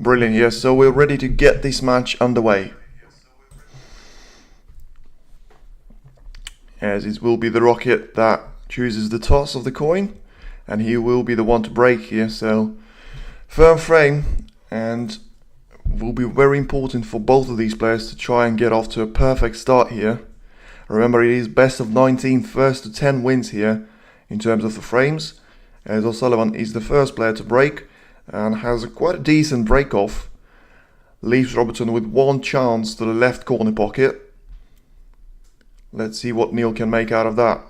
Brilliant, yes, so we're ready to get this match underway. As it will be the Rocket that chooses the toss of the coin, and he will be the one to break here, so firm frame, and will be very important for both of these players to try and get off to a perfect start here. Remember, it is best of 19, first to 10 wins here in terms of the frames, as Sullivan is the first player to break and has quite a decent break off. Leaves Robertson with one chance to the left corner pocket. Let's see what Neil can make out of that.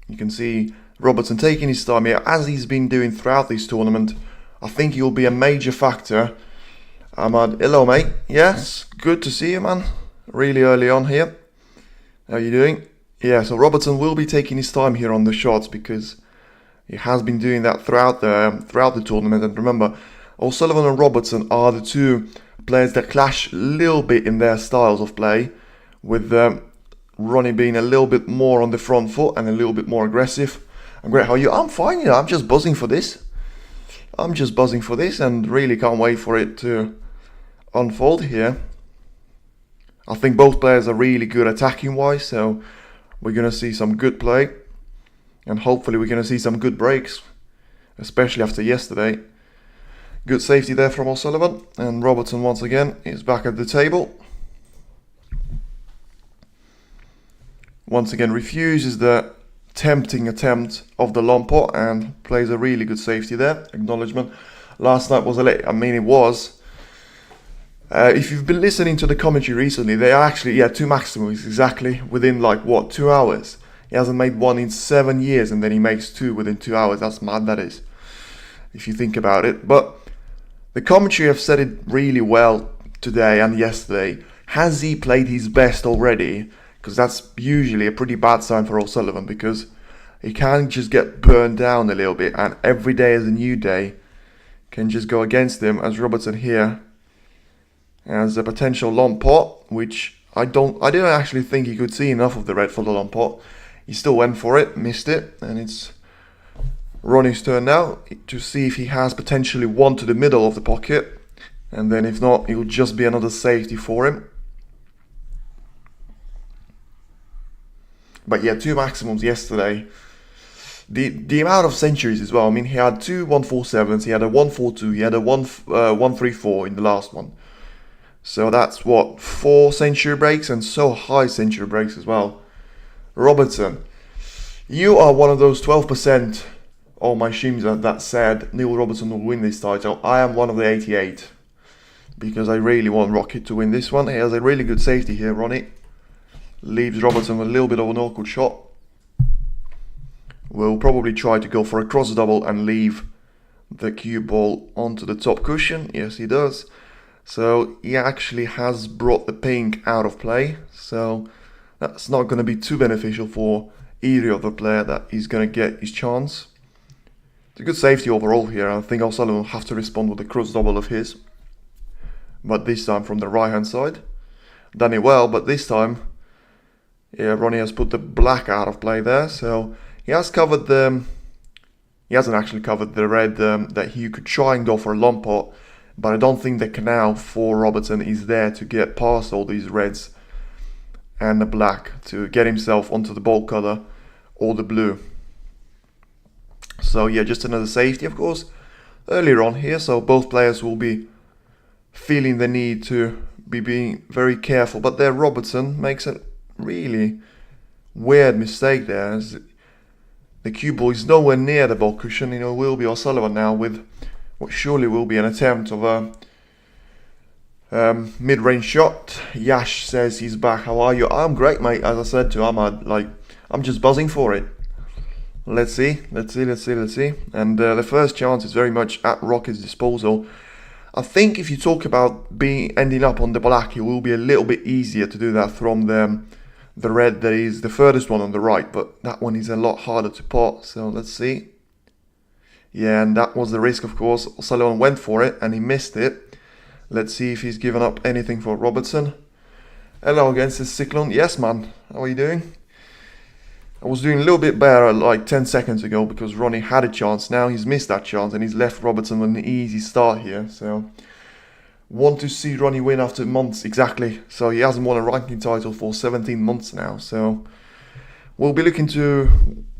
You can see Robertson taking his time here, as he's been doing throughout this tournament. I think he'll be a major factor. Ahmad, hello mate. Yes, good to see you, man. Really early on here. How are you doing? Yeah, so Robertson will be taking his time here on the shots because he has been doing that throughout the tournament. And remember, Sullivan and Robertson are the two players that clash a little bit in their styles of play, with Ronnie being a little bit more on the front foot and a little bit more aggressive. I'm great. How are you? I'm fine. I'm just buzzing for this. And really can't wait for it to unfold here. I think both players are really good attacking wise, so we're going to see some good play, and hopefully we're going to see some good breaks, especially after yesterday. Good safety there from Sullivan, and Robertson once again is back at the table. Once again refuses the tempting attempt of the long pot and plays a really good safety there. Acknowledgement. Last night was it was. If you've been listening to the commentary recently, they are actually, two maximums exactly within 2 hours. He hasn't made one in 7 years, and then he makes two within 2 hours. That's mad, that is, if you think about it. But the commentary have said it really well today and yesterday. Has he played his best already? Because that's usually a pretty bad sign for Sullivan, because he can just get burned down a little bit, and every day is a new day. Can just go against him, as Robertson here as a potential long pot, which I didn't actually think he could see enough of the red for the long pot. He still went for it, missed it, and it's Ronnie's turn now to see if he has potentially one to the middle of the pocket, and then if not, it will just be another safety for him. But yeah, two maximums yesterday. The amount of centuries as well. I mean, he had two 147s, he had a 142, he had a 134 in the last one. So that's what, 4 century breaks, and so high century breaks as well. Robertson, you are one of those 12% of my Shimza that said Neil Robertson will win this title. I am one of the 88, because I really want Rocket to win this one. He has a really good safety here, Ronnie. Leaves Robertson with a little bit of an awkward shot. Will probably try to go for a cross double and leave the cue ball onto the top cushion. Yes, he does. So he actually has brought the pink out of play. So that's not going to be too beneficial for either of the player that is going to get his chance. It's a good safety overall here. I think Sullivan will have to respond with a cross double of his. But this time from the right hand side. Done it well, but this time, yeah, Ronnie has put the black out of play there. So he has covered the... He hasn't actually covered the red that he could try and go for a long pot. But I don't think the canal for Robertson is there to get past all these reds and the black to get himself onto the ball color or the blue. So yeah, just another safety, of course, earlier on here. So both players will be feeling the need to be being very careful. But there Robertson makes a really weird mistake there, as the cue ball is nowhere near the ball cushion. It will be Sullivan now with what surely will be an attempt of a mid-range shot. Yash says he's back. How are you? I'm great, mate. As I said to Ahmad, I'm just buzzing for it. Let's see. And the first chance is very much at Rocket's disposal. I think if you talk about ending up on the black, it will be a little bit easier to do that from the red that is the furthest one on the right, but that one is a lot harder to pot. So let's see. Yeah, and that was the risk, of course. Sullivan went for it and he missed it. Let's see if he's given up anything for Robertson. Hello against this Cyclone. Yes, man. How are you doing? I was doing a little bit better like 10 seconds ago because Ronnie had a chance. Now he's missed that chance and he's left Robertson with an easy start here. So, want to see Ronnie win after months, exactly. So he hasn't won a ranking title for 17 months now. So, we'll be looking to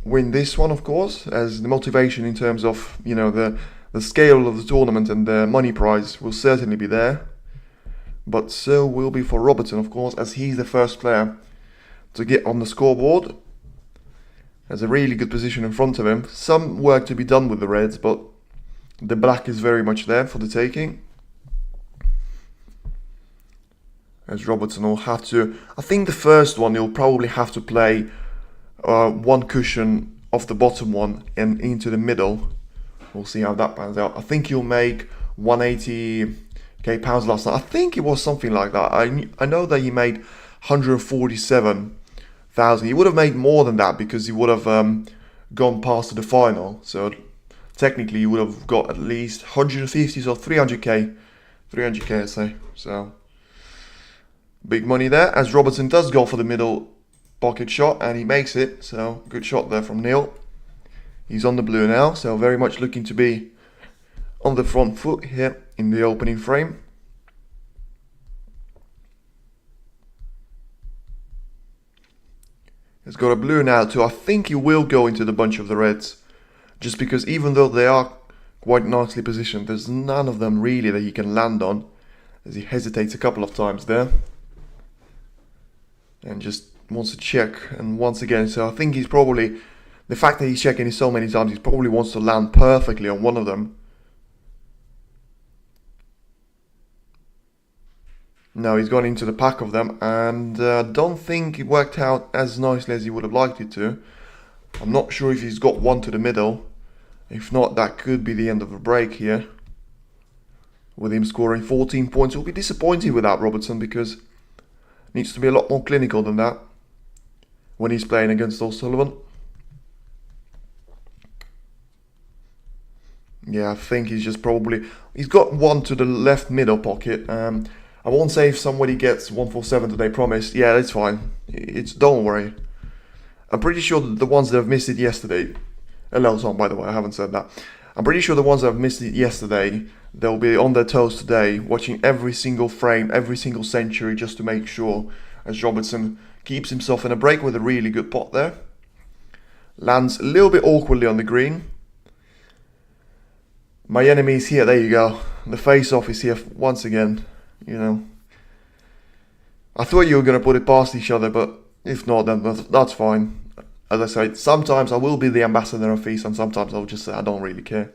win this one, of course, as the motivation in terms of, you know, the scale of the tournament and the money prize will certainly be there. But so will be for Robertson, of course, as he's the first player to get on the scoreboard. Has a really good position in front of him. Some work to be done with the reds, but the black is very much there for the taking. As Robertson will have to... I think the first one he'll probably have to play one cushion off the bottom one and into the middle. We'll see how that pans out. I think he'll make 180k pounds last night. I think it was something like that. I know that he made 147,000. He would have made more than that because he would have gone past to the final. So technically he would have got at least 150, so 300k. 300k, I say. So big money there, as Robertson does go for the middle pocket shot and he makes it. So good shot there from Neil. He's on the blue now, so very much looking to be on the front foot here in the opening frame. He's got a blue now too. I think he will go into the bunch of the reds, just because even though they are quite nicely positioned, there's none of them really that he can land on, as he hesitates a couple of times there and just wants to check. And once again, so I think he's probably, the fact that he's checking it so many times, he probably wants to land perfectly on one of them. No, he's gone into the pack of them, and don't think it worked out as nicely as he would have liked it to. I'm not sure if he's got one to the middle. If not, that could be the end of the break here. With him scoring 14 points, we'll be disappointed with that, Robertson, because it needs to be a lot more clinical than that when he's playing against Sullivan. Yeah, I think he's just probably... He's got one to the left middle pocket. I won't say if somebody gets 147 today, promise. Yeah, that's fine. Don't worry. I'm pretty sure that the ones that have missed it yesterday... Hello, Tom, by the way, I haven't said that. I'm pretty sure the ones that have missed it yesterday, they'll be on their toes today, watching every single frame, every single century, just to make sure, as Robertson keeps himself in a break with a really good pot there. Lands a little bit awkwardly on the green. My enemy is here, there you go. The face-off is here once again. You know, I thought you were going to put it past each other, but if not, then that's fine. As I said, sometimes I will be the ambassador of peace, and sometimes I'll just say I don't really care.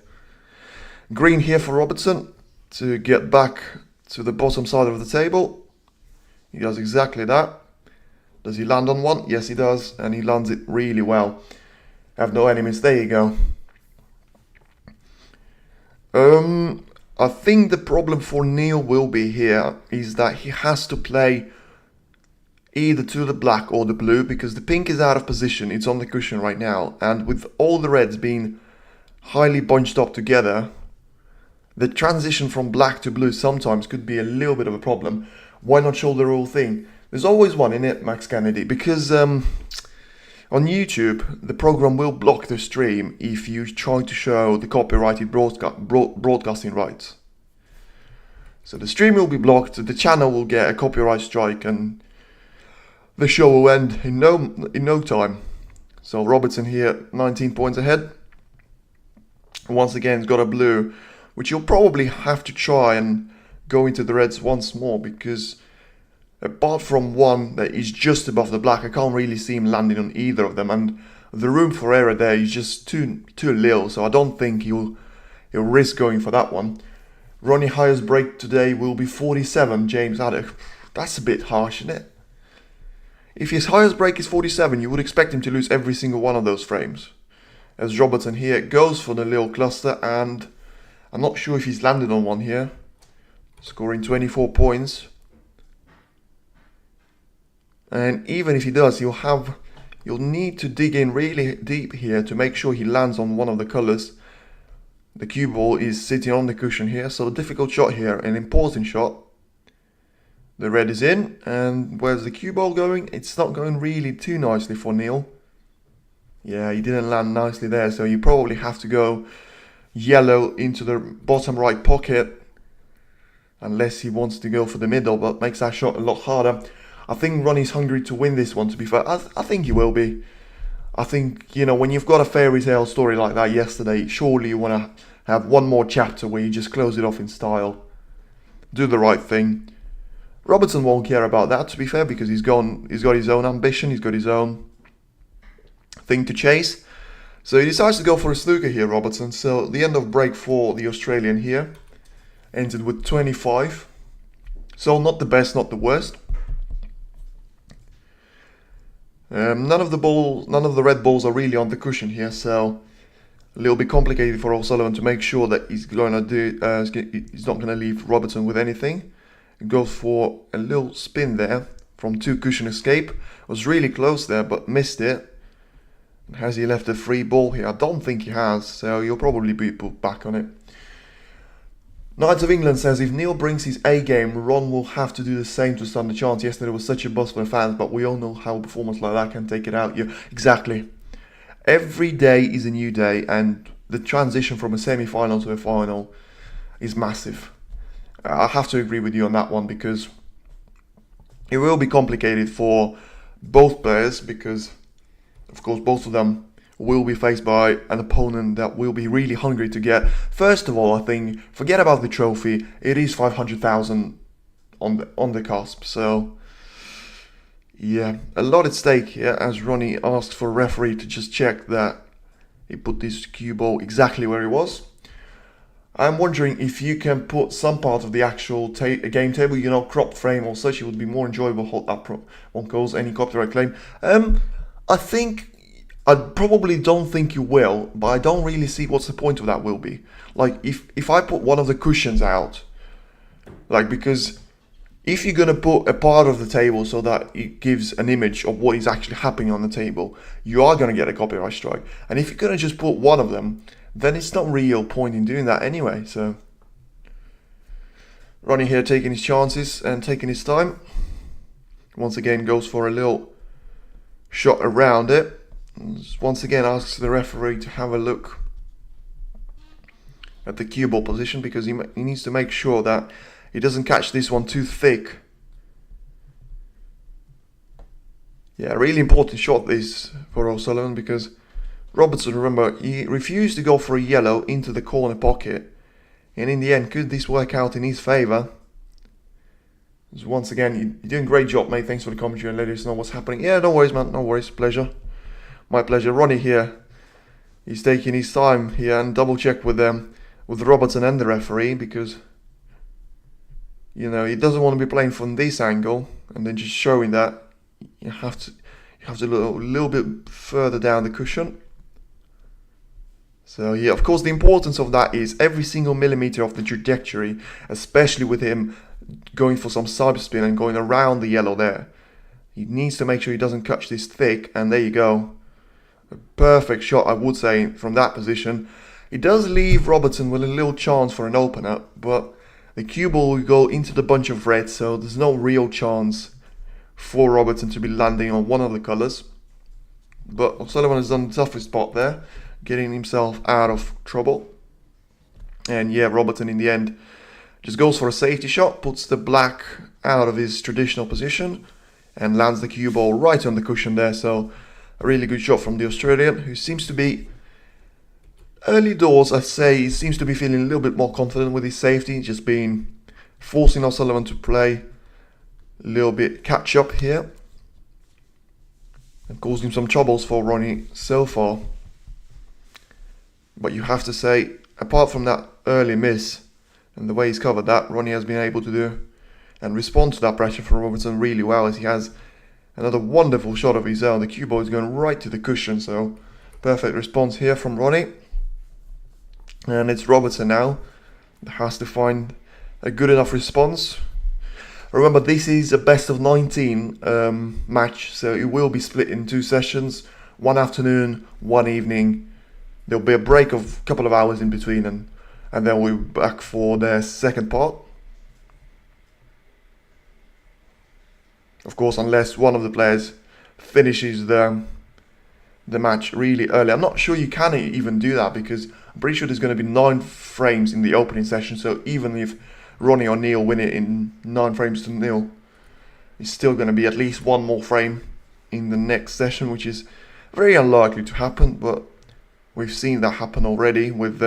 Green here for Robertson to get back to the bottom side of the table. He does exactly that. Does he land on one? Yes, he does, and he lands it really well. Have no enemies. There you go. I think the problem for Neil will be here is that he has to play either to the black or the blue, because the pink is out of position. It's on the cushion right now, and with all the reds being highly bunched up together, the transition from black to blue sometimes could be a little bit of a problem. Why not show the real thing? There's always one in it, Max Kennedy, because on YouTube, the program will block the stream if you try to show the copyrighted broadcasting rights. So the stream will be blocked, the channel will get a copyright strike, and the show will end in no time. So Robertson here, 19 points ahead. Once again, he's got a blue, which you'll probably have to try and go into the reds once more, because apart from one that is just above the black, I can't really see him landing on either of them, and the room for error there is just too little, so I don't think he'll risk going for that one. Ronnie highest break today will be 47, James Haddock. That's a bit harsh, isn't it? If his highest break is 47, you would expect him to lose every single one of those frames. As Robertson here goes for the little cluster, and I'm not sure if he's landed on one here. Scoring 24 points. And even if he does, you'll need to dig in really deep here to make sure he lands on one of the colours. The cue ball is sitting on the cushion here, so a difficult shot here, an important shot. The red is in, and where's the cue ball going? It's not going really too nicely for Neil. Yeah, he didn't land nicely there, so you probably have to go yellow into the bottom right pocket, unless he wants to go for the middle, but makes that shot a lot harder. I think Ronnie's hungry to win this one, to be fair. I think he will be. I think, you know, when you've got a fairy tale story like that yesterday, surely you want to have one more chapter where you just close it off in style. Do the right thing. Robertson won't care about that, to be fair, because he's got his own ambition, he's got his own thing to chase. So he decides to go for a snooker here, Robertson. So the end of break for the Australian here ended with 25. So not the best, not the worst. None of the red balls are really on the cushion here, so a little bit complicated for Sullivan to make sure that he's not going to leave Robertson with anything. He goes for a little spin there from 2 cushion escape. Was really close there, but missed it. Has he left a free ball here? I don't think he has, so he'll probably be put back on it. Knights of England says if Neil brings his A game, Ron will have to do the same to stand a chance. Yesterday was such a buzz for the fans, but we all know how a performance like that can take it out. Yeah, exactly. Every day is a new day, and the transition from a semi-final to a final is massive. I have to agree with you on that one, because it will be complicated for both players, because of course both of them will be faced by an opponent that will be really hungry to get. First of all, I think, forget about the trophy. It is 500,000 on the cusp, so yeah, a lot at stake here, as Ronnie asked for a referee to just check that he put this cue ball exactly where it was. I'm wondering if you can put some part of the actual game table, you know, crop frame or such. It would be more enjoyable. Hold up, won't cause any copyright claim. I probably don't think you will, but I don't really see what's the point of that will be. Like, if I put one of the cushions out, like, because if you're going to put a part of the table so that it gives an image of what is actually happening on the table, you are going to get a copyright strike. And if you're going to just put one of them, then it's not real point in doing that anyway. So Ronnie here taking his chances and taking his time. Once again goes for a little shot around it. Once again asks the referee to have a look at the cue ball position, because he needs to make sure that he doesn't catch this one too thick. Yeah, really important shot this for O'Sullivan, because Robertson, remember, he refused to go for a yellow into the corner pocket, and in the end, could this work out in his favour? So once again, you're doing a great job, mate. Thanks for the commentary and letting us know what's happening. Yeah, no worries, man. No worries. Pleasure. My pleasure. Ronnie here. He's taking his time here and double check with Robertson and the referee, because, you know, he doesn't want to be playing from this angle and then just showing that you have to look a little bit further down the cushion. So yeah, of course, the importance of that is every single millimeter of the trajectory, especially with him going for some side spin and going around the yellow there. He needs to make sure he doesn't catch this thick, and there you go. A perfect shot, I would say, from that position. It does leave Robertson with a little chance for an opener, but the cue ball will go into the bunch of red, so there's no real chance for Robertson to be landing on one of the colours. But O'Sullivan has done the toughest spot there, getting himself out of trouble. And yeah, Robertson in the end just goes for a safety shot, puts the black out of his traditional position, and lands the cue ball right on the cushion there. So a really good shot from the Australian, who seems to be early doors, I'd say. He seems to be feeling a little bit more confident with his safety, just been forcing O'Sullivan to play a little bit catch up here, and causing some troubles for Ronnie so far. But you have to say, apart from that early miss and the way he's covered that, Ronnie has been able to do and respond to that pressure from Robertson really well, as he has another wonderful shot of his own. The cue ball is going right to the cushion, so perfect response here from Ronnie. And it's Robertson now that has to find a good enough response. Remember, this is a best of 19 match, so it will be split in 2 sessions, one afternoon, one evening. There'll be a break of a couple of hours in between, and then we'll be back for their second part. Of course, unless one of the players finishes the the match really early. I'm not sure you can even do that because I'm pretty sure there's going to be 9 frames in the opening session. So even if Ronnie or Neil win it in 9 frames to nil, it's still going to be at least 1 more frame in the next session, which is very unlikely to happen, but we've seen that happen already with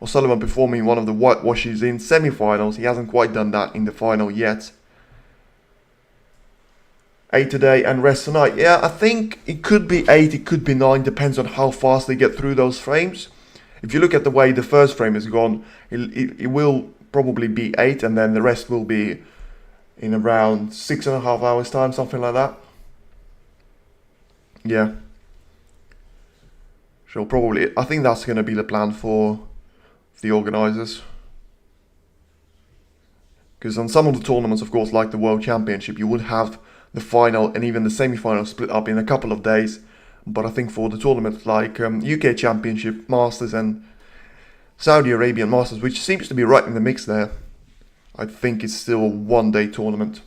Sullivan performing one of the whitewashes in semi-finals. He hasn't quite done that in the final yet. 8 today and rest tonight. Yeah, I think it could be 8, it could be 9, depends on how fast they get through those frames. If you look at the way the first frame has gone, it will probably be 8, and then the rest will be in around 6.5 hours time, something like that. Yeah. So probably, I think that's going to be the plan for the organisers. Because on some of the tournaments, of course, like the World Championship, you would have the final and even the semi-final split up in a couple of days. But I think for the tournaments like UK Championship, Masters and Saudi Arabian Masters, which seems to be right in the mix there, I think it's still a 1-day tournament.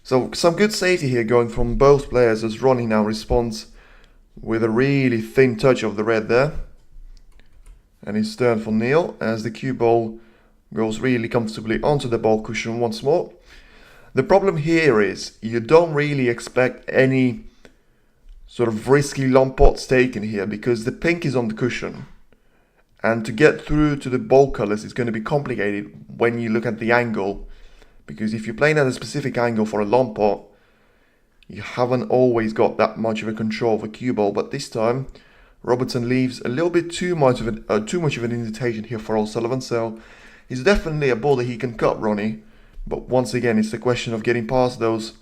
So some good safety here going from both players as Ronnie now responds with a really thin touch of the red there. And it's turn for Neil as the cue ball goes really comfortably onto the ball cushion once more. The problem here is you don't really expect any sort of risky long pots taken here because the pink is on the cushion. And to get through to the ball colours is going to be complicated when you look at the angle. Because if you're playing at a specific angle for a long pot, you haven't always got that much of a control of a cue ball. But this time, Robertson leaves a little bit too much of an invitation here for Sullivan. So he's definitely a ball that he can cut, Ronnie. But once again, it's a question of getting past those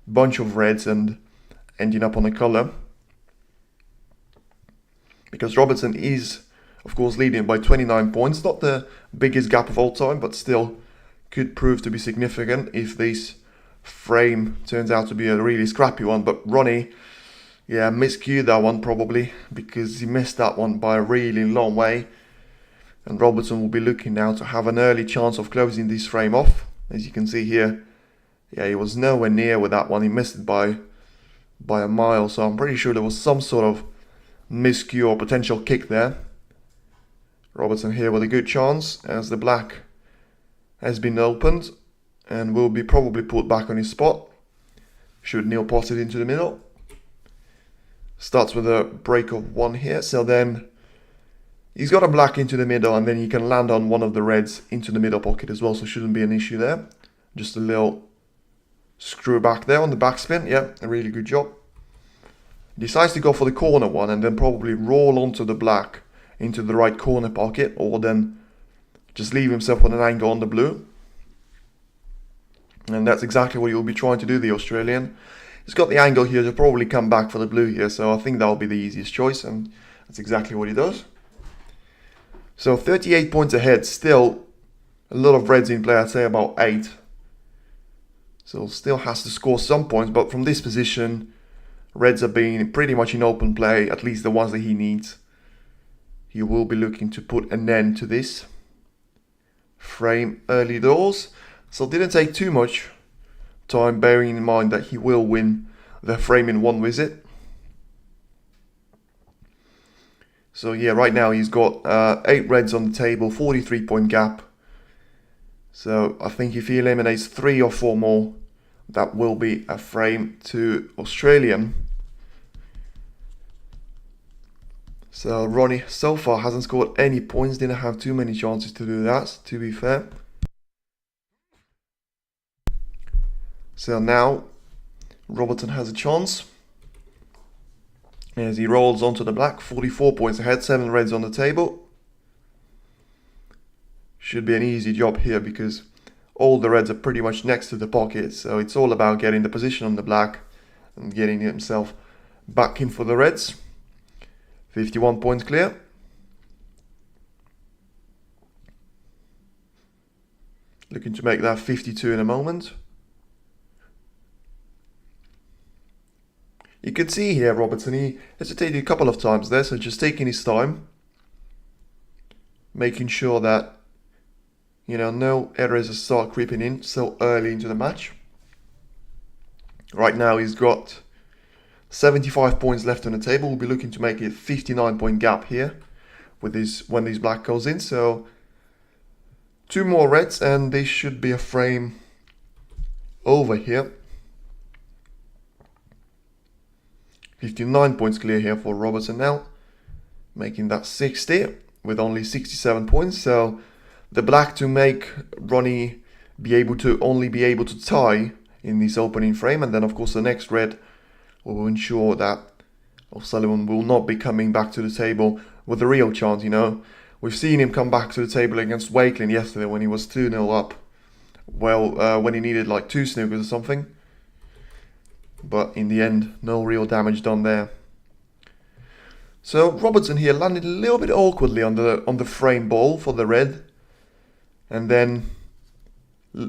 bunch of reds and ending up on a colour. Because Robertson is, of course, leading by 29 points. Not the biggest gap of all time, but still could prove to be significant if this frame turns out to be a really scrappy one. But Ronnie, yeah, miscued that one probably because he missed that one by a really long way. And Robertson will be looking now to have an early chance of closing this frame off. As you can see here, yeah, he was nowhere near with that one. He missed it by a mile. So I'm pretty sure there was some sort of miscue or potential kick there. Robertson here with a good chance as the black has been opened and will be probably put back on his spot. Should Neil pot it into the middle. Starts with a break of 1 here. So then he's got a black into the middle and then he can land on one of the reds into the middle pocket as well. So shouldn't be an issue there. Just a little screw back there on the backspin. Yeah, a really good job. Decides to go for the corner one and then probably roll onto the black into the right corner pocket, or then just leave himself on an angle on the blue. And that's exactly what he'll be trying to do, the Australian. He's got the angle here to probably come back for the blue here, so I think that'll be the easiest choice, and that's exactly what he does. So 38 points ahead, still a lot of reds in play, I'd say about 8. So still has to score some points, but from this position, reds are being pretty much in open play, at least the ones that he needs. He will be looking to put an end to this frame early doors. So it didn't take too much time, bearing in mind that he will win the frame in 1 visit. So yeah, right now he's got 8 reds on the table, 43 point gap. So I think if he eliminates 3 or 4 more, that will be a frame to Australian. So Ronnie so far hasn't scored any points, didn't have too many chances to do that, to be fair. So now Robertson has a chance as he rolls onto the black, 44 points ahead, 7 reds on the table. Should be an easy job here because all the reds are pretty much next to the pocket, so it's all about getting the position on the black and getting himself back in for the reds. 51 points clear. Looking to make that 52 in a moment. You can see here Robertson, he hesitated a couple of times there, so just taking his time. Making sure that, you know, no errors start creeping in so early into the match. Right now he's got 75 points left on the table. We'll be looking to make a 59-point gap here with this when this black goes in. So 2 more reds and this should be a frame over here. 59 points clear here for Robertson now, making that 60 with only 67 points. So the black to make Ronnie only be able to tie in this opening frame, and then of course the next red will ensure that Sullivan will not be coming back to the table with a real chance. You know, we've seen him come back to the table against Wakeling yesterday when he was 2-0 up. Well, when he needed like 2 snookers or something. But in the end, no real damage done there. So Robertson here landed a little bit awkwardly on the frame ball for the red, and then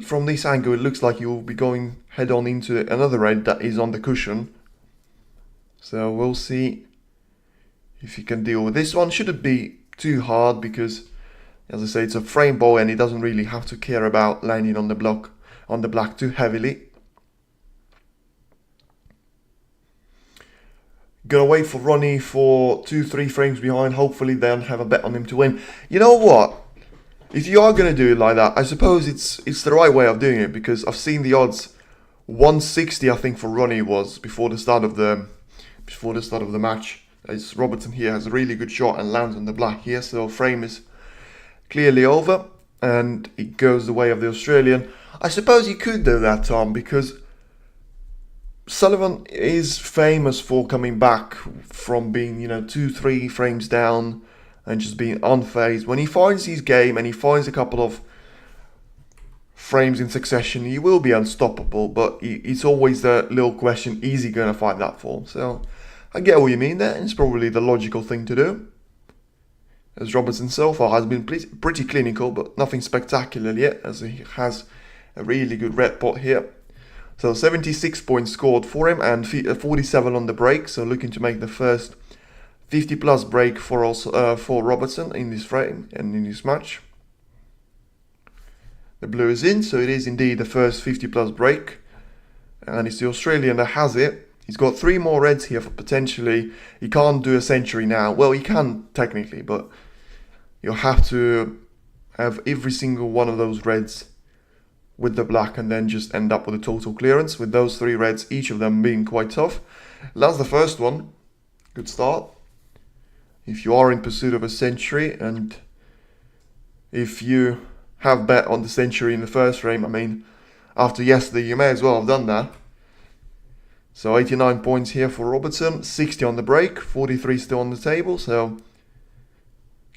from this angle it looks like he will be going head on into another red that is on the cushion. So we'll see if he can deal with this one. Shouldn't be too hard because, as I say, it's a frame ball and he doesn't really have to care about landing on the black too heavily. Gonna wait for Ronnie for 2-3 frames behind. Hopefully then have a bet on him to win. You know what? If you are gonna do it like that, I suppose it's the right way of doing it, because I've seen the odds 160 I think for Ronnie was before the start of the match. As Robertson here has a really good shot and lands on the black here, so frame is clearly over and it goes the way of the Australian. I suppose you could do that, Tom, because Sullivan is famous for coming back from being, 2-3 frames down and just being unfazed. When he finds his game and he finds a couple of frames in succession, he will be unstoppable, but it's always the little question, is he going to find that form? So I get what you mean there, and it's probably the logical thing to do, as Robertson so far has been pretty clinical, but nothing spectacular yet, as he has a really good red pot here. So 76 points scored for him and 47 on the break. So looking to make the first 50 plus break for Robertson in this frame and in this match. The blue is in, so it is indeed the first 50 plus break. And it's the Australian that has it. He's got 3 more reds here for potentially. He can't do a century now. Well, he can technically, but you'll have to have every single one of those reds with the black and then just end up with a total clearance with those 3 reds, each of them being quite tough. That's the first one. Good start. If you are in pursuit of a century, and if you have bet on the century in the first frame, I mean, after yesterday you may as well have done that. So 89 points here for Robertson, 60 on the break, 43 still on the table. So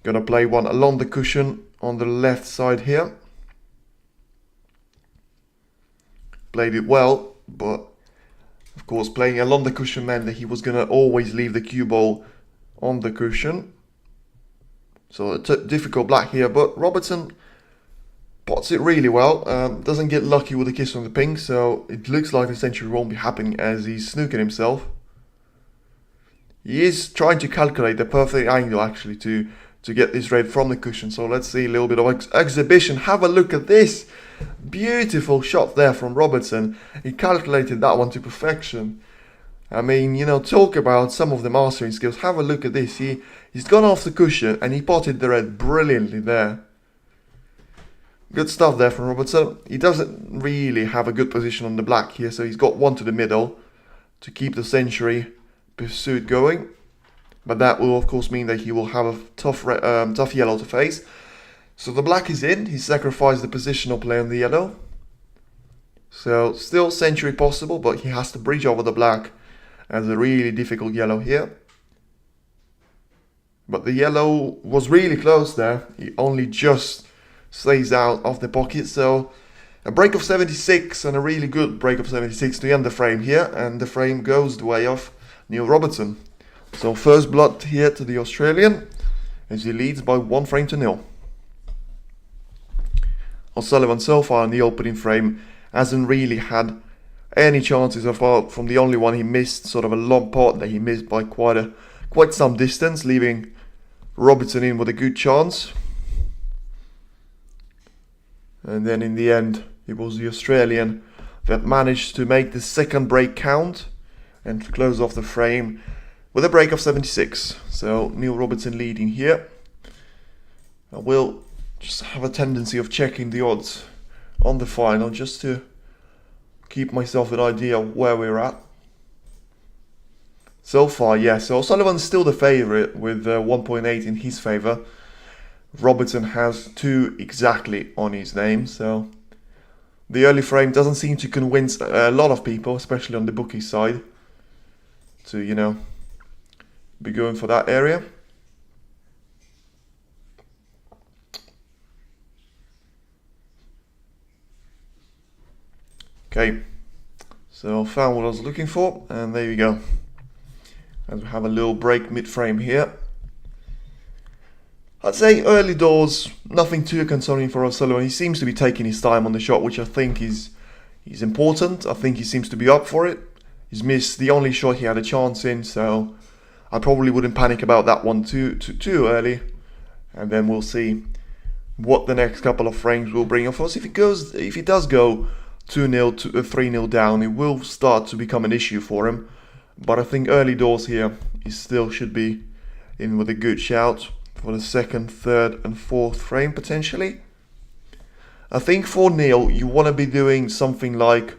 gonna play one along the cushion on the left side here. Played it well, but of course playing along the cushion meant that he was going to always leave the cue ball on the cushion. So a difficult black here, but Robertson pots it really well. Doesn't get lucky with a kiss on the pink, so it looks like the century won't be happening as he's snooking himself. He is trying to calculate the perfect angle actually to get this red from the cushion. So let's see a little bit of exhibition. Have a look at this. Beautiful shot there from Robertson. He calculated that one to perfection. I mean, talk about some of the mastering skills. Have a look at this. He's gone off the cushion and he potted the red brilliantly there. Good stuff there from Robertson. He doesn't really have a good position on the black here, so he's got one to the middle to keep the century pursuit going. But that will of course mean that he will have a tough yellow to face. So the black is in. He sacrificed the positional play on the yellow. So still century possible, but he has to bridge over the black as a really difficult yellow here. But the yellow was really close there. He only just stays out of the pocket. So a break of 76 and a really good break of 76 to end the frame here. And the frame goes the way of Neil Robertson. So first blood here to the Australian as he leads by 1 frame to 0. Sullivan so far in the opening frame hasn't really had any chances apart from the only one he missed, sort of a long pot that he missed by quite some distance, leaving Robertson in with a good chance. And then in the end, it was the Australian that managed to make the second break count and to close off the frame with a break of 76. So Neil Robertson leading here. I will just have a tendency of checking the odds on the final just to keep myself an idea of where we're at. So far, yeah, so Sullivan's still the favourite with 1.8 in his favour. Robertson has 2 exactly on his name, so the early frame doesn't seem to convince a lot of people, especially on the bookie side, to, you know, be going for that area. Okay, so I found what I was looking for, and there you go. As we have a little break mid-frame here. I'd say early doors, nothing too concerning for Sullivan. He seems to be taking his time on the shot, which I think is important. I think he seems to be up for it. He's missed the only shot he had a chance in, so I probably wouldn't panic about that one too early. And then we'll see what the next couple of frames will bring. Of course, if he does go 2-0 to 3-0 down, it will start to become an issue for him. But I think early doors here, he still should be in with a good shout for the second, third and fourth frame potentially. I think for Neil, you want to be doing something like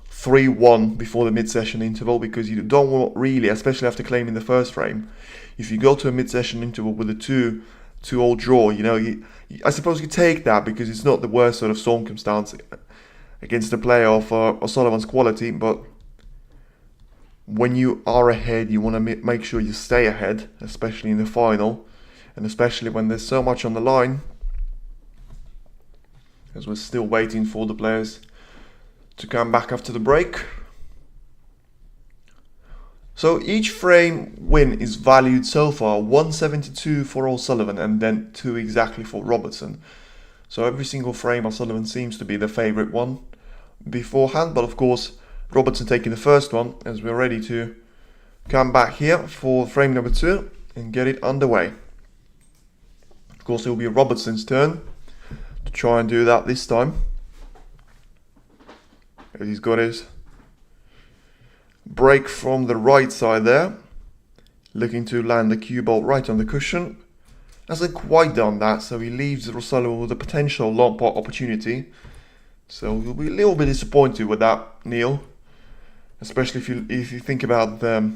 3-1 before the mid-session interval, because you don't want really, especially after claiming the first frame, if you go to a mid-session interval with a 2-2-all draw, you know, I suppose you take that because it's not the worst sort of circumstance against the player of Sullivan's quality, but when you are ahead, you want to make sure you stay ahead, especially in the final, and especially when there's so much on the line, as we're still waiting for the players to come back after the break. So each frame win is valued so far 172 for O'Sullivan and then 2 exactly for Robertson. So every single frame O'Sullivan seems to be the favourite one beforehand, but of course Robertson taking the first one as we're ready to come back here for frame number 2 and get it underway. Of course, it will be Robertson's turn to try and do that this time, as he's got his break from the right side there, looking to land the cue ball right on the cushion. Hasn't quite done that, so he leaves Sullivan with a potential long pot opportunity. So you'll be a little bit disappointed with that, Neil, especially if you think about the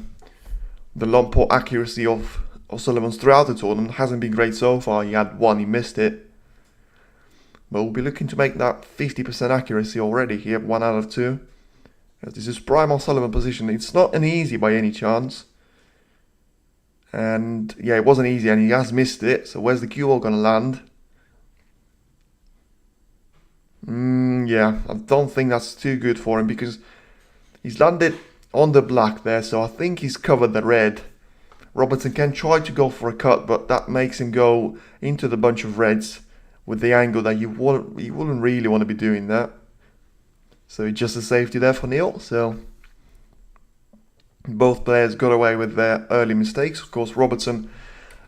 long pot accuracy of Sullivan's throughout the tournament. Hasn't been great so far. He had one, he missed it. But we'll be looking to make that 50% accuracy already here, 1 out of 2. As this is prime Sullivan position. It's not an easy by any chance. And yeah, it wasn't easy and he has missed it. So where's the cue ball going to land? Yeah, I don't think that's too good for him because he's landed on the black there. So I think he's covered the red. Robertson can try to go for a cut, but that makes him go into the bunch of reds with the angle that you wouldn't really want to be doing that. So just a safety there for Neil. So both players got away with their early mistakes. Of course, Robertson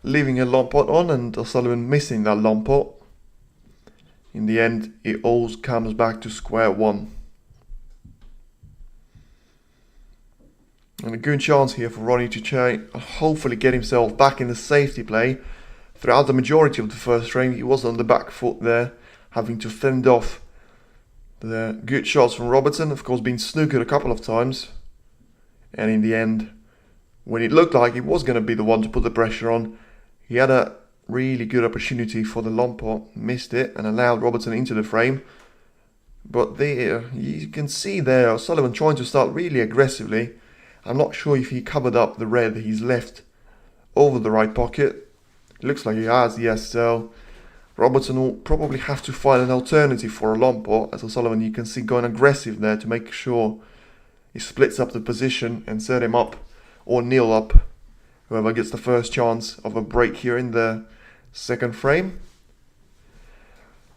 leaving a long pot on and Sullivan missing that long pot. In the end, it all comes back to square one. And a good chance here for Ronnie to try and hopefully get himself back in the safety play. Throughout the majority of the first frame, he was on the back foot there, having to fend off the good shots from Robertson. Of course, being snookered a couple of times. And in the end, when it looked like he was going to be the one to put the pressure on, he had a really good opportunity for the long pot, missed it, and allowed Robertson into the frame. But there, you can see there, Sullivan trying to start really aggressively. I'm not sure if he covered up the red he's left over the right pocket. It looks like he has, yes. So Robertson will probably have to find an alternative for a long pot. As Sullivan, you can see going aggressive there to make sure he splits up the position and set him up or Neil up. Whoever gets the first chance of a break here in the second frame.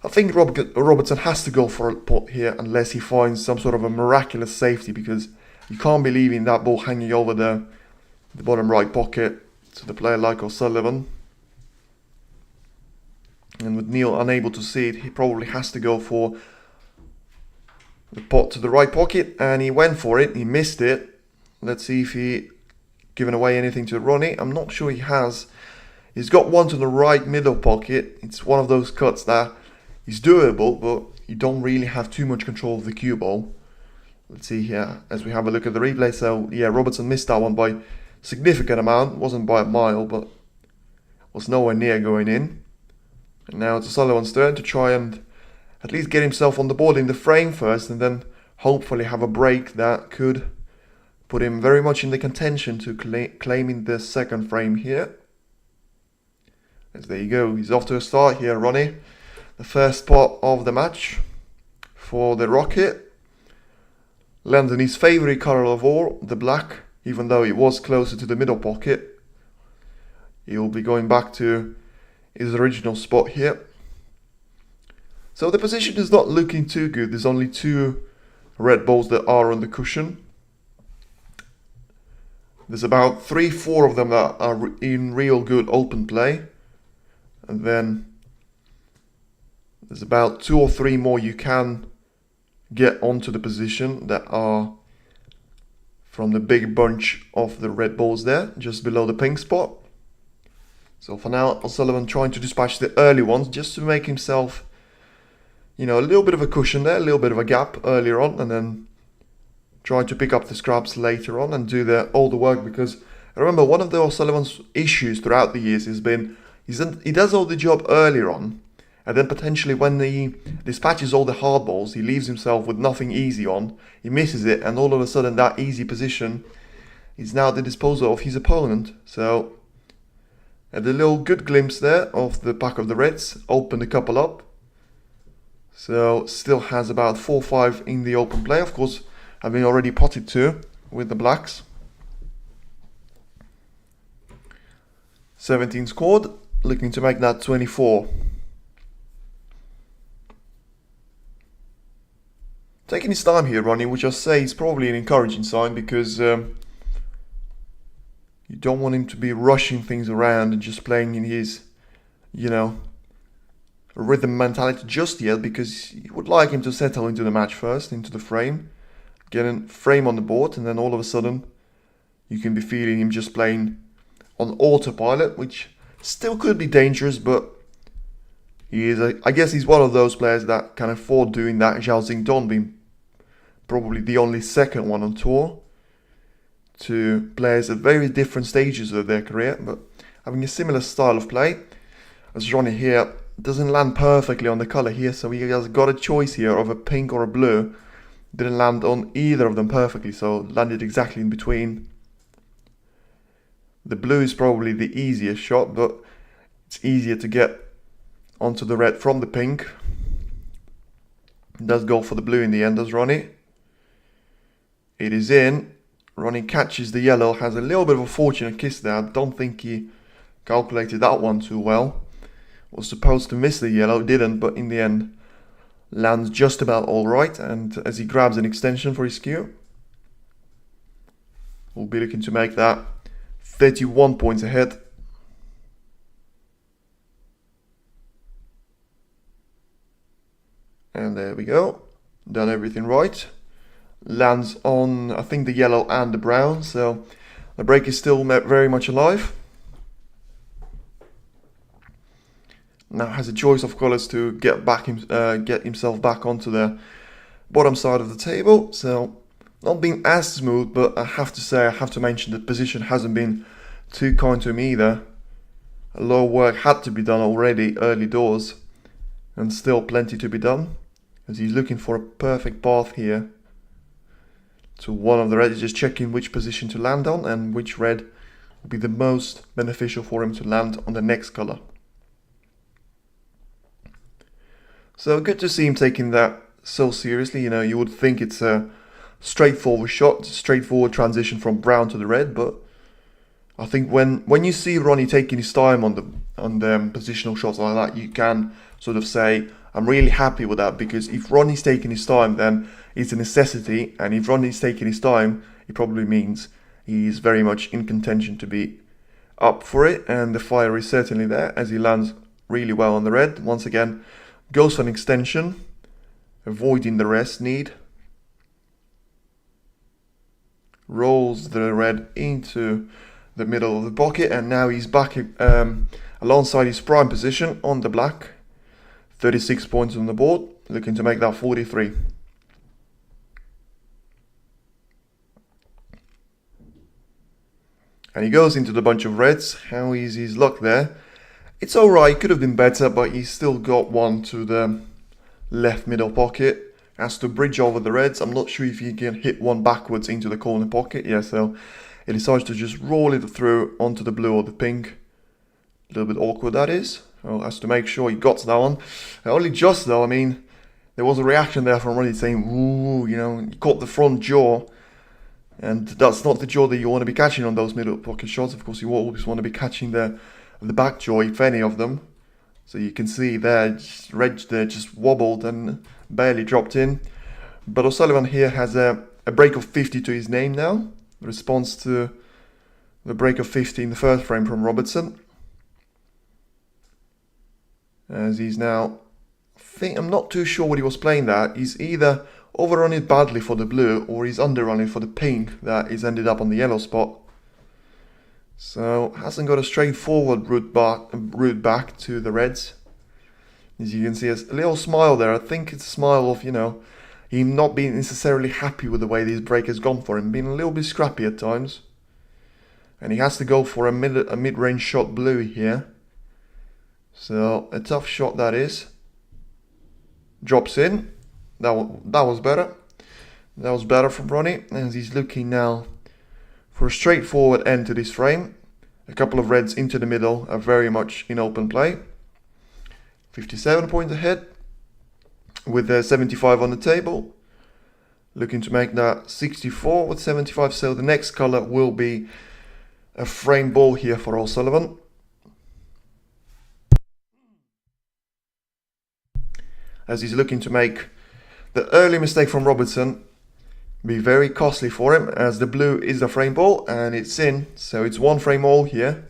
I think Robertson has to go for a pot here unless he finds some sort of a miraculous safety, because you can't be leaving that ball hanging over the bottom right pocket to the player like O'Sullivan. And with Neil unable to see it, he probably has to go for the pot to the right pocket, and he went for it. He missed it. Let's see if he given away anything to Ronnie. I'm not sure he has. He's got one to the right middle pocket. It's one of those cuts that is doable, but you don't really have too much control of the cue ball. Let's see here as we have a look at the replay. So yeah, Robertson missed that one by significant amount. Wasn't by a mile, but was nowhere near going in. And now it's Sullivan's turn to try and at least get himself on the board in the frame first, and then hopefully have a break that could put him very much in the contention to claiming the second frame here. As there you go, he's off to a start here, Ronnie. The first spot of the match for the Rocket. Lands in his favourite colour of all, the black, even though it was closer to the middle pocket. He'll be going back to his original spot here. So the position is not looking too good. There's only 2 red balls that are on the cushion. There's about 3-4 of them that are in real good open play. And then there's about 2 or 3 more you can get onto the position that are from the big bunch of the red balls there, just below the pink spot. So for now, Sullivan trying to dispatch the early ones just to make himself, you know, a little bit of a cushion there, a little bit of a gap earlier on, and then try to pick up the scraps later on and do all the work. Because remember, one of the Sullivan's issues throughout the years has been he does all the job earlier on, and then potentially when he dispatches all the hard balls, he leaves himself with nothing easy on. He misses it, and all of a sudden that easy position is now at the disposal of his opponent. So had a little good glimpse there of the pack of the Reds, opened a couple up. So still has about 4-5 in the open play. Of course, having already potted 2 with the Blacks. 17 scored, looking to make that 24. Taking his time here, Ronnie, which I say is probably an encouraging sign, because you don't want him to be rushing things around and just playing in his, you know, rhythm mentality just yet, because you would like him to settle into the match first, into the frame, get a frame on the board, and then all of a sudden you can be feeling him just playing on autopilot, which still could be dangerous, but he is, I guess he's one of those players that can afford doing that. Zhao Xingdong being probably the only second one on tour to players at very different stages of their career, but having a similar style of play as Ronnie here. Doesn't land perfectly on the colour here, so he has got a choice here of a pink or a blue. Didn't land on either of them perfectly, so landed exactly in between. The blue is probably the easiest shot, but it's easier to get onto the red from the pink. Does go for the blue in the end, does Ronnie. It is in. Ronnie catches the yellow, has a little bit of a fortunate kiss there. I don't think he calculated that one too well. Was supposed to miss the yellow, didn't, but in the end lands just about all right. And as he grabs an extension for his cue, we'll be looking to make that 31 points ahead. And there we go. Done everything right. Lands on, I think, the yellow and the brown, so the break is still very much alive. Now has a choice of colours to get himself back onto the bottom side of the table. So not being as smooth, but I have to say, I have to mention that position hasn't been too kind to him either. A lot of work had to be done already early doors, and still plenty to be done, as he's looking for a perfect path here to one of the reds, just checking which position to land on and which red will be the most beneficial for him to land on the next colour. So good to see him taking that so seriously. You know, you would think it's a straightforward shot, straightforward transition from brown to the red, but I think when you see Ronnie taking his time on the positional shots like that, you can sort of say, I'm really happy with that, because if Ronnie's taking his time, then it's a necessity, and if Ronnie's taking his time, it probably means he's very much in contention to be up for it, and the fire is certainly there as he lands really well on the red. Once again, goes for an extension, avoiding the rest need. rolls the red into the middle of the pocket, and now he's back alongside his prime position on the black. 36 points on the board, looking to make that 43. And he goes into the bunch of reds. How is his luck there? It's alright, could have been better, but he's still got one to the left middle pocket. Has to bridge over the reds. I'm not sure if he can hit one backwards into the corner pocket. Yeah, so he decides to just roll it through onto the blue or the pink. A little bit awkward, that is. So has to make sure he got that one. Only just though, I mean, there was a reaction there from Ronnie saying, ooh, you know, he caught the front jaw. And that's not the jaw that you want to be catching on those middle pocket shots. Of course, you always want to be catching the back jaw, if any of them. So you can see there, Reg there just wobbled and barely dropped in. But O'Sullivan here has a break of 50 to his name now. Response to the break of 50 in the first frame from Robertson. As he's now, I'm not too sure what he was playing that. He's either overrun it badly for the blue or he's underrun it for the pink that is ended up on the yellow spot. So hasn't got a straightforward route back to the reds. As you can see, a little smile there. I think it's a smile of, you know, him not being necessarily happy with the way this break has gone for him, being a little bit scrappy at times. And he has to go for a mid-range shot blue here. So a tough shot that is. Drops in. That was better. That was better from Ronnie, as he's looking now for a straightforward end to this frame. A couple of reds into the middle are very much in open play. 57 points ahead with 75 on the table. Looking to make that 64 with 75, so the next color will be a frame ball here for O'Sullivan. As he's looking to make the early mistake from Robertson be very costly for him, as the blue is the frame ball and it's in, so it's one frame all here.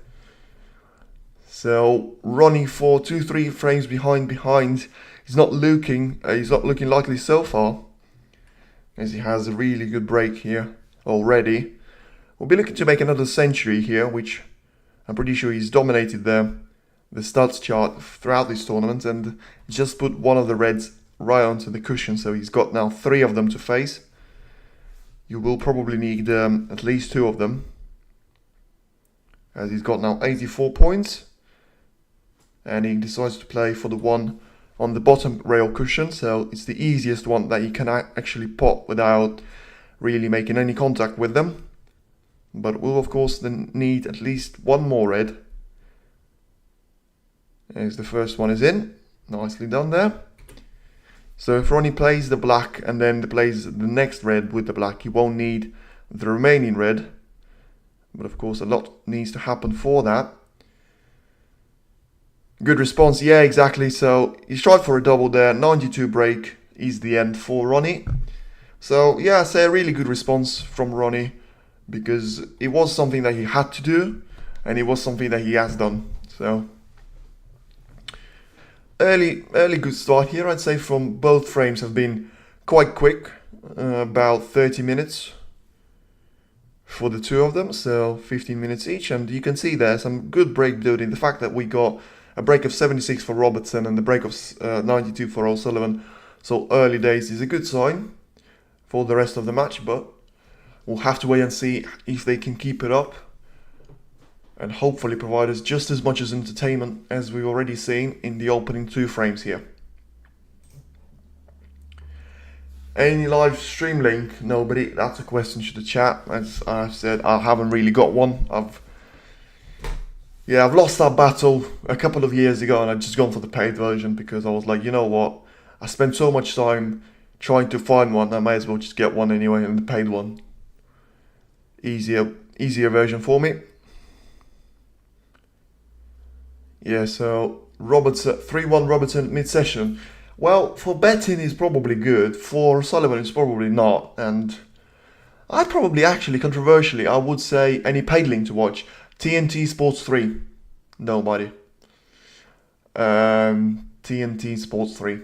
So Ronnie for 2-3 frames behind. He's not looking likely so far, as he has a really good break here already. We'll be looking to make another century here, which I'm pretty sure he's dominated the stats chart throughout this tournament, and just put one of the reds right onto the cushion, so he's got now 3 of them to face. You will probably need at least 2 of them, as he's got now 84 points, and he decides to play for the one on the bottom rail cushion, so it's the easiest one that you can actually pot without really making any contact with them. But we'll of course then need at least one more red, as the first one is in. Nicely done there. So if Ronnie plays the black and then plays the next red with the black, he won't need the remaining red. But of course a lot needs to happen for that. Good response, yeah, exactly. So he's tried for a double there. 92 break is the end for Ronnie. So yeah, I say a really good response from Ronnie, because it was something that he had to do and it was something that he has done. So early good start here. I'd say from both frames have been quite quick, about 30 minutes for the 2 of them, so 15 minutes each. And you can see there some good break building. The fact that we got a break of 76 for Robertson and the break of 92 for O'Sullivan so early days is a good sign for the rest of the match, but we'll have to wait and see if they can keep it up and hopefully provide us just as much as entertainment as we've already seen in the opening 2 frames here. Any live stream link? Nobody. That's a question to the chat. As I've said, I haven't really got one. I've lost that battle a couple of years ago, and I've just gone for the paid version because I was like, you know what? I spent so much time trying to find one, I may as well just get one anyway, and the paid one. Easier version for me. Yeah, so Robertson, 3-1 Robertson mid-session. Well, for betting is probably good. For Sullivan it's probably not. And I'd probably actually, controversially, I would say any paid link to watch. TNT Sports 3. Nobody. TNT Sports 3.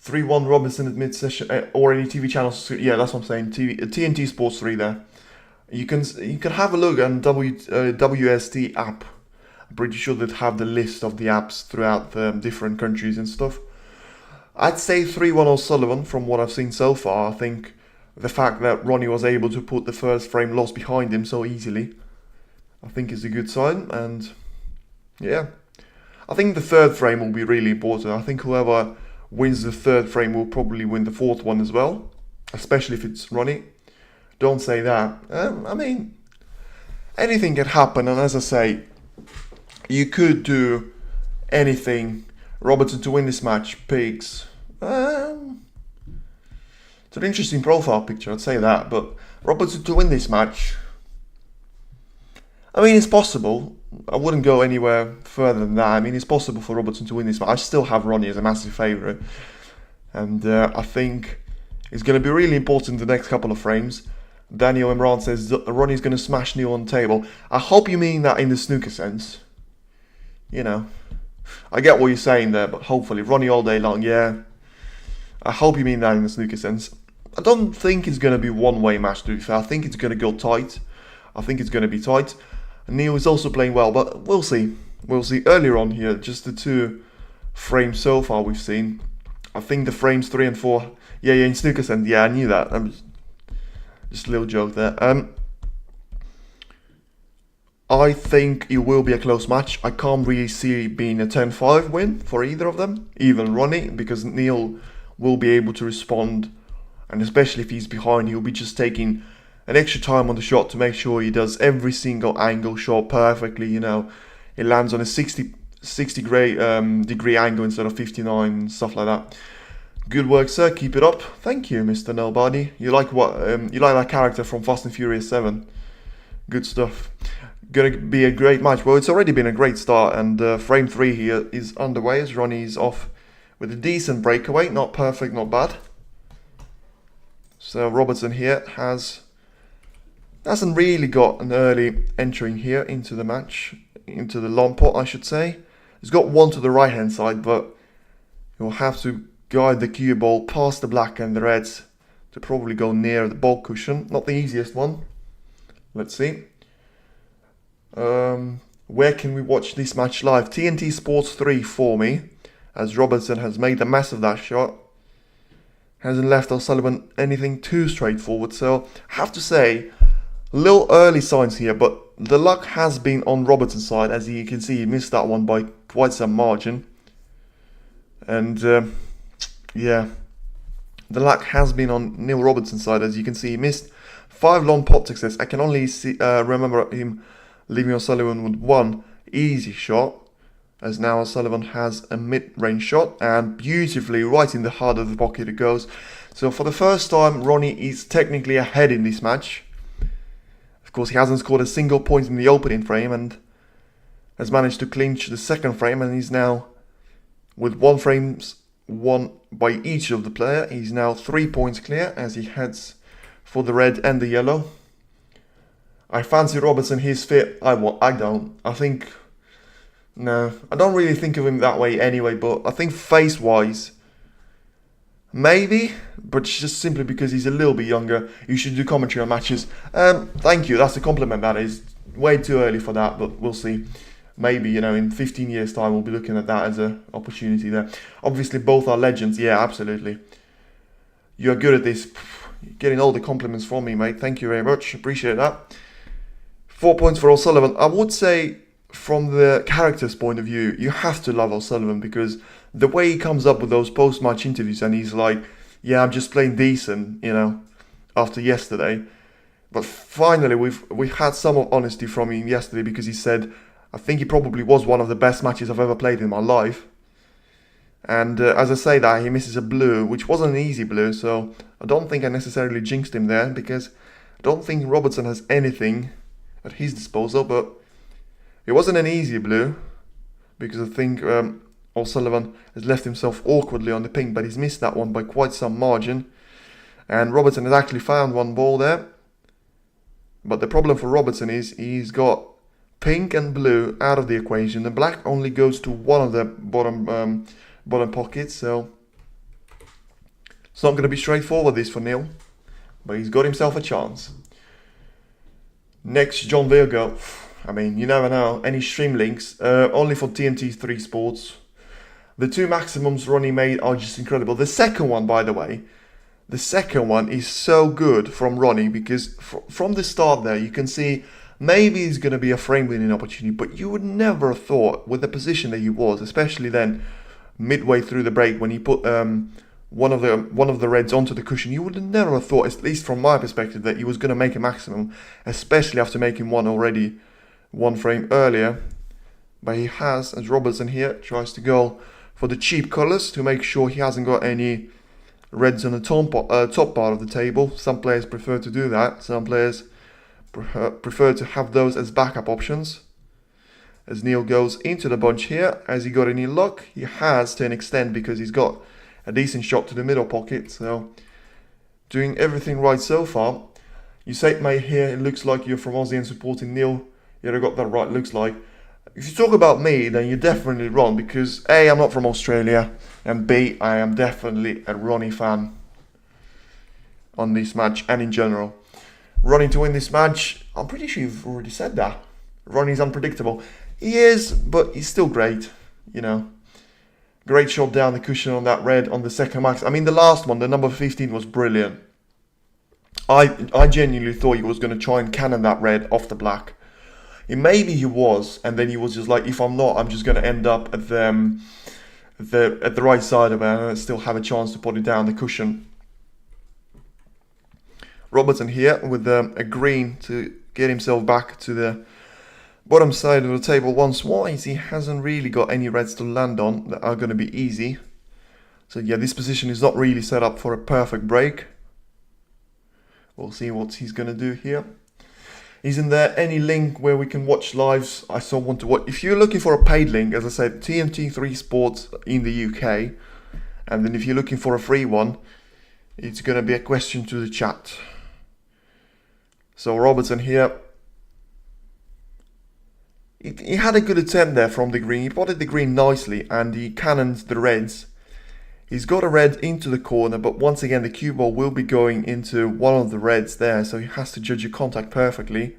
3-1 Robertson at mid-session. Or any TV channels. Yeah, that's what I'm saying. TNT Sports 3 there. You can have a look on WST app. I'm pretty sure they'd have the list of the apps throughout the different countries and stuff. I'd say 3-1 O'Sullivan from what I've seen so far. I think the fact that Ronnie was able to put the first frame loss behind him so easily, I think is a good sign. And yeah, I think the third frame will be really important. I think whoever wins the third frame will probably win the fourth one as well, especially if it's Ronnie. Don't say that. I mean, anything can happen, and as I say, you could do anything. Robertson to win this match, pigs. It's an interesting profile picture, I'd say that, but Robertson to win this match, I mean, it's possible. I wouldn't go anywhere further than that. I mean, it's possible for Robertson to win this match. I still have Ronnie as a massive favourite, and I think it's going to be really important the next couple of frames. Daniel Imran says Ronnie's going to smash Neil on the table. I hope you mean that in the snooker sense. You know, I get what you're saying there, but hopefully Ronnie all day long, yeah. I hope you mean that in the snooker sense. I don't think it's going to be one-way match, to be fair. I think it's going to go tight. I think it's going to be tight. Neil is also playing well, but we'll see. We'll see earlier on here, just the 2 frames so far we've seen. I think the frames 3 and 4, yeah, in snooker sense, yeah, I knew that. Just a little joke there. I think it will be a close match. I can't really see it being a 10-5 win for either of them, even Ronnie, because Neil will be able to respond, and especially if he's behind, he'll be just taking an extra time on the shot to make sure he does every single angle shot perfectly. You know, it lands on a 60 degree angle instead of 59, stuff like that. Good work, sir. Keep it up. Thank you, Mr. Nobody. You like that character from Fast and Furious 7. Good stuff. Gonna be a great match. Well, it's already been a great start, and frame 3 here is underway as Ronnie's off with a decent breakaway. Not perfect, not bad. So Robertson here hasn't really got an early entering here into the match, into the long pot, I should say. He's got one to the right hand side, but he'll have to guide the cue ball past the black and the reds to probably go near the ball cushion. Not the easiest one. Let's see. Where can we watch this match live? TNT Sports 3 for me, as Robertson has made a mess of that shot. Hasn't left O'Sullivan anything too straightforward, so I have to say, little early signs here, but the luck has been on Robertson's side. As you can see, he missed that one by quite some margin. And yeah, the luck has been on Neil Robertson's side. As you can see, he missed 5 long pot success. I can only remember him leaving O'Sullivan with 1 easy shot, as now Sullivan has a mid-range shot, and beautifully right in the heart of the pocket it goes. So for the first time, Ronnie is technically ahead in this match. Of course, he hasn't scored a single point in the opening frame, and has managed to clinch the second frame, and he's now, with 1 frames won by each of the player, he's now 3 points clear as he heads for the red and the yellow. I fancy Robertson, he's fit. I don't. No, I don't really think of him that way anyway, but I think face-wise, maybe, but just simply because he's a little bit younger, you should do commentary on matches. Thank you, that's a compliment, that is. Way too early for that, but we'll see. Maybe, you know, in 15 years' time, we'll be looking at that as an opportunity there. Obviously, both are legends. Yeah, absolutely. You're good at this. You're getting all the compliments from me, mate. Thank you very much. Appreciate that. 4 points for O'Sullivan. I would say, from the character's point of view, you have to love O'Sullivan, because the way he comes up with those post-match interviews and he's like, yeah, I'm just playing decent, you know, after yesterday. But finally, we've had some of honesty from him yesterday, because he said, I think it probably was one of the best matches I've ever played in my life. And as I say that, he misses a blue, which wasn't an easy blue, so I don't think I necessarily jinxed him there, because I don't think Robertson has anything at his disposal, but it wasn't an easy blue, because I think O'Sullivan has left himself awkwardly on the pink, but he's missed that one by quite some margin. And Robertson has actually found 1 ball there. But the problem for Robertson is he's got pink and blue out of the equation. The black only goes to one of the bottom pockets, so it's not going to be straightforward this for Neil, but he's got himself a chance. Next, John Virgo. I mean, you never know. Any stream links, only for TNT3 Sports. The two maximums Ronnie made are just incredible. The second one, by the way, the second one is so good from Ronnie because from the start there, you can see maybe it's going to be a frame winning opportunity, but you would never have thought with the position that he was, especially then midway through the break when he put one of the reds onto the cushion, you would have never have thought, at least from my perspective, that he was going to make a maximum, especially after making one frame earlier. But he has, as Robertson here tries to go for the cheap colours to make sure he hasn't got any reds on the top part of the table. Some players prefer to do that. Some players prefer to have those as backup options. As Neil goes into the bunch here, has he got any luck? He has to an extent because he's got a decent shot to the middle pocket. So doing everything right so far. You say, mate, here it looks like you're from Aussie and supporting Neil. Yeah, I got that right, looks like. If you talk about me, then you're definitely wrong because A, I'm not from Australia, and B, I am definitely a Ronnie fan on this match and in general. Ronnie to win this match, I'm pretty sure you've already said that. Ronnie's unpredictable. He is, but he's still great, you know. Great shot down the cushion on that red on the second max. I mean, the last one, the number 15, was brilliant. I genuinely thought he was going to try and cannon that red off the black. Maybe he was, and then he was just like, if I'm not, I'm just going to end up at the right side of it and still have a chance to put it down the cushion. Robertson here with a green to get himself back to the bottom side of the table once more. He hasn't really got any reds to land on that are going to be easy. So yeah, this position is not really set up for a perfect break. We'll see what he's going to do here. Isn't there any link where we can watch lives? I still want to watch. If you're looking for a paid link, as I said, TNT3 Sports in the UK. And then if you're looking for a free one, it's going to be a question to the chat. So Robertson here. He had a good attempt there from the green. He potted the green nicely and he cannoned the reds. He's got a red into the corner, but once again the cue ball will be going into one of the reds there, so he has to judge your contact perfectly.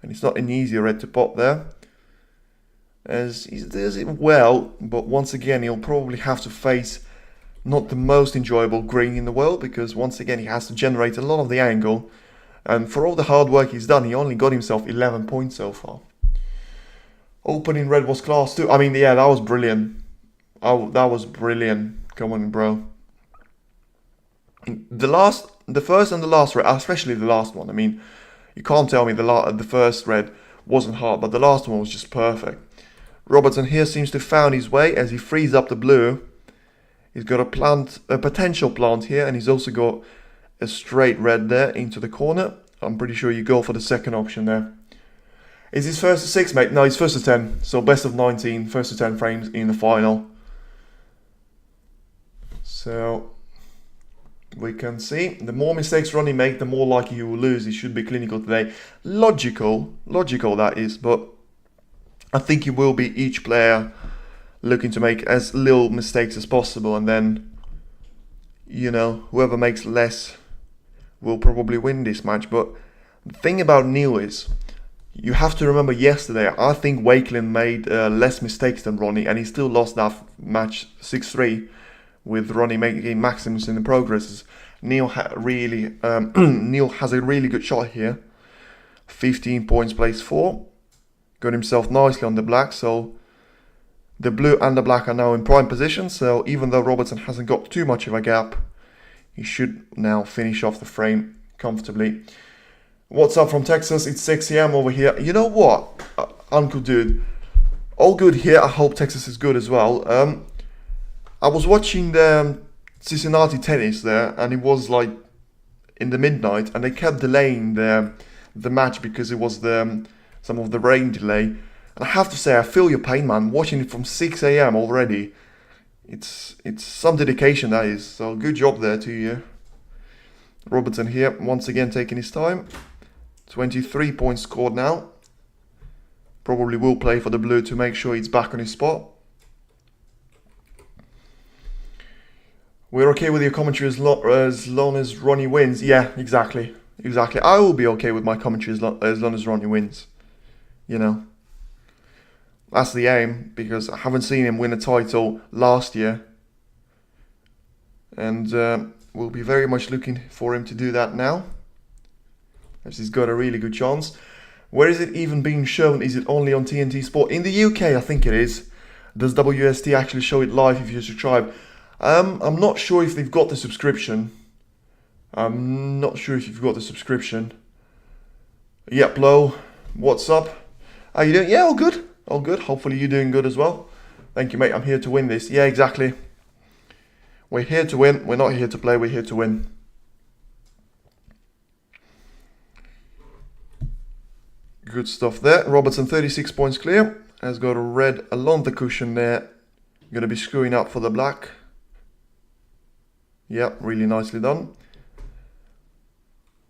And it's not an easy red to pot there. As he does it well, but once again he'll probably have to face not the most enjoyable green in the world, because once again he has to generate a lot of the angle. And for all the hard work he's done, he only got himself 11 points so far. Opening red was class too. I mean, yeah, that was brilliant. Oh, that was brilliant. Come on, bro. The first and the last red, especially the last one. I mean, you can't tell me the first red wasn't hard, but the last one was just perfect. Robertson here seems to have found his way as he frees up the blue. He's got a potential plant here, and he's also got a straight red there into the corner. I'm pretty sure you go for the second option there. Is his first to 6, mate? No, he's first to 10. So best of 19, first to 10 frames in the final. So we can see the more mistakes Ronnie make, the more likely he will lose. He should be clinical today. Logical that is, but I think he will be each player looking to make as little mistakes as possible, and then, you know, whoever makes less will probably win this match. But the thing about Neil is, you have to remember yesterday, I think Wakeland made less mistakes than Ronnie, and he still lost that match 6-3. With Ronnie making maximums in the progresses. Neil has a really good shot here. 15 points, place 4. Got himself nicely on the black, so the blue and the black are now in prime position. So even though Robertson hasn't got too much of a gap, he should now finish off the frame comfortably. What's up from Texas? It's 6 AM over here. You know what, Uncle Dude? All good here. I hope Texas is good as well. I was watching the Cincinnati tennis there, and it was like in the midnight, and they kept delaying the match because it was some of the rain delay. And I have to say, I feel your pain, man. Watching it from 6 AM already, it's some dedication, that is. So good job there to you. Robertson here once again taking his time. 23 points scored now. Probably will play for the blue to make sure he's back on his spot. We're okay with your commentary as long as Ronnie wins. Yeah, exactly. Exactly. I will be okay with my commentary as long as Ronnie wins. You know. That's the aim, because I haven't seen him win a title last year. And we'll be very much looking for him to do that now, as he's got a really good chance. Where is it even being shown? Is it only on TNT Sport? In the UK, I think it is. Does WST actually show it live if you subscribe? I'm not sure if they've got the subscription. Yep, Low, what's up? How you doing? Yeah, all good. All good. Hopefully you're doing good as well. Thank you, mate. I'm here to win this. Yeah, exactly. We're here to win. We're not here to play. We're here to win. Good stuff there. Robertson, 36 points clear. Has got a red along the cushion there. Going to be screwing up for the black. Yep, really nicely done.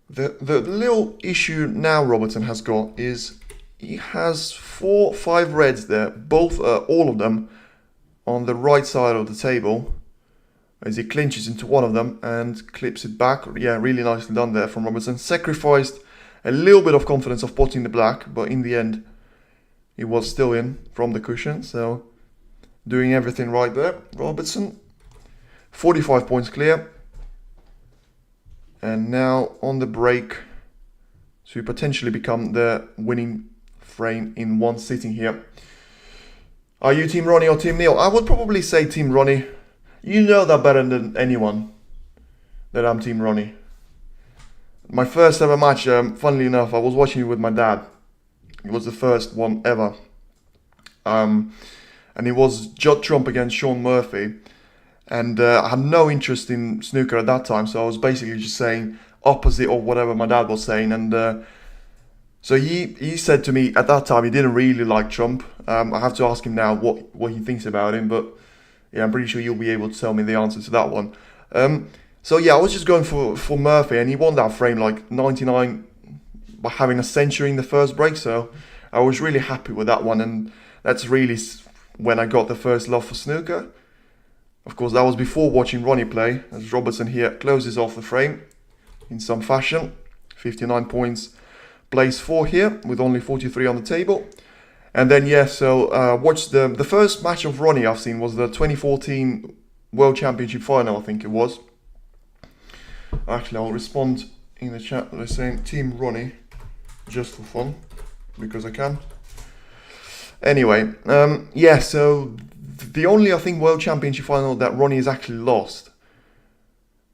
The little issue now Robertson has got is he has 4-5 reds there, all of them on the right side of the table, as he clinches into one of them and clips it back. Yeah, really nicely done there from Robertson. Sacrificed a little bit of confidence of potting the black, but in the end he was still in from the cushion, so doing everything right there. Robertson, 45 points clear. And now on the break to potentially become the winning frame in one sitting here. Are you Team Ronnie or Team Neil? I would probably say Team Ronnie. You know that better than anyone, that I'm Team Ronnie. My first ever match, funnily enough, I was watching it with my dad. It was the first one ever. And it was Judd Trump against Sean Murphy. And I had no interest in snooker at that time, so I was basically just saying opposite of whatever my dad was saying. And so he said to me at that time he didn't really like Trump. I have to ask him now what he thinks about him, but yeah, I'm pretty sure you'll be able to tell me the answer to that one. So yeah, I was just going for Murphy, and he won that frame like 99 by having a century in the first break. So I was really happy with that one, and that's really when I got the first love for snooker. Of course, that was before watching Ronnie play, as Robertson here closes off the frame in some fashion. 59 points, place 4 here, with only 43 on the table. And then, yeah, so watch the first match of Ronnie I've seen was the 2014 World Championship final, I think it was. Actually, I'll respond in the chat by saying Team Ronnie, just for fun, because I can. Anyway, yeah, so the only, I think, World Championship final that Ronnie has actually lost.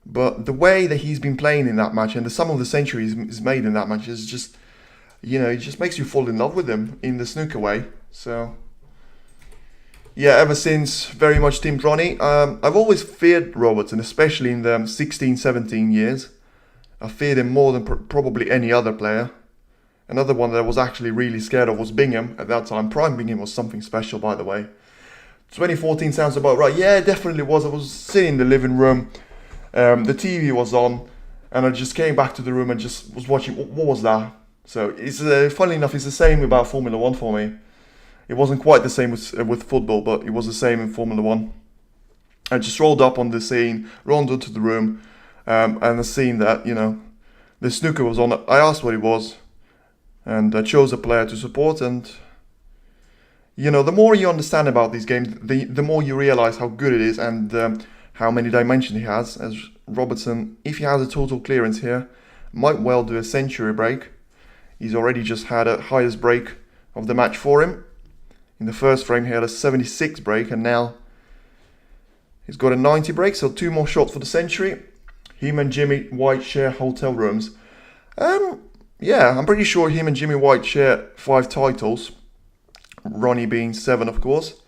But the way that he's been playing in that match and the sum of the centuries he's made in that match is just, you know, it just makes you fall in love with him in the snooker way. So, yeah, ever since, very much Team Ronnie. I've always feared Robertson, especially in the 16, 17 years. I feared him more than probably any other player. Another one that I was actually really scared of was Bingham at that time. Prime Bingham was something special, by the way. 2014 sounds about right. Yeah, it definitely was. I was sitting in the living room. The TV was on, and I just came back to the room and just was watching. What was that? So it's funnily enough, it's the same about Formula 1 for me. It wasn't quite the same with football, but it was the same in Formula 1. I just rolled up on the scene, rolled into the room, and I seen that, you know, the snooker was on. I asked what it was, and I chose a player to support. And you know, the more you understand about these games, the more you realize how good it is and how many dimensions he has. As Robertson, if he has a total clearance here, might well do a century break. He's already just had a highest break of the match for him. In the first frame he had a 76 break, and now he's got a 90 break, so 2 more shots for the century. Him and Jimmy White share hotel rooms. Yeah, I'm pretty sure him and Jimmy White share 5 titles. Ronnie being 7, of course.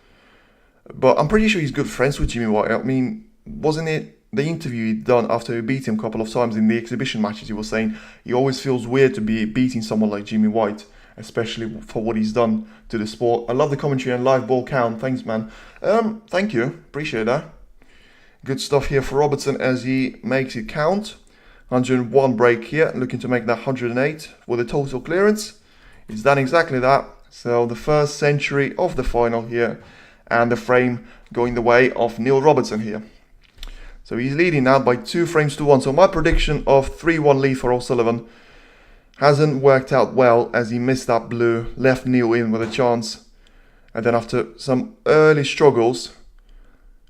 But I'm pretty sure he's good friends with Jimmy White. I mean, wasn't it the interview he'd done after he beat him a couple of times in the exhibition matches? He was saying he always feels weird to be beating someone like Jimmy White, especially for what he's done to the sport. I love the commentary and live ball count. Thanks, man. Thank you. Appreciate that. Good stuff here for Robertson as he makes it count. 101 break here, looking to make that 108 with a total clearance. He's done exactly that. So the first century of the final here, and the frame going the way of Neil Robertson here. So he's leading now by 2 frames to 1. So my prediction of 3-1 lead for Sullivan hasn't worked out well, as he missed that blue, left Neil in with a chance. And then after some early struggles,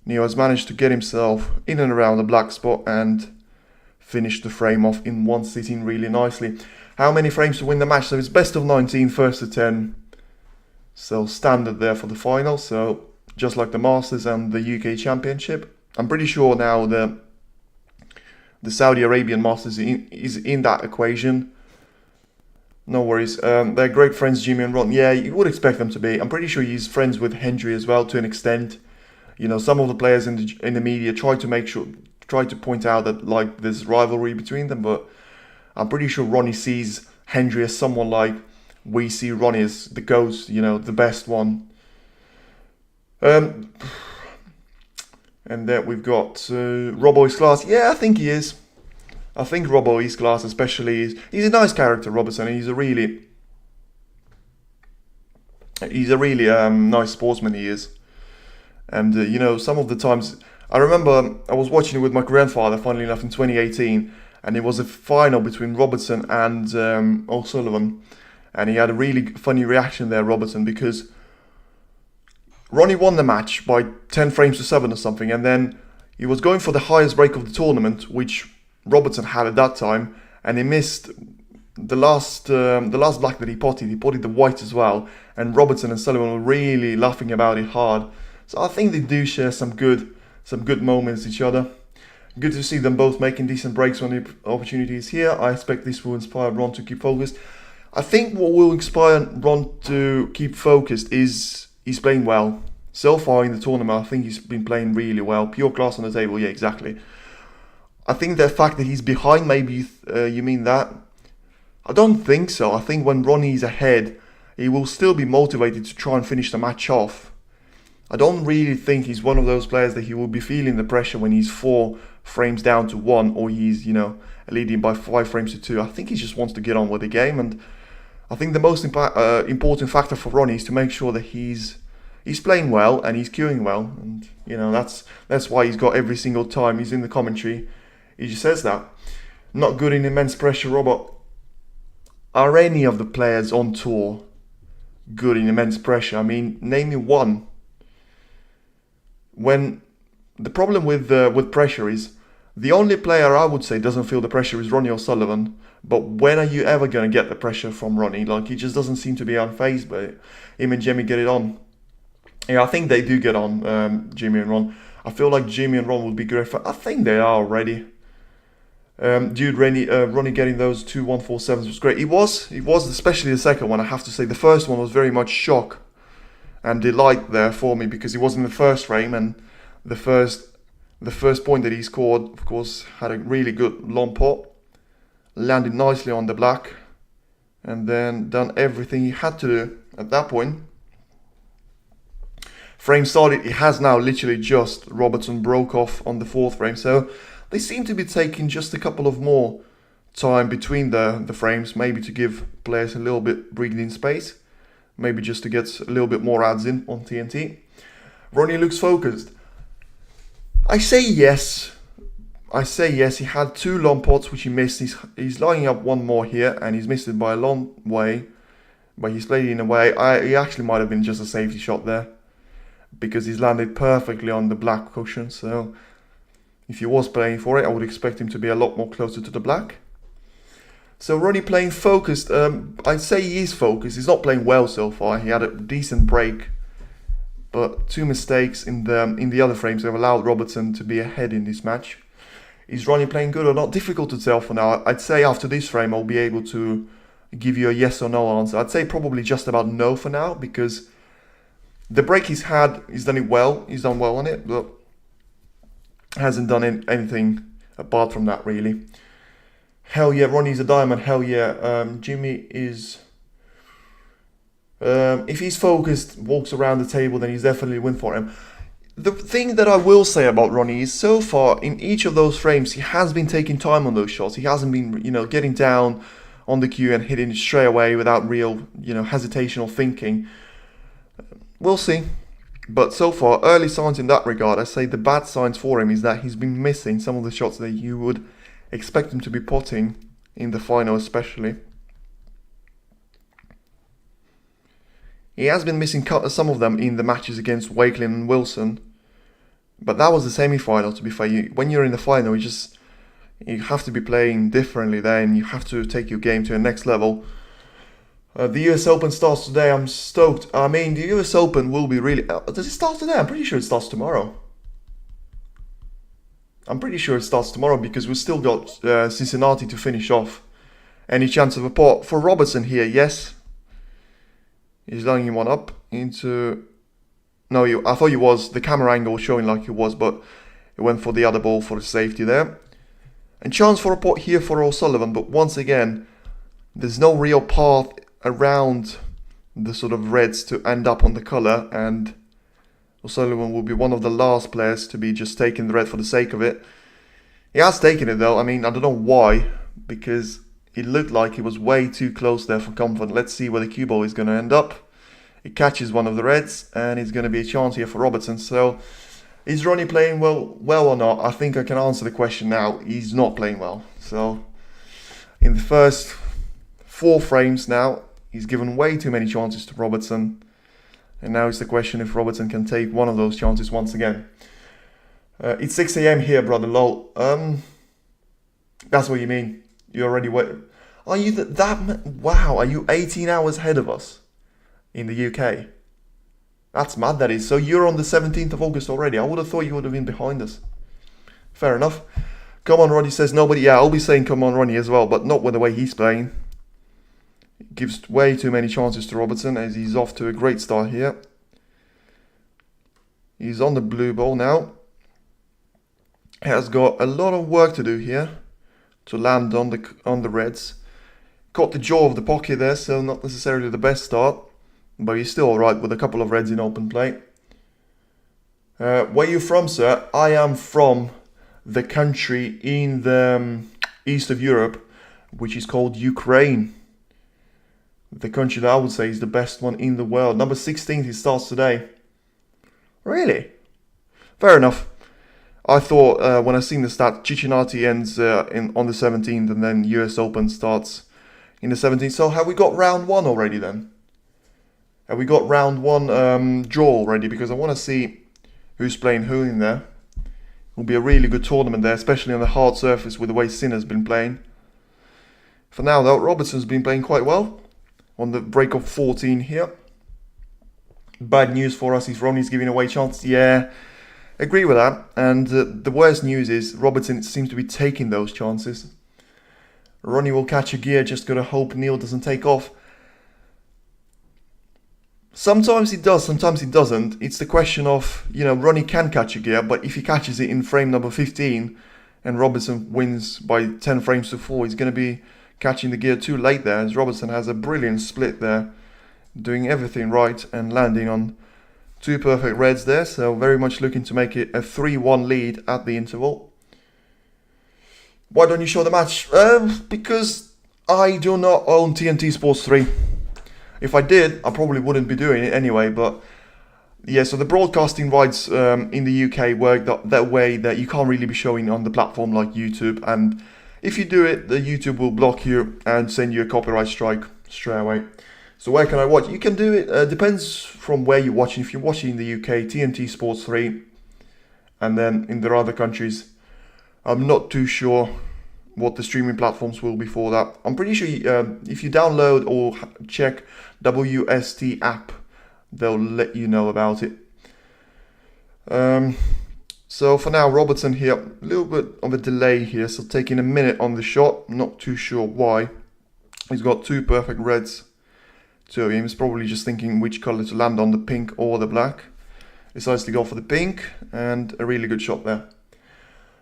Neil has managed to get himself in and around the black spot and finish the frame off in one sitting really nicely. How many frames to win the match? So it's best of 19, first to 10. So standard there for the final. So just like the Masters and the UK Championship. I'm pretty sure now the Saudi Arabian Masters is in that equation. No worries. They're great friends, Jimmy and Ron. Yeah, you would expect them to be. I'm pretty sure he's friends with Hendry as well to an extent. You know, some of the players in the media try to point out that like there's rivalry between them, but I'm pretty sure Ronnie sees Hendry as someone like we see Ronnie as the GOAT, you know, the best one. And then we've got Robbo is class. Yeah, I think he is. I think Robbo is class, especially he's a nice character, Robertson. He's a really nice sportsman. He is. And, you know, some of the times, I remember I was watching it with my grandfather, funnily enough, in 2018, and it was a final between Robertson and Sullivan, and he had a really funny reaction there, Robertson, because Ronnie won the match by 10 frames to 7 or something, and then he was going for the highest break of the tournament, which Robertson had at that time, and he missed the last black that he potted. He potted the white as well, and Robertson and Sullivan were really laughing about it hard. So I think they do share some good moments with each other. Good to see them both making decent breaks when the opportunity is here. I expect this will inspire Ron to keep focused. I think what will inspire Ron to keep focused is he's playing well. So far in the tournament, I think he's been playing really well. Pure class on the table, yeah, exactly. I think the fact that he's behind, maybe you mean that? I don't think so. I think when Ronnie's ahead, he will still be motivated to try and finish the match off. I don't really think he's one of those players that he will be feeling the pressure when he's 4 frames down to 1, or he's, you know, leading by 5 frames to 2. I think he just wants to get on with the game, and I think the most important factor for Ronnie is to make sure that he's playing well and he's queuing well, and you know that's why he's got every single time he's in the commentary, he just says that. Not good in immense pressure, Robert. Are any of the players on tour good in immense pressure? I mean, name me one. When the problem with pressure is the only player I would say doesn't feel the pressure is Ronnie Sullivan. But when are you ever going to get the pressure from Ronnie? Like, he just doesn't seem to be unfazed by it. Him and Jimmy get it on. Yeah, I think they do get on, Jimmy and Ron. I feel like Jimmy and Ron would be great for. I think they are already. Ronnie getting those 2 147s was great. It was especially the second one. I have to say the first one was very much shock and delight there for me, because he was in the first frame, and the first point that he scored, of course, had a really good long pot, landed nicely on the black, and then done everything he had to do at that point. Frame started. It has now literally just Robertson broke off on the 4th frame, so they seem to be taking just a couple of more time between the frames, maybe to give players a little bit breathing space. Maybe just to get a little bit more ads in on TNT. Ronnie looks focused. I say yes. He had 2 long pots which he missed. He's lining up one more here, and he's missed it by a long way. But he's played it in a way. He actually might have been just a safety shot there, because he's landed perfectly on the black cushion. So if he was playing for it, I would expect him to be a lot more closer to the black. So Ronnie playing focused. I'd say he is focused. He's not playing well so far. He had a decent break, but 2 mistakes in the other frames have allowed Robertson to be ahead in this match. Is Ronnie playing good or not? Difficult to tell for now. I'd say after this frame I'll be able to give you a yes or no answer. I'd say probably just about no for now, because the break he's had, he's done it well. He's done well on it, but hasn't done anything apart from that really. Hell yeah, Ronnie's a diamond. Hell yeah. Jimmy is... if he's focused, walks around the table, then he's definitely a win for him. The thing that I will say about Ronnie is, so far, in each of those frames, he has been taking time on those shots. He hasn't been, getting down on the cue and hitting it straight away without real, hesitation or thinking. We'll see. But so far, early signs in that regard. I say the bad signs for him is that he's been missing some of the shots that you would expect him to be potting in the final especially. He has been missing some of them in the matches against Wakelin and Wilson. But that was the semi-final, to be fair. When you're in the final, you have to be playing differently then. You have to take your game to the next level. The US Open starts today. I'm stoked. I mean, the US Open will be really... does it start today? I'm pretty sure it starts tomorrow. I'm pretty sure it starts tomorrow because we've still got Cincinnati to finish off. Any chance of a pot for Robertson here? Yes. He's lining one up into... No, I thought he was. The camera angle was showing like he was, but it went for the other ball for the safety there. And chance for a pot here for Sullivan, but once again, there's no real path around the sort of reds to end up on the colour, and Sullivan will be one of the last players to be just taking the red for the sake of it. He has taken it though. I mean, I don't know why, because it looked like he was way too close there for comfort. Let's see where the cue ball is going to end up. It catches one of the reds, and it's going to be a chance here for Robertson. So, is Ronnie playing well or not? I think I can answer the question now. He's not playing well. So, in the first 4 frames now, he's given way too many chances to Robertson. And now it's the question if Robertson can take one of those chances once again. It's 6 AM here, brother Lol. That's what you mean. You already wait. Are you wow, are you 18 hours ahead of us in the UK? That's mad, that is. So you're on the 17th of August already. I would have thought you would have been behind us. Fair enough. Come on, Ronnie says nobody. Yeah, I'll be saying come on, Ronnie as well, but not with the way he's playing. Gives way too many chances to Robertson as he's off to a great start here. He's on the blue ball now. Has got a lot of work to do here to land on the reds. Caught the jaw of the pocket there, so not necessarily the best start, but he's still alright with a couple of reds in open play. Where are you from, sir? I am from the country in the east of Europe, which is called Ukraine. The country that I would say is the best one in the world. Number 16, he starts today. Really? Fair enough. I thought when I seen the stat, Cincinnati ends on the 17th, and then US Open starts in the 17th. So have we got round 1 already then? Have we got round 1 draw already? Because I want to see who's playing who in there. It will be a really good tournament there, especially on the hard surface with the way Sinner's been playing. For now though, Robertson's been playing quite well on the break of 14 here. Bad news for us is Ronnie's giving away chances. Yeah, agree with that. And the worst news is Robertson seems to be taking those chances. Ronnie will catch a gear, just gotta hope Neil doesn't take off. Sometimes he does, sometimes he doesn't. It's the question of, Ronnie can catch a gear, but if he catches it in frame number 15 and Robertson wins by 10 frames to 4, he's going to be catching the gear too late there, as Robertson has a brilliant split there, doing everything right and landing on 2 perfect reds there. So very much looking to make it a 3-1 lead at the interval. Why don't you show the match? Because I do not own TNT Sports 3. If I did, I probably wouldn't be doing it anyway, but yeah, so the broadcasting rights in the UK work that way that you can't really be showing on the platform like YouTube, and if you do it, the YouTube will block you and send you a copyright strike straight away. So where can I watch? You can do it, depends from where you're watching. If you're watching in the UK, TNT Sports 3, and then in the other countries, I'm not too sure what the streaming platforms will be for that. I'm pretty sure if you download or check WST app, they'll let you know about it. So for now, Robertson here, a little bit of a delay here, so taking a minute on the shot. Not too sure why. He's got 2 perfect reds to him. He's probably just thinking which colour to land on, the pink or the black. Decides to go for the pink, and a really good shot there.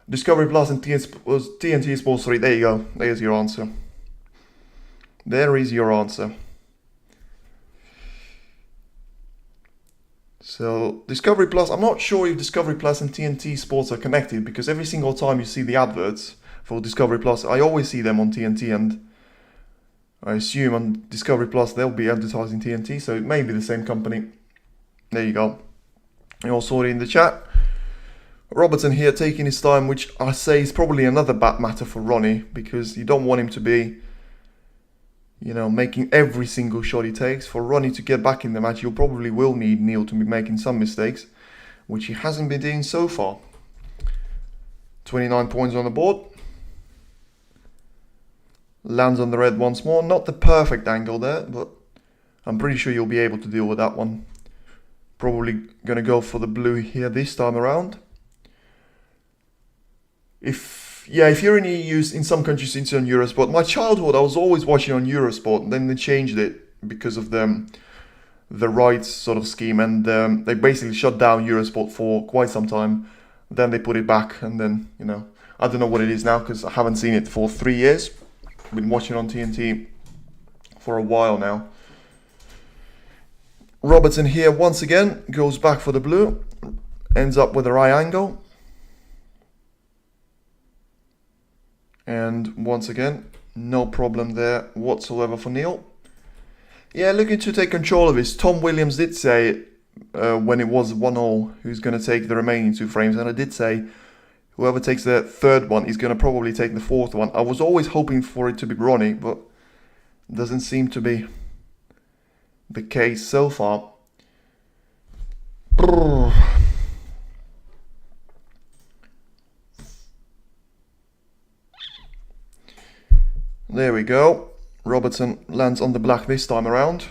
Discovery Plus and TNT Sports 3. There you go. There's your answer. There is your answer. So Discovery Plus, I'm not sure if Discovery Plus and TNT Sports are connected, because every single time you see the adverts for Discovery Plus, I always see them on TNT, and I assume on Discovery Plus they'll be advertising TNT, so it may be the same company. There you go. You all saw it in the chat. Robertson here taking his time, which I say is probably another bad matter for Ronnie, because you don't want him to be, making every single shot he takes. For Ronnie to get back in the match, you probably will need Neil to be making some mistakes, which he hasn't been doing so far. 29 points on the board. Lands on the red once more. Not the perfect angle there, but I'm pretty sure you'll be able to deal with that one. Probably going to go for the blue here this time around. If you're in EU, in some countries it's on Eurosport. My childhood, I was always watching on Eurosport, and then they changed it because of the rights sort of scheme, and they basically shut down Eurosport for quite some time. Then they put it back, and then, I don't know what it is now because I haven't seen it for 3 years. I've been watching on TNT for a while now. Robertson here once again goes back for the blue, ends up with a right angle. And once again, no problem there whatsoever for Neil. Yeah, looking to take control of this. Tom Williams did say when it was 1-0 who's going to take the remaining 2 frames. And I did say whoever takes the third one is going to probably take the fourth one. I was always hoping for it to be Ronnie, but it doesn't seem to be the case so far. There we go. Robertson lands on the black this time around.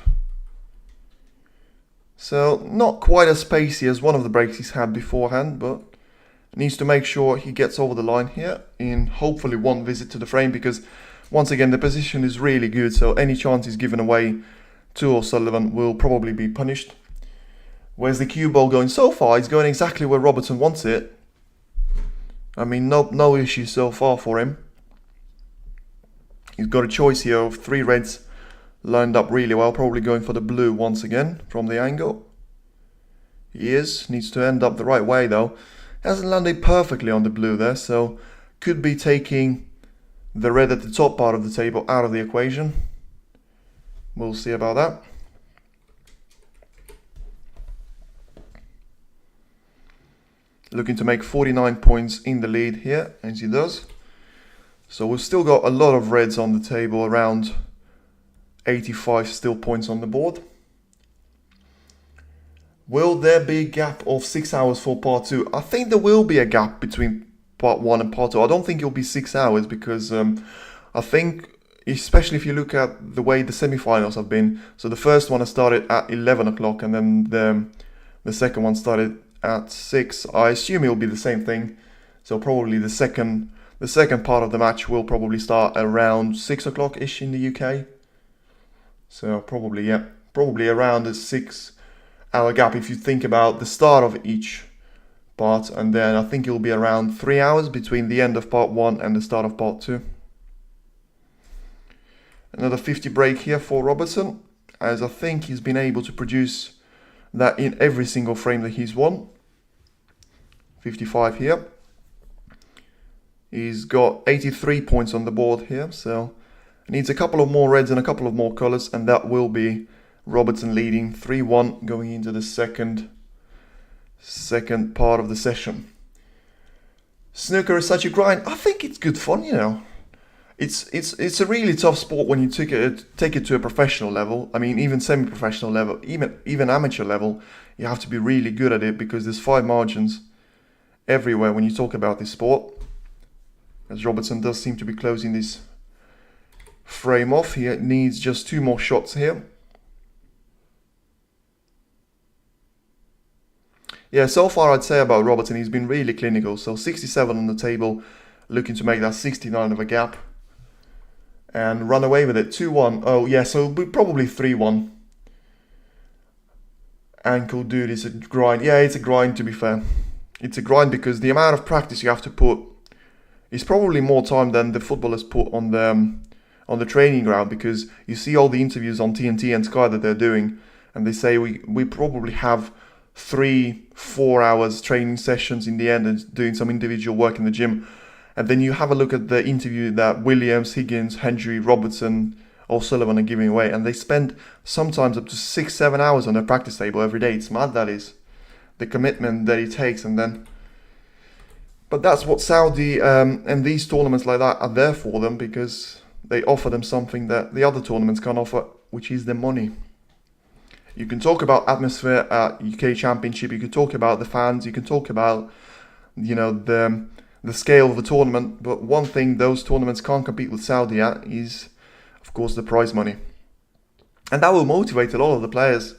So not quite as spacey as one of the breaks he's had beforehand, but needs to make sure he gets over the line here in hopefully one visit to the frame, because once again the position is really good, so any chance he's given away to Sullivan will probably be punished. Where's the cue ball going so far? It's going exactly where Robertson wants it. I mean, no issue so far for him. He's got a choice here of 3 reds lined up really well, probably going for the blue once again from the angle. He needs to end up the right way though. Hasn't landed perfectly on the blue there, so could be taking the red at the top part of the table out of the equation. We'll see about that. Looking to make 49 points in the lead here, as he does. So we've still got a lot of reds on the table, around 85 still points on the board. Will there be a gap of 6 hours for part 2? I think there will be a gap between part 1 and part 2. I don't think it'll be 6 hours because I think, especially if you look at the way the semi-finals have been, so the first one has started at 11 o'clock and then the second one started at 6. I assume it'll be the same thing. So probably the second part of the match will probably start around 6 o'clock-ish in the UK. So probably around a 6 hour gap if you think about the start of each part, and then I think it'll be around 3 hours between the end of part 1 and the start of part 2. Another 50 break here for Robertson, as I think he's been able to produce that in every single frame that he's won. 55 here. He's got 83 points on the board here, so needs a couple of more reds and a couple of more colours, and that will be Robertson leading 3-1 going into the second part of the session. Snooker is such a grind. I think it's good fun, It's a really tough sport when you take it to a professional level. I mean, even semi-professional level, even amateur level, you have to be really good at it because there's 5 margins everywhere when you talk about this sport. As Robertson does seem to be closing this frame off. He needs just 2 more shots here. Yeah, so far I'd say about Robertson, he's been really clinical. So 67 on the table, looking to make that 69 of a gap. And run away with it, 2-1. Oh yeah, so probably 3-1. Ankle dude is a grind. Yeah, it's a grind to be fair. It's a grind because the amount of practice you have to put is probably more time than the footballers put on the training ground, because you see all the interviews on TNT and Sky that they're doing, and they say we probably have 3-4 hours training sessions in the end and doing some individual work in the gym. And then you have a look at the interview that Williams, Higgins, Hendry, Robertson or Sullivan are giving away, and they spend sometimes up to 6-7 hours on their practice table every day. It's mad, that is. the commitment that he takes, and then. But that's what Saudi and these tournaments like that are there for them, because they offer them something that the other tournaments can't offer, which is the money. You can talk about atmosphere at UK Championship, you can talk about the fans, you can talk about, you know, the scale of the tournament, but one thing those tournaments can't compete with Saudi at is, of course, the prize money. And that will motivate a lot of the players,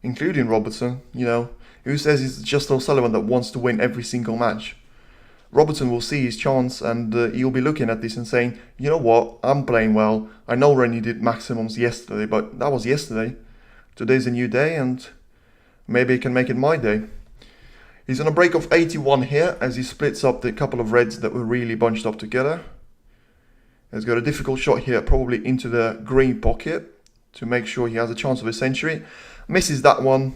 including Robertson, who says it's just Sullivan that wants to win every single match. Robertson will see his chance, and he'll be looking at this and saying, you know what, I'm playing well. I know Ronnie did maximums yesterday, but that was yesterday. Today's a new day, and maybe he can make it my day. He's on a break of 81 here, as he splits up the couple of reds that were really bunched up together. He's got a difficult shot here, probably into the green pocket, to make sure he has a chance of a century. Misses that one,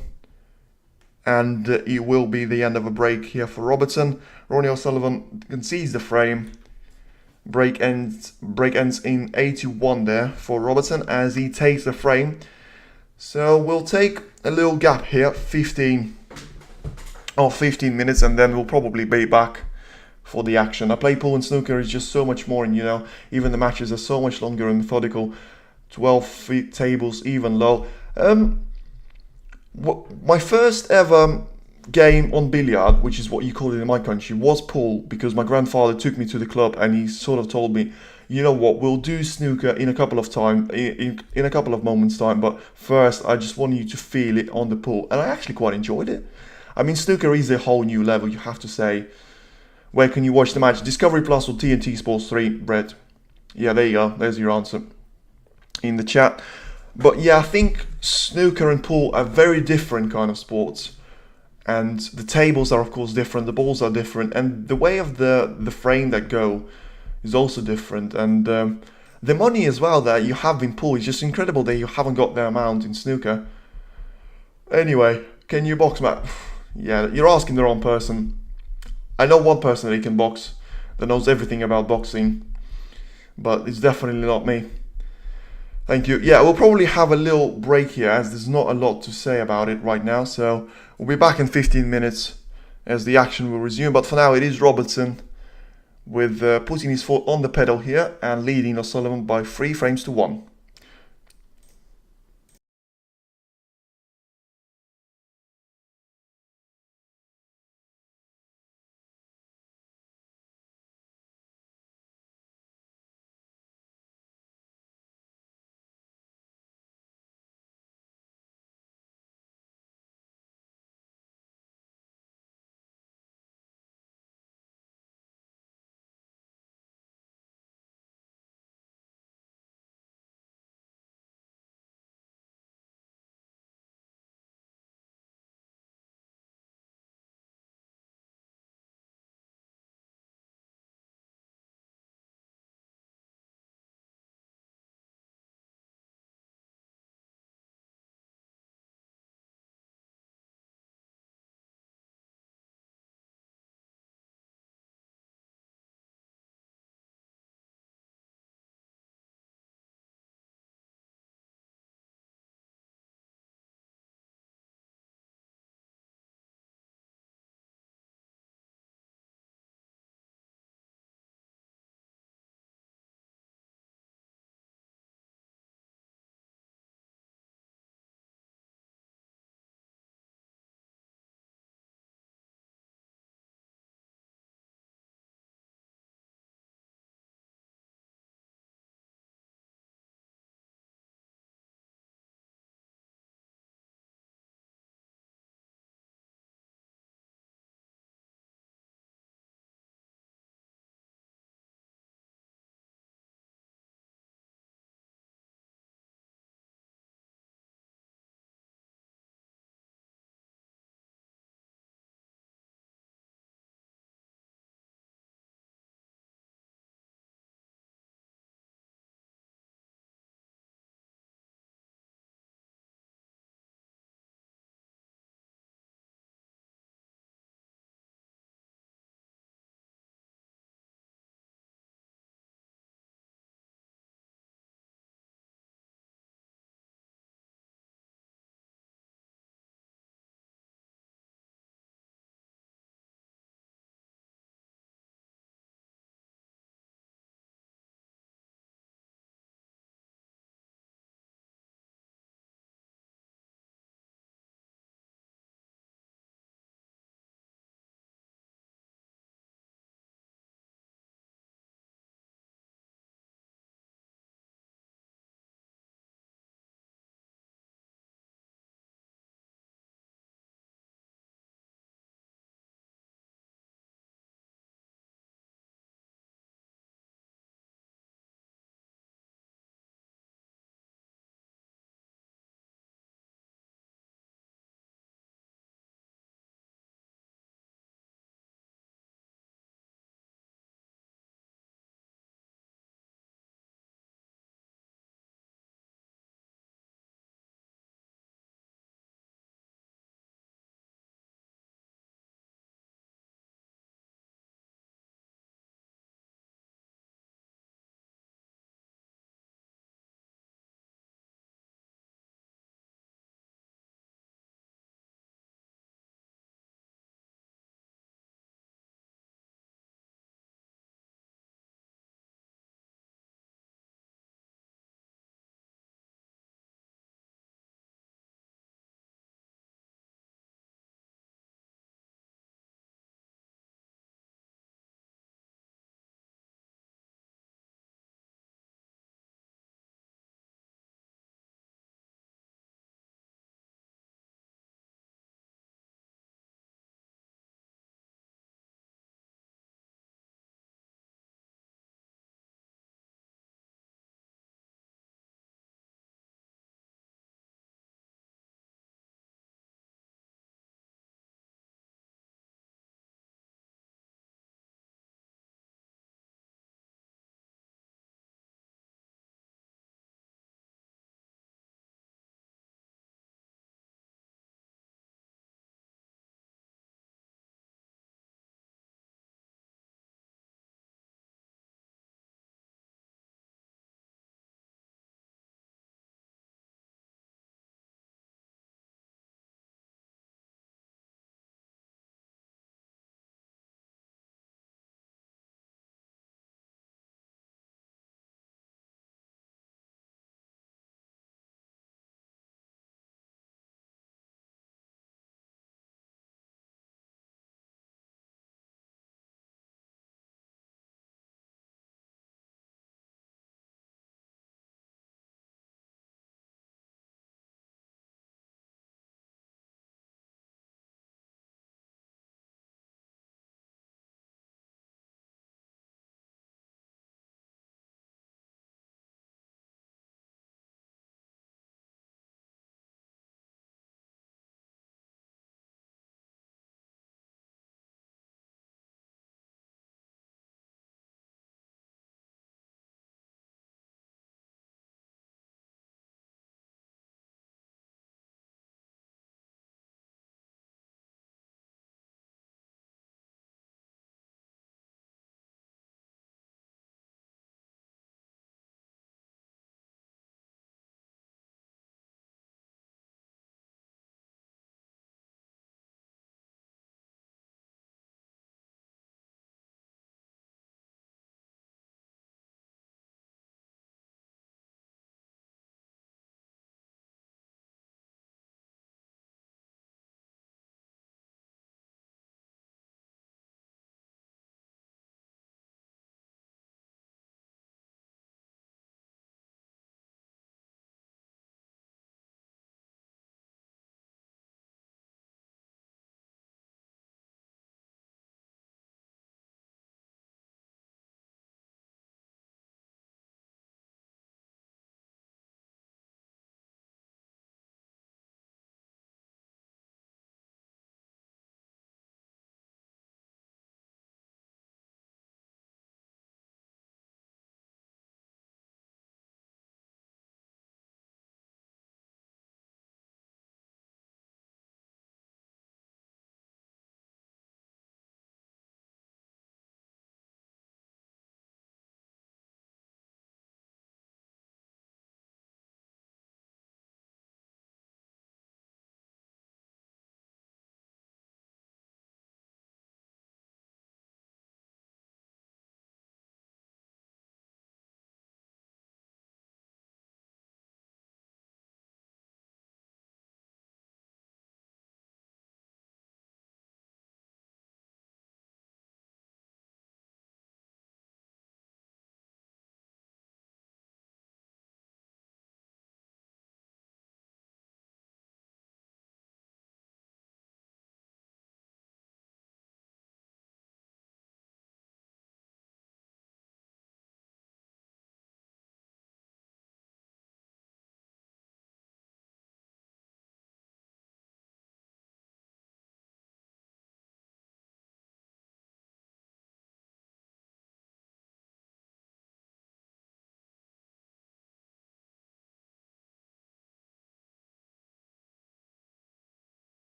and it will be the end of a break here for Robertson. Ronnie O'Sullivan concedes the frame. Break ends in 81 there for Robertson as he takes the frame. So we'll take a little gap here, 15 minutes, and then we'll probably be back for the action. I play pool and snooker is just so much more, and even the matches are so much longer and methodical. 12 feet tables, even low. My first ever game on billiard, which is what you call it in my country, was pool, because my grandfather took me to the club and he sort of told me, you know what, we'll do snooker in a couple of moments time, but first I just want you to feel it on the pool. And I actually quite enjoyed it. I mean, snooker is a whole new level, you have to say. Where can you watch the match? Discovery Plus or TNT Sports 3, Brett? Yeah, there you go, there's your answer in the chat. But yeah, I think snooker and pool are very different kind of sports. And the tables are of course different, the balls are different, and the way of the frame that go is also different. And the money as well that you have in pool is just incredible that you haven't got the amount in snooker. Anyway, can you box, Matt? Yeah, you're asking the wrong person. I know one person that can box, that knows everything about boxing, but it's definitely not me. Thank you. Yeah, we'll probably have a little break here as there's not a lot to say about it right now. So we'll be back in 15 minutes as the action will resume. But for now, it is Robertson with putting his foot on the pedal here and leading O'Sullivan by 3 frames to 1.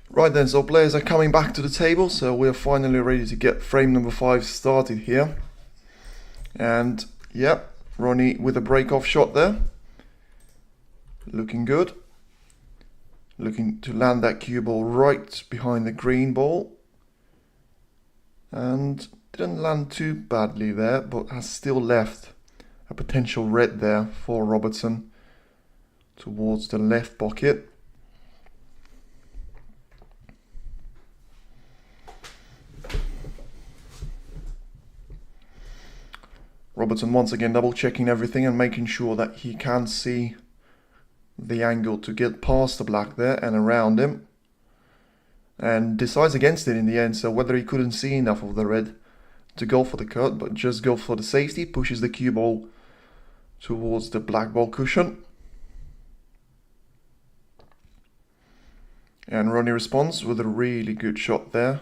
Right then, so players are coming back to the table, so we're finally ready to get frame number 5 started here. And yep, Ronnie with a break-off shot there. Looking good. Looking to land that cue ball right behind the green ball. And didn't land too badly there, but has still left a potential red there for Robertson towards the left pocket. Robertson once again double checking everything and making sure that he can see the angle to get past the black there and around him, and decides against it in the end. So whether he couldn't see enough of the red to go for the cut, but just go for the safety, pushes the cue ball towards the black ball cushion. And Ronnie responds with a really good shot there,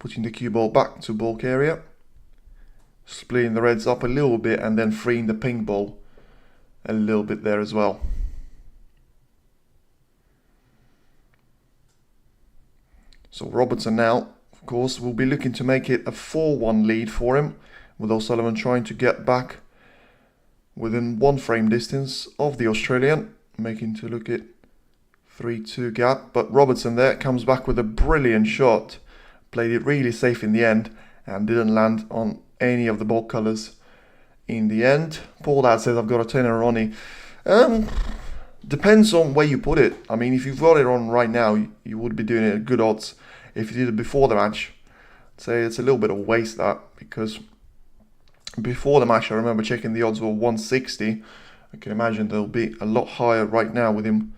putting the cue ball back to bulk area, splitting the reds up a little bit and then freeing the pink ball a little bit there as well. So Robertson now, of course, will be looking to make it a 4-1 lead for him, with Sullivan trying to get back within 1 frame distance of the Australian, making to look at 3-2 gap. But Robertson there comes back with a brilliant shot, played it really safe in the end and didn't land on any of the ball colours in the end. Paul Dad says I've got a 10 on Ronnie. Depends on where you put it. I mean, if you've got it on right now, you would be doing it at good odds. If you did it before the match, I'd say it's a little bit of waste that, because before the match I remember checking the odds were 160. I can imagine they'll be a lot higher right now with him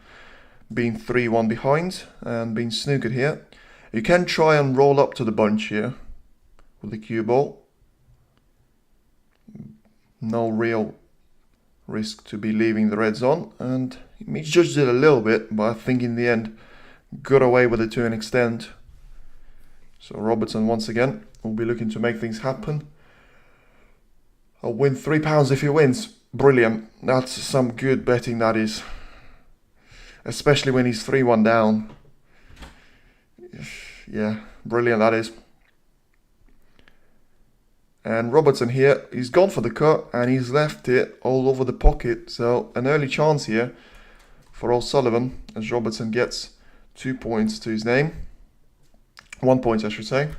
being 3-1 behind and being snookered here. You can try and roll up to the bunch here with the cue ball. No real risk to be leaving the reds on, and he judged it a little bit, but I think in the end got away with it to an extent. So Robertson once again will be looking to make things happen. I'll win £3 if he wins. Brilliant. That's some good betting, that is. Especially when he's 3-1 down. Yeah, brilliant that is. And Robertson here, he's gone for the cut and he's left it all over the pocket. So an early chance here for Sullivan, as Robertson gets 2 points to his name. 1 point, I should say.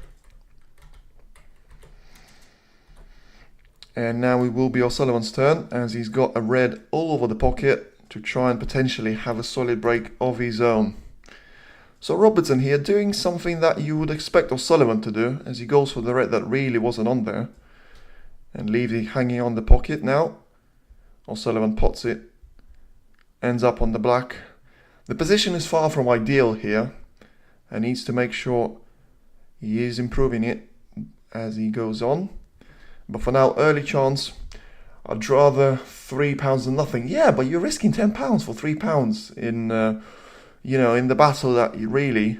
And now it will be Sullivan's turn, as he's got a red all over the pocket to try and potentially have a solid break of his own. So Robertson here doing something that you would expect Sullivan to do, as he goes for the red that really wasn't on there and leaves it hanging on the pocket now. Sullivan pots it, ends up on the black. The position is far from ideal here and needs to make sure he is improving it as he goes on. But for now, early chance. I'd rather £3 than nothing. Yeah, but you're risking £10 for £3 in in the battle that you really,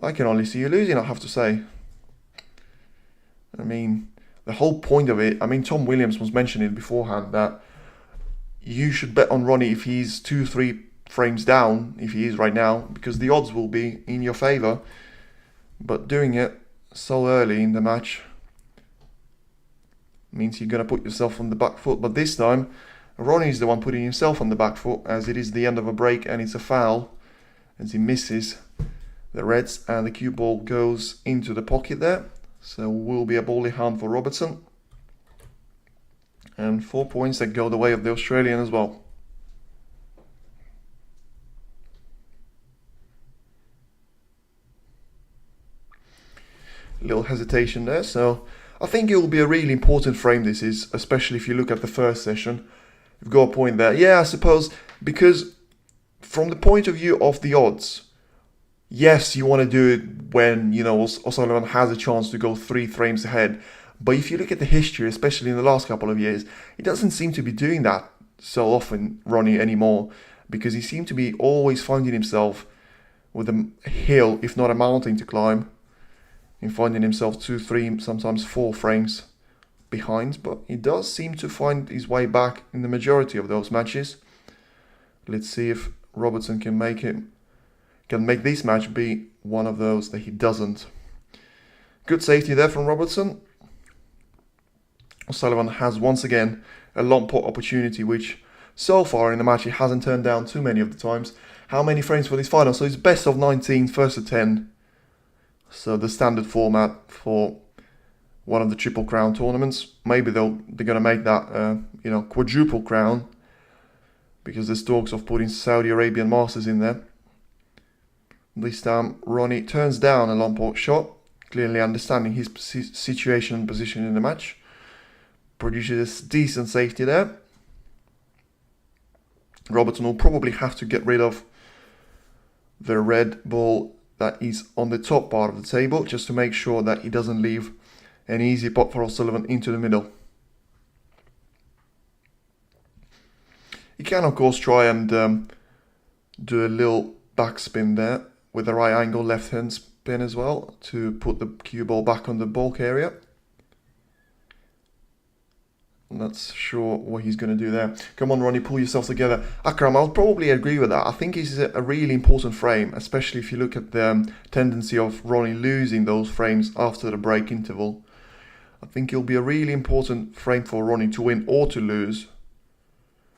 I can only see you losing, I have to say. I mean, the whole point of it, I mean, Tom Williams was mentioning beforehand that you should bet on Ronnie if he's 2-3 frames down, if he is right now, because the odds will be in your favour. But doing it so early in the match means you're going to put yourself on the back foot. But this time, Ronnie is the one putting himself on the back foot, as it is the end of a break and it's a foul as he misses the reds and the cue ball goes into the pocket there. So will be a bally hand for Robertson, and 4 points that go the way of the Australian as well. A little hesitation there, so I think it will be a really important frame this is, especially if you look at the first session. You've got a point there. Yeah, I suppose, because from the point of view of the odds, yes, you want to do it when, Sullivan has a chance to go 3 frames ahead. But if you look at the history, especially in the last couple of years, he doesn't seem to be doing that so often, Ronnie, anymore, because he seemed to be always finding himself with a hill, if not a mountain to climb, and finding himself 2, 3, sometimes 4 frames behind. But he does seem to find his way back in the majority of those matches. Let's see if Robertson can can make this match be one of those that he doesn't. Good safety there from Robertson. Sullivan has once again a long pot opportunity, which so far in the match he hasn't turned down too many of the times. How many frames for this final? So it's best of 19, first to 10. So the standard format for one of the Triple Crown tournaments. Maybe they're going to make that quadruple crown, because there's talks of putting Saudi Arabian Masters in there. This time Ronnie turns down a long pot shot, clearly understanding his situation and position in the match. Produces decent safety there. Robertson will probably have to get rid of the red ball that is on the top part of the table, just to make sure that he doesn't leave an easy pot for Sullivan into the middle. He can of course try and do a little backspin there with the right angle left hand spin as well, to put the cue ball back on the bulk area. I'm not sure what he's going to do there. Come on, Ronnie, pull yourself together. Akram, I'll probably agree with that. I think it's a really important frame, especially if you look at the tendency of Ronnie losing those frames after the break interval. I think it'll be a really important frame for Ronnie to win or to lose,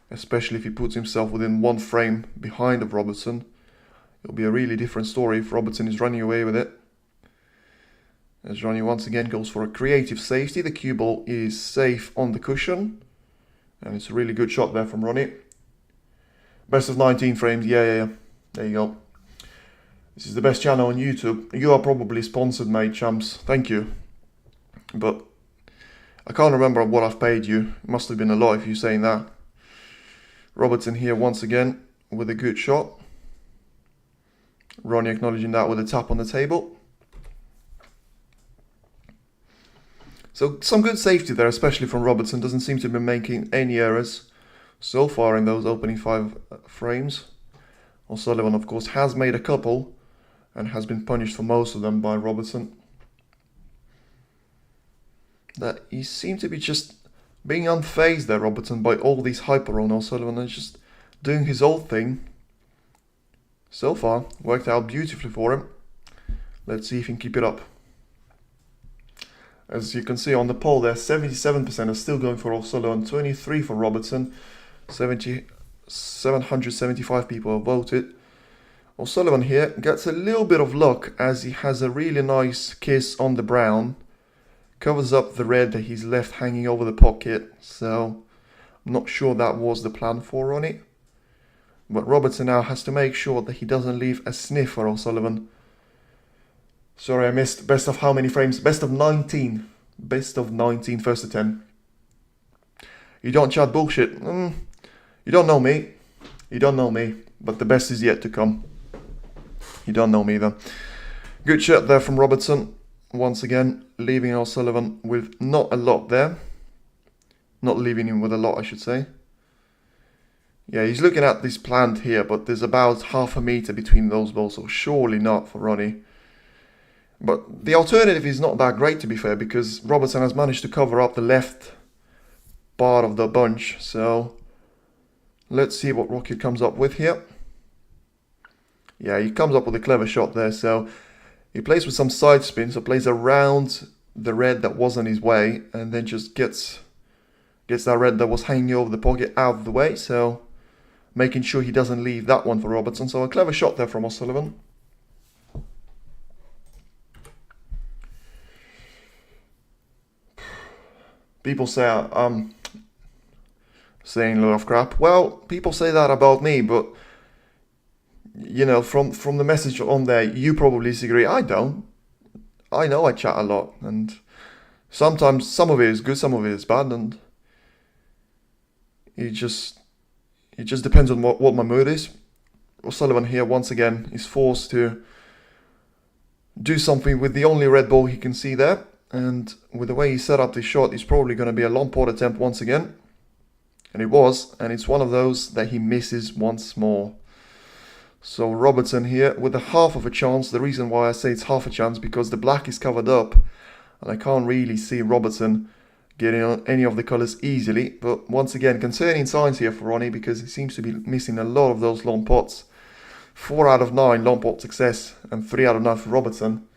especially if he puts himself within one frame behind of Robertson. It'll be a really different story if Robertson is running away with it. As Ronnie once again goes for a creative safety. The cue ball is safe on the cushion. And it's a really good shot there from Ronnie. Best of 19 frames. Yeah. There you go. This is the best channel on YouTube. You are probably sponsored, mate, champs. Thank you. But I can't remember what I've paid you. It must have been a lot if you're saying that. Robertson here once again with a good shot. Ronnie acknowledging that with a tap on the table. So some good safety there, especially from Robertson. Doesn't seem to be making any errors so far in those opening 5 frames. Sullivan, of course, has made a couple and has been punished for most of them by Robertson. That he seemed to be just being unfazed there, Robertson, by all these hyper on Sullivan, and just doing his own thing. So far, worked out beautifully for him. Let's see if he can keep it up. As you can see on the poll there, 77% are still going for Sullivan, 23 for Robertson, 775 people have voted. Sullivan here gets a little bit of luck as he has a really nice kiss on the brown. Covers up the red that he's left hanging over the pocket, so I'm not sure that was the plan for Ronnie. But Robertson now has to make sure that he doesn't leave a sniff for Sullivan. Sorry, I missed. Best of how many frames? Best of 19. Best of 19, first to 10. You don't chat bullshit. You don't know me. You don't know me. But the best is yet to come. You don't know me then. Good shot there from Robertson. Once again, leaving Sullivan with not a lot there. Not leaving him with a lot, I should say. Yeah, he's looking at this plant here, but there's about half a meter between those balls, so surely not for Ronnie. But the alternative is not that great, to be fair, because Robertson has managed to cover up the left part of the bunch. So let's see what Rocket comes up with here. Yeah, he comes up with a clever shot there. So he plays with some side spin, so plays around the red that was on his way, and then just gets that red that was hanging over the pocket out of the way. So making sure he doesn't leave that one for Robertson. So a clever shot there from Sullivan. People say I'm saying a lot of crap. Well, people say that about me, but you know, from the message on there, you probably disagree. I don't. I know I chat a lot, and sometimes some of it is good, some of it is bad, and it just depends on what my mood is. Sullivan here once again is forced to do something with the only red ball he can see there. And with the way he set up this shot, it's probably going to be a long pot attempt once again. And it was. And it's one of those that he misses once more. So Robertson here with a half of a chance. The reason why I say it's half a chance, because the black is covered up. And I can't really see Robertson getting on any of the colours easily. But once again, concerning signs here for Ronnie, because he seems to be missing a lot of those long pots. 4 out of 9 long pot success and 3 out of 9 for Robertson.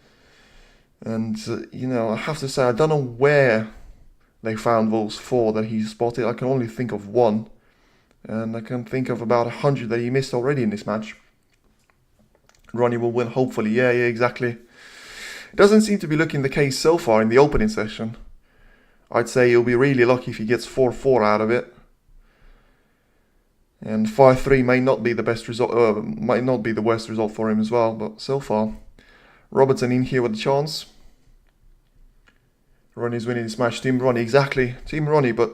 And, you know, I have to say, I don't know where they found those 4 that he spotted. I can only think of 1. And I can think of about 100 that he missed already in this match. Ronnie will win, hopefully. Yeah, exactly. It doesn't seem to be looking the case so far in the opening session. I'd say he'll be really lucky if he gets 4-4 out of it. And 5-3 may not be the best result, might not be the worst result for him as well, but so far. Robertson in here with a chance. Ronnie's winning this match. Team Ronnie, exactly. Team Ronnie, but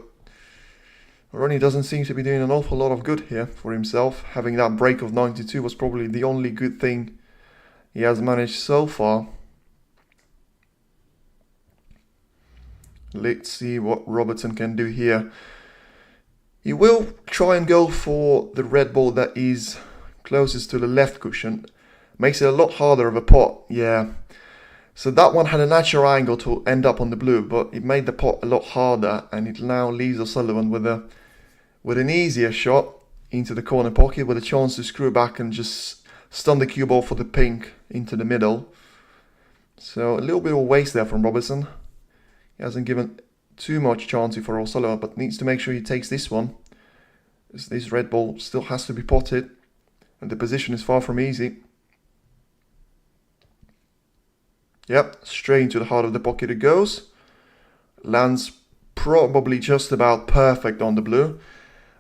Ronnie doesn't seem to be doing an awful lot of good here for himself. Having that break of 92 was probably the only good thing he has managed so far. Let's see what Robertson can do here. He will try and go for the red ball that is closest to the left cushion. Makes it a lot harder of a pot, yeah. So that one had a natural angle to end up on the blue, but it made the pot a lot harder, and it now leaves Sullivan with an easier shot into the corner pocket with a chance to screw back and just stun the cue ball for the pink into the middle. So a little bit of a waste there from Robertson. He hasn't given too much chance for O'Sullivan, but needs to make sure he takes this one. This red ball still has to be potted, and the position is far from easy. Yep, straight into the heart of the pocket it goes. Lands probably just about perfect on the blue.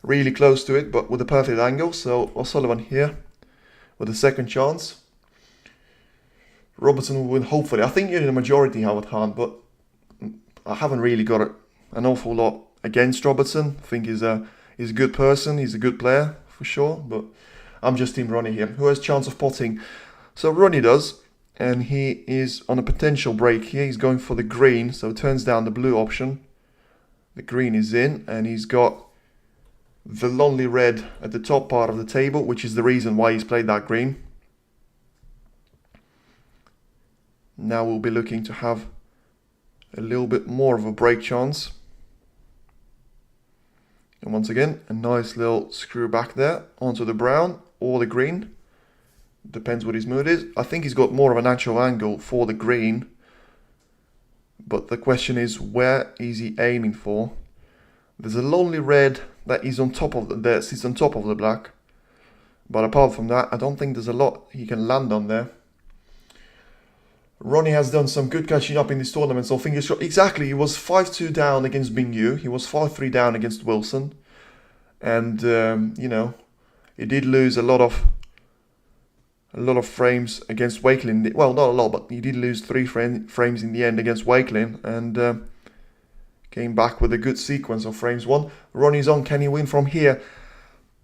Really close to it, but with a perfect angle. So O'Sullivan here with a second chance. Robertson will win, hopefully. I think you're in the majority, Howard Hahn, but I haven't really got an awful lot against Robertson. I think he's a good person, he's a good player for sure, but I'm just Team Ronnie here. Who has chance of potting? So Ronnie does, and he is on a potential break here. He's going for the green, so turns down the blue option. The green is in, and he's got the lonely red at the top part of the table, which is the reason why he's played that green. Now we'll be looking to have a little bit more of a break chance. And once again, a nice little screw back there onto the brown or the green. Depends what his mood is. I think he's got more of a natural angle for the green. But the question is, where is he aiming for? There's a lonely red that is on top of that sits on top of the black. But apart from that, I don't think there's a lot he can land on there. Ronnie has done some good catching up in this tournament, so fingers crossed. Exactly, he was 5-2 down against Bingyu. He was 5-3 down against Wilson. And, you know, he did lose a lot of frames against Wakelin. Well, not a lot, but he did lose 3 frames in the end against Wakelin. And came back with a good sequence of frames won. Ronnie's on. Can he win from here?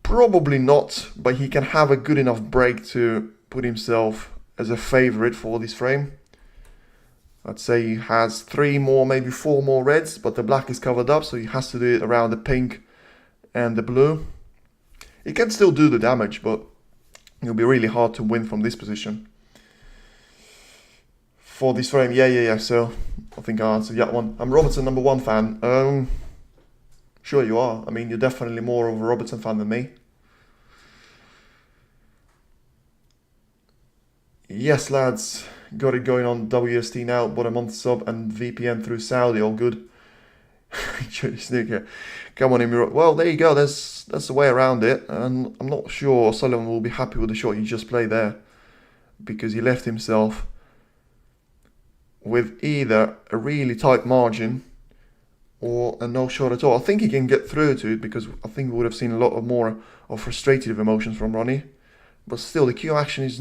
Probably not, but he can have a good enough break to put himself as a favourite for this frame. I'd say he has 3 more, maybe 4 more reds, but the black is covered up, so he has to do it around the pink and the blue. He can still do the damage, but it'll be really hard to win from this position. For this frame, yeah, so I think I answered that one. I'm Robertson #1 fan. Sure you are. I mean, you're definitely more of a Robertson fan than me. Yes, lads. Got it going on WST now. Bought a month sub and VPN through Saudi. All good. Come on, Emir. Well, there you go. That's the way around it. And I'm not sure Sullivan will be happy with the shot he just played there, because he left himself with either a really tight margin or a no shot at all. I think he can get through to it, because I think we would have seen a lot of more of frustrated emotions from Ronnie. But still, the cue action is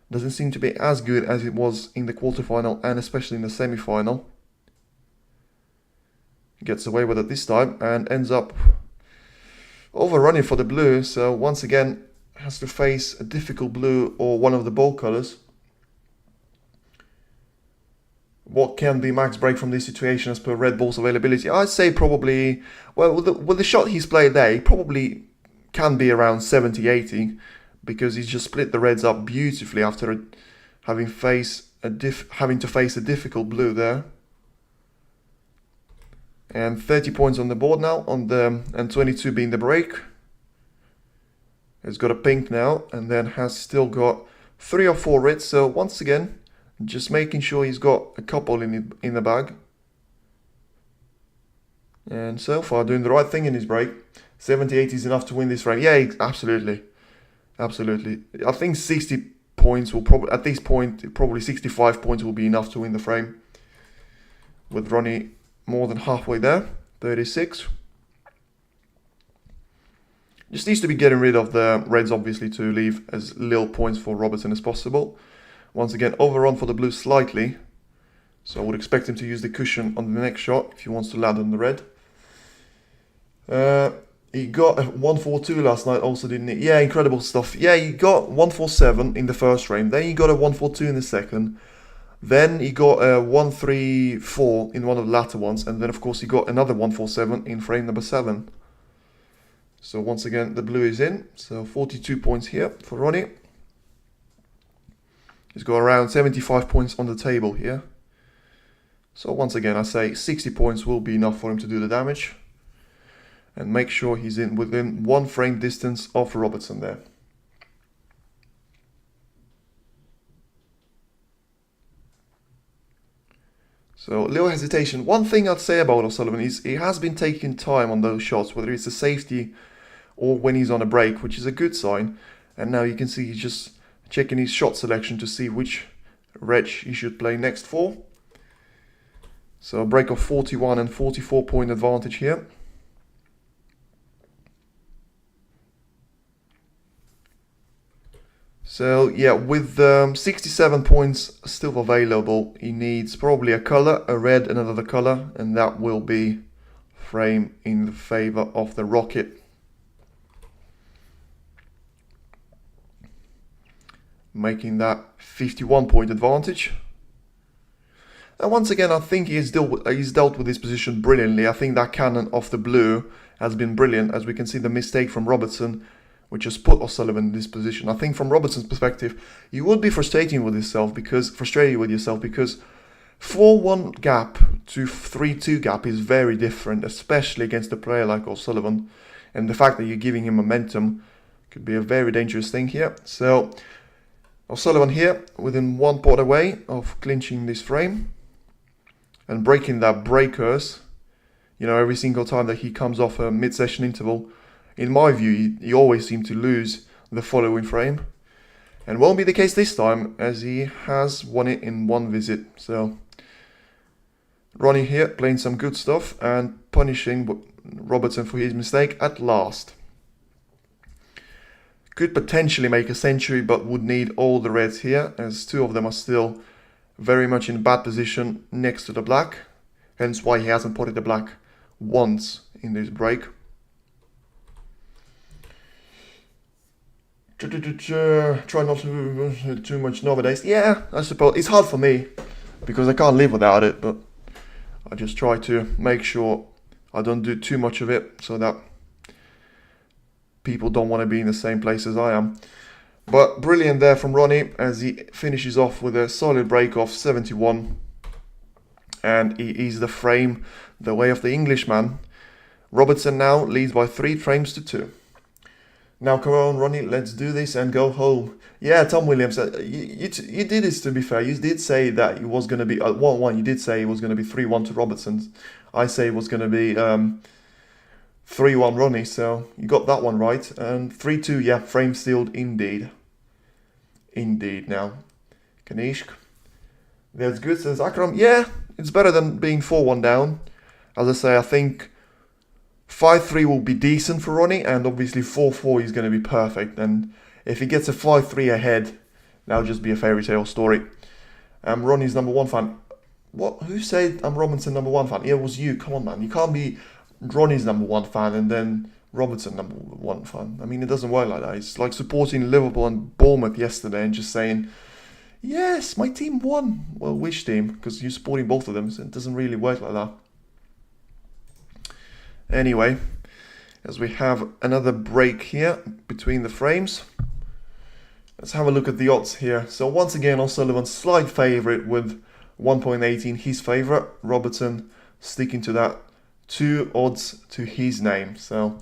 doesn't seem to be as good as it was in the quarterfinal and especially in the semi-final. Gets away with it this time and ends up overrunning for the blue. So once again has to face a difficult blue or one of the ball colours. What can be max break from this situation as per Red Bull's availability? I'd say probably, well, with the shot he's played there, he probably can be around 70-80. Because he's just split the reds up beautifully after having to face a difficult blue there. And 30 points on the board now, and 22 being the break. Has got a pink now, and then has still got 3 or 4 reds. So once again, just making sure he's got a couple in the bag. And so far doing the right thing in his break. 78 is enough to win this frame. Yeah, absolutely. Absolutely. I think 60 points will probably, at this point, probably 65 points will be enough to win the frame. With Ronnie more than halfway there. 36. Just needs to be getting rid of the reds, obviously, to leave as little points for Robertson as possible. Once again, overrun for the blue slightly. So I would expect him to use the cushion on the next shot if he wants to land on the red. He got a 142 last night also, didn't he? Yeah, incredible stuff. Yeah, he got 147 in the first frame. Then he got a 142 in the second. Then he got a 134 in one of the latter ones. And then, of course, he got another 147 in frame number 7. So once again, the blue is in. So 42 points here for Ronnie. He's got around 75 points on the table here. So once again, I say 60 points will be enough for him to do the damage. And make sure he's in within 1 frame distance of Robertson there. So, little hesitation. One thing I'd say about Sullivan is he has been taking time on those shots, whether it's a safety or when he's on a break, which is a good sign. And now you can see he's just checking his shot selection to see which reg he should play next for. So, a break of 41 and 44 point advantage here. So yeah, with 67 points still available, he needs probably a color, a red and another color, and that will be frame in the favor of the Rocket. Making that 51 point advantage. And once again, I think he's dealt with his position brilliantly. I think that cannon off the blue has been brilliant, as we can see the mistake from Robertson, which has put O'Sullivan in this position. I think from Robertson's perspective, you would be frustrated with yourself because 4-1 gap to 3-2 gap is very different, especially against a player like O'Sullivan. And the fact that you're giving him momentum could be a very dangerous thing here. So O'Sullivan here within 1 pot away of clinching this frame and breaking that breakers. You know, every single time that he comes off a mid-session interval, in my view, he always seems to lose the following frame. And won't be the case this time, as he has won it in 1 visit. So, Ronnie here playing some good stuff and punishing Robertson for his mistake at last. Could potentially make a century, but would need all the reds here, as 2 of them are still very much in bad position next to the black. Hence why he hasn't potted the black once in this break. Try not to too much nowadays. Yeah, I suppose it's hard for me because I can't live without it, but I just try to make sure I don't do too much of it so that people don't want to be in the same place as I am. But brilliant there from Ronnie as he finishes off with a solid break of 71, and he is the frame the way of the Englishman. Robertson now leads by 3 frames to 2. Now come on, Ronnie, let's do this and go home. Yeah, Tom Williams, you did this, to be fair. You did say that it was going to be 1-1. You did say it was going to be 3-1 to Robertson. I say it was going to be 3-1 Ronnie, so you got that one right. And 3-2, yeah, frame sealed indeed. Indeed. Now, Kanishk. That's good, says Akram. Yeah, it's better than being 4-1 down. As I say, I think 5-3 will be decent for Ronnie, and obviously 4-4 is going to be perfect. And if he gets a 5-3 ahead, that'll just be a fairy tale story. I'm Ronnie's #1 fan. What? Who said I'm Robertson #1 fan? Yeah, it was you. Come on, man. You can't be Ronnie's #1 fan and then Robertson #1 fan. I mean, it doesn't work like that. It's like supporting Liverpool and Bournemouth yesterday and just saying, yes, my team won. Well, which team? Because you're supporting both of them, so it doesn't really work like that. Anyway, as we have another break here between the frames, let's have a look at the odds here. So once again, O'Sullivan's slight favourite with 1.18, his favourite. Robertson sticking to that 2 odds to his name. So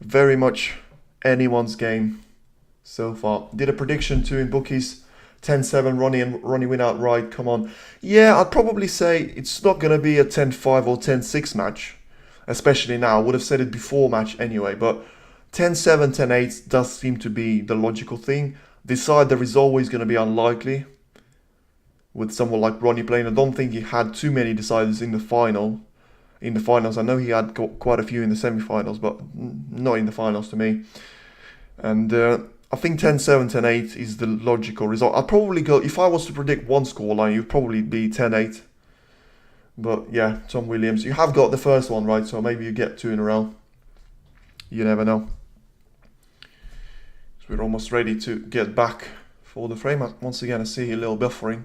very much anyone's game so far. Did a prediction too in bookies. 10-7 Ronnie and Ronnie win outright. Come on. Yeah, I'd probably say it's not going to be a 10-5 or 10-6 match. Especially now. I would have said it before match anyway. But 10-7, 10-8 does seem to be the logical thing. Decider is always going to be unlikely. With someone like Ronnie playing. I don't think he had too many deciders in the final. In the finals. I know he had quite a few in the semi-finals. But not in the finals to me. And I think 10-7, 10-8 is the logical result. I'd probably go, if I was to predict one scoreline, you'd probably be 10-8. But yeah, Tom Williams. You have got the first one right, so maybe you get 2 in a row. You never know. So we're almost ready to get back for the frame. Once again, I see a little buffering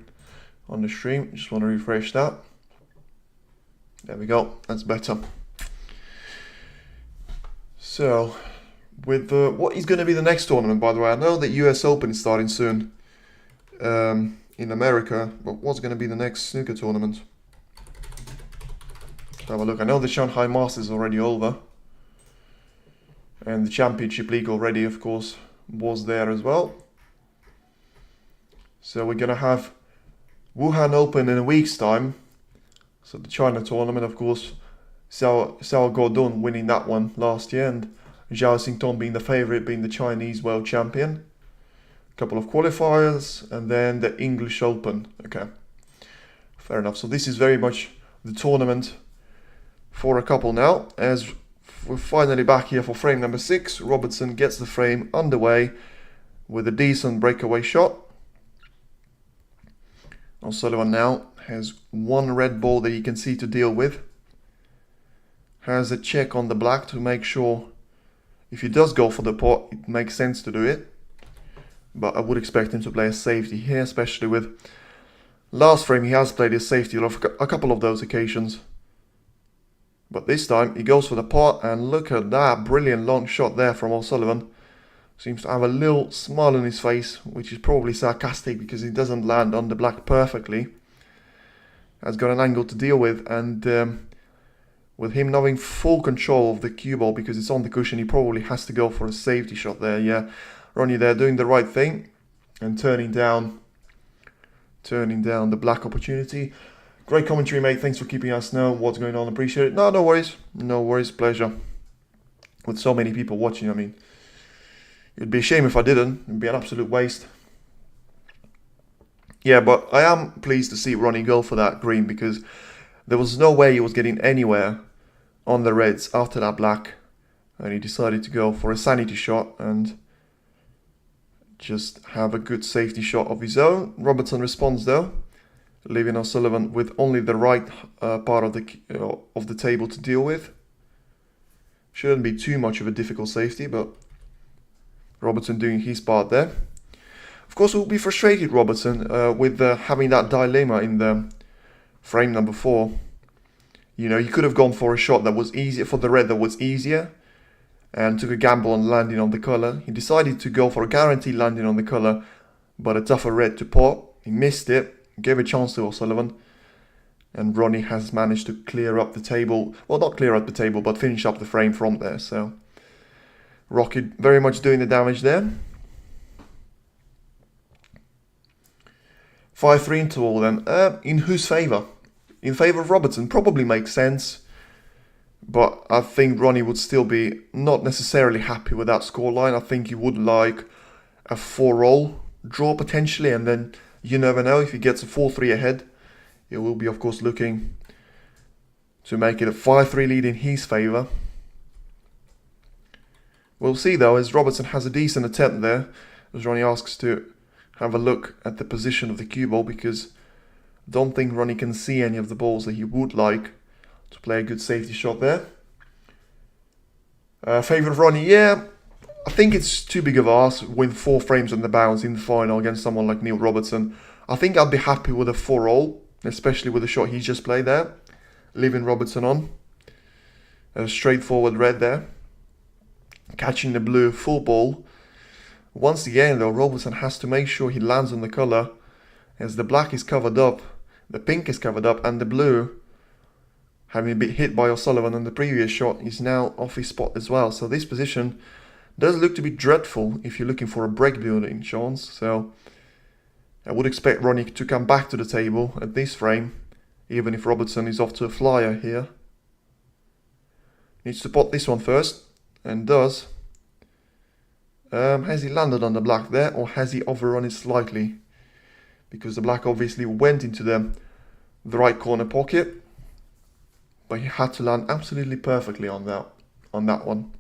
on the stream. Just want to refresh that. There we go. That's better. So with what is going to be the next tournament, by the way. I know that US Open is starting soon in America, but what's going to be the next snooker tournament? Let's have a look. I know the Shanghai Masters is already over, and the Championship League already, of course, was there as well. So we're going to have Wuhan Open in a week's time. So the China tournament, of course, Xiao Guodun winning that one last year, and Zhao Xingtong being the favourite, being the Chinese world champion. A couple of qualifiers, and then the English Open. Okay, fair enough. So this is very much the tournament for a couple now, as we're finally back here for frame number 6. Robertson gets the frame underway with a decent breakaway shot. Sullivan now has one red ball that you can see to deal with. Has a check on the black to make sure if he does go for the pot, it makes sense to do it. But I would expect him to play a safety here, especially with last frame he has played his safety on a couple of those occasions. But this time he goes for the pot, and look at that brilliant long shot there from O'Sullivan. Seems to have a little smile on his face, which is probably sarcastic because he doesn't land on the black perfectly. Has got an angle to deal with, and with him having full control of the cue ball because it's on the cushion, he probably has to go for a safety shot there. Yeah, Ronnie there doing the right thing and turning down the black opportunity. Great commentary, mate. Thanks for keeping us know what's going on. Appreciate it. No worries. No worries. Pleasure. With so many people watching, I mean, it'd be a shame if I didn't. It'd be an absolute waste. Yeah, but I am pleased to see Ronnie go for that green because there was no way he was getting anywhere on the reds after that black, and he decided to go for a sanity shot and just have a good safety shot of his own. Robertson responds though, leaving O'Sullivan with only the right part of the table to deal with. Shouldn't be too much of a difficult safety, but Robertson doing his part there. Of course, we'll be frustrated, Robertson, with having that dilemma in the frame number 4. You know, he could have gone for a shot that was easier, for the red that was easier, and took a gamble on landing on the colour. He decided to go for a guaranteed landing on the colour, but a tougher red to pot. He missed it, gave a chance to O'Sullivan, and Ronnie has managed to clear up the table. Well, not clear up the table, but finish up the frame from there. So, Rocket very much doing the damage there. 5-3 into all then. In whose favour? In favour of Robertson. Probably makes sense. But I think Ronnie would still be not necessarily happy with that scoreline. I think he would like a 4-all draw potentially. And then you never know, if he gets a 4-3 ahead, he will be of course looking to make it a 5-3 lead in his favour. We'll see though, as Robertson has a decent attempt there. As Ronnie asks to have a look at the position of the cue ball, because I don't think Ronnie can see any of the balls that he would like to play a good safety shot there. Favourite of Ronnie, yeah, I think it's too big of a ask with 4 frames on the bounce in the final against someone like Neil Robertson. I think I'd be happy with a 4-all, especially with the shot he just played there, leaving Robertson on. A straightforward red there, catching the blue full ball. Once again though, Robertson has to make sure he lands on the colour, as the black is covered up, the pink is covered up, and the blue, having been hit by O'Sullivan on the previous shot, is now off his spot as well. So this position does look to be dreadful if you're looking for a break building chance. So I would expect Ronnie to come back to the table at this frame, even if Robertson is off to a flyer here. Needs to pot this one first, and does. Has he landed on the black there, or has he overrun it slightly? Because the black obviously went into the right corner pocket, but he had to land absolutely perfectly on that one.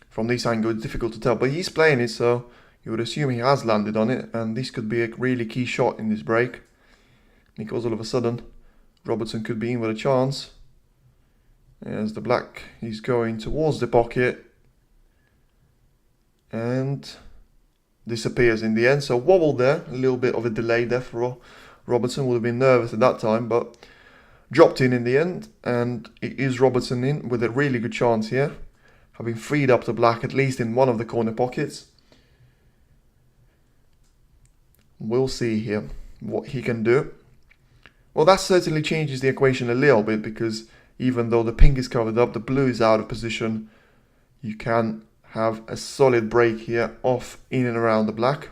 From this angle, it's difficult to tell, but he's playing it, so you would assume he has landed on it, and this could be a really key shot in this break, because all of a sudden Robertson could be in with a chance, as the black is going towards the pocket and disappears in the end. So wobbled there, a little bit of a delay there for Robertson. Would have been nervous at that time, but dropped in the end, and it is Robertson in with a really good chance here, having freed up the black at least in one of the corner pockets. We'll see here what he can do. Well, that certainly changes the equation a little bit, because even though the pink is covered up, the blue is out of position. You can have a solid break here off in and around the black.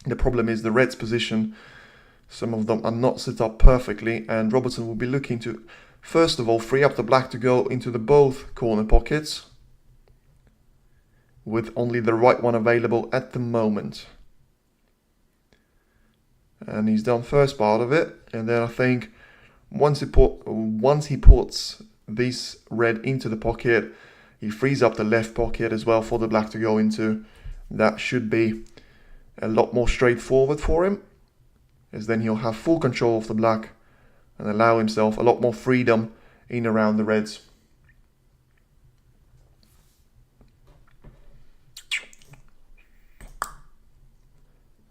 The problem is the red's position. Some of them are not set up perfectly, and Robertson will be looking to, first of all, free up the black to go into the both corner pockets, with only the right one available at the moment. And he's done first part of it, and then I think once he puts this red into the pocket, he frees up the left pocket as well for the black to go into. That should be a lot more straightforward for him, as then he'll have full control of the black and allow himself a lot more freedom in around the reds.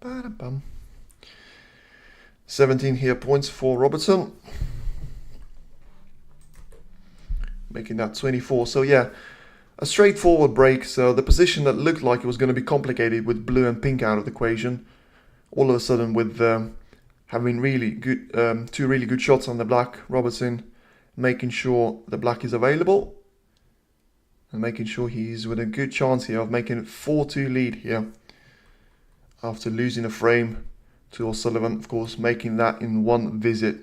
Ba-da-bum. 17 here points for Robertson, making that 24. So yeah, a straightforward break. So the position that looked like it was going to be complicated with blue and pink out of the equation, all of a sudden with having really good two really good shots on the black, Robertson making sure the black is available and making sure he's with a good chance here of making 4-2 lead here after losing a frame to Sullivan, of course, making that in one visit.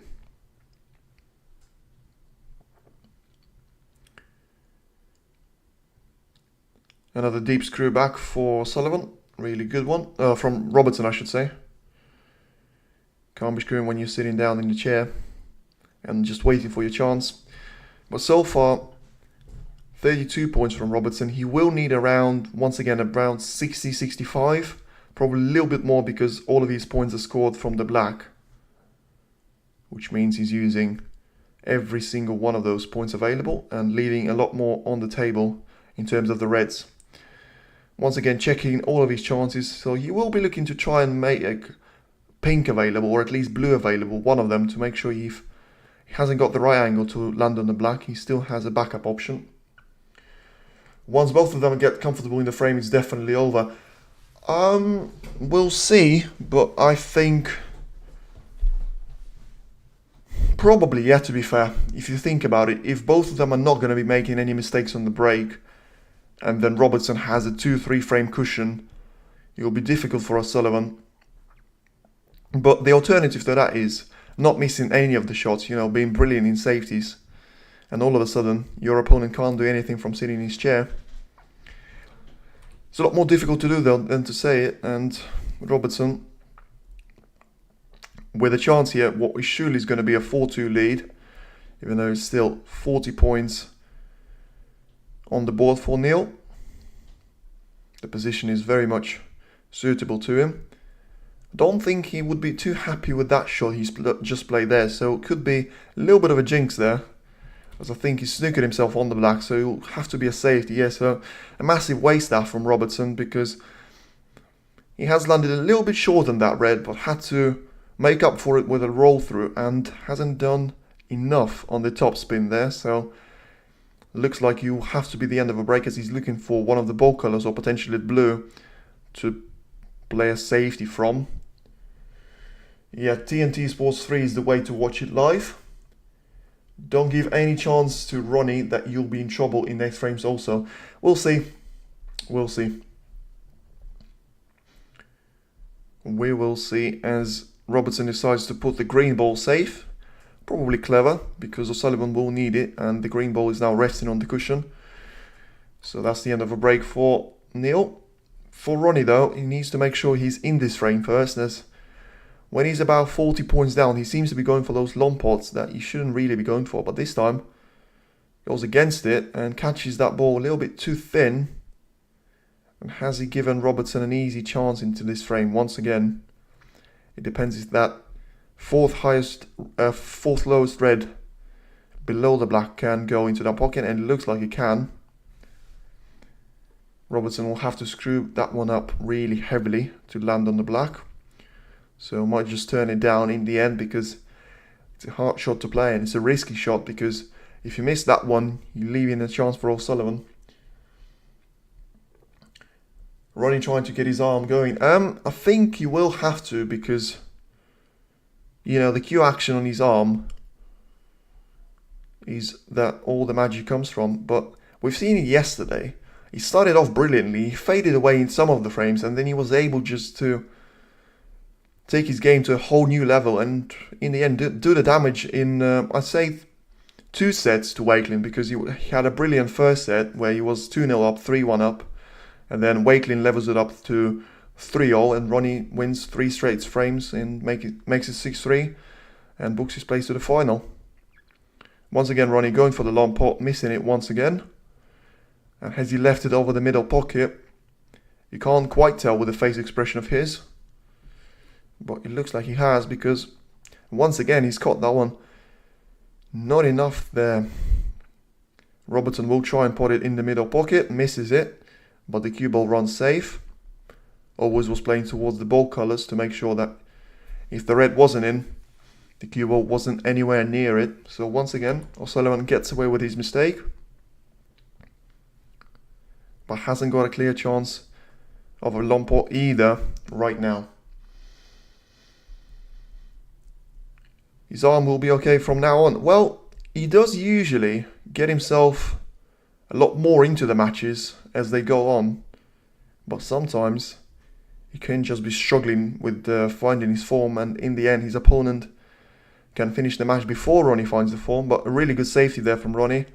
Another deep screw back for Sullivan, really good one, from Robertson I should say. Can't be screwing when you're sitting down in the chair and just waiting for your chance. But so far, 32 points from Robertson. He will need around, once again, around 60, 65. Probably a little bit more because all of his points are scored from the black, which means he's using every single one of those points available and leaving a lot more on the table in terms of the reds. Once again, checking all of his chances, so he will be looking to try and make pink available, or at least blue available, one of them, to make sure he hasn't got the right angle to land on the black. He still has a backup option. Once both of them get comfortable in the frame, it's definitely over. We'll see, but I think probably, yeah, to be fair, if you think about it, if both of them are not going to be making any mistakes on the break, and then Robertson has a 2-3 frame cushion, it will be difficult for Sullivan. But the alternative to that is not missing any of the shots, you know, being brilliant in safeties, and all of a sudden your opponent can't do anything from sitting in his chair. It's a lot more difficult to do though than to say it, and Robertson with a chance here, what is surely is going to be a 4-2 lead, even though it's still 40 points on the board for Neil. The position is very much suitable to him. I don't think he would be too happy with that shot he's just played there, so it could be a little bit of a jinx there, as I think he snookered himself on the black, so he'll have to be a safety. Yeah, so a massive waste there from Robertson, because he has landed a little bit short on that red, but had to make up for it with a roll through, and hasn't done enough on the top spin there, so looks like you have to be the end of a break, as he's looking for one of the ball colours, or potentially blue, to play a safety from. Yeah, TNT Sports 3 is the way to watch it live. Don't give any chance to Ronnie that you'll be in trouble in next frames also. We'll see. We'll see. We will see as Robertson decides to put the green ball safe. Probably clever, because Sullivan will need it, and the green ball is now resting on the cushion. So that's the end of a break for Neil. For Ronnie though, he needs to make sure he's in this frame first, as when he's about 40 points down, he seems to be going for those long pots that he shouldn't really be going for, but this time goes against it and catches that ball a little bit too thin. And has he given Robertson an easy chance into this frame? Once again, it depends if that fourth lowest red below the black can go into that pocket, and it looks like it can. Robertson will have to screw that one up really heavily to land on the black. So might just turn it down in the end, because it's a hard shot to play and it's a risky shot, because if you miss that one, you're leaving a chance for Sullivan. Ronnie trying to get his arm going. I think he will have to, because you know the cue action on his arm is that all the magic comes from. But we've seen it yesterday. He started off brilliantly, he faded away in some of the frames, and then he was able just to take his game to a whole new level, and in the end do the damage in, I'd say, 2 sets to Wakelin, because he had a brilliant first set where he was 2-0 up, 3-1 up, and then Wakelin levels it up to 3-0, and Ronnie wins 3 straight frames and makes it 6-3 and books his place to the final. Once again, Ronnie going for the long pot, missing it once again. And has he left it over the middle pocket? You can't quite tell with the face expression of his, but it looks like he has, because once again he's caught that one. Not enough there. Robertson will try and put it in the middle pocket, misses it, but the cue ball runs safe. Always was playing towards the ball colours to make sure that if the red wasn't in, the cue ball wasn't anywhere near it. So once again, O'Sullivan gets away with his mistake, but hasn't got a clear chance of a long pot either right now. His arm will be okay from now on. Well, he does usually get himself a lot more into the matches as they go on, but sometimes he can just be struggling with finding his form, and in the end his opponent can finish the match before Ronnie finds the form. But a really good safety there from Ronnie,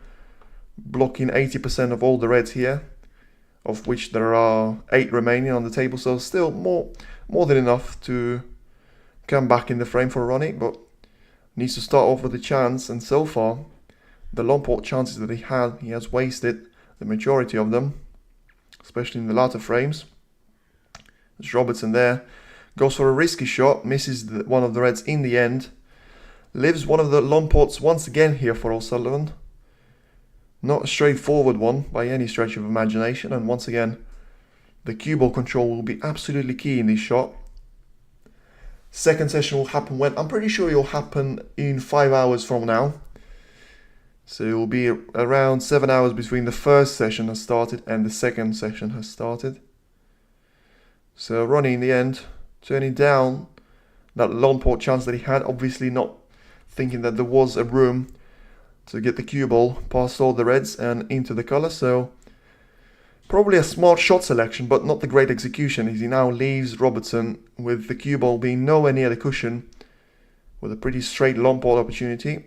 blocking 80% of all the reds here, of which there are 8 remaining on the table, so still more than enough to come back in the frame for Ronnie, but needs to start off with a chance. And so far, the long pot chances that he has wasted the majority of them, especially in the latter frames. There's Robertson there, goes for a risky shot, misses one of the reds in the end, lives one of the long pots once again here for O'Sullivan. Not a straightforward one by any stretch of imagination, and once again the cue ball control will be absolutely key in this shot. Second session will happen when, I'm pretty sure it will happen in 5 hours from now. So it will be around 7 hours between the first session has started and the second session has started. So Ronnie in the end turning down that long pot chance that he had, obviously not thinking that there was a room to get the cue ball past all the reds and into the colour. So probably a smart shot selection, but not the great execution, as he now leaves Robertson with the cue ball being nowhere near the cushion, with a pretty straight long pot opportunity,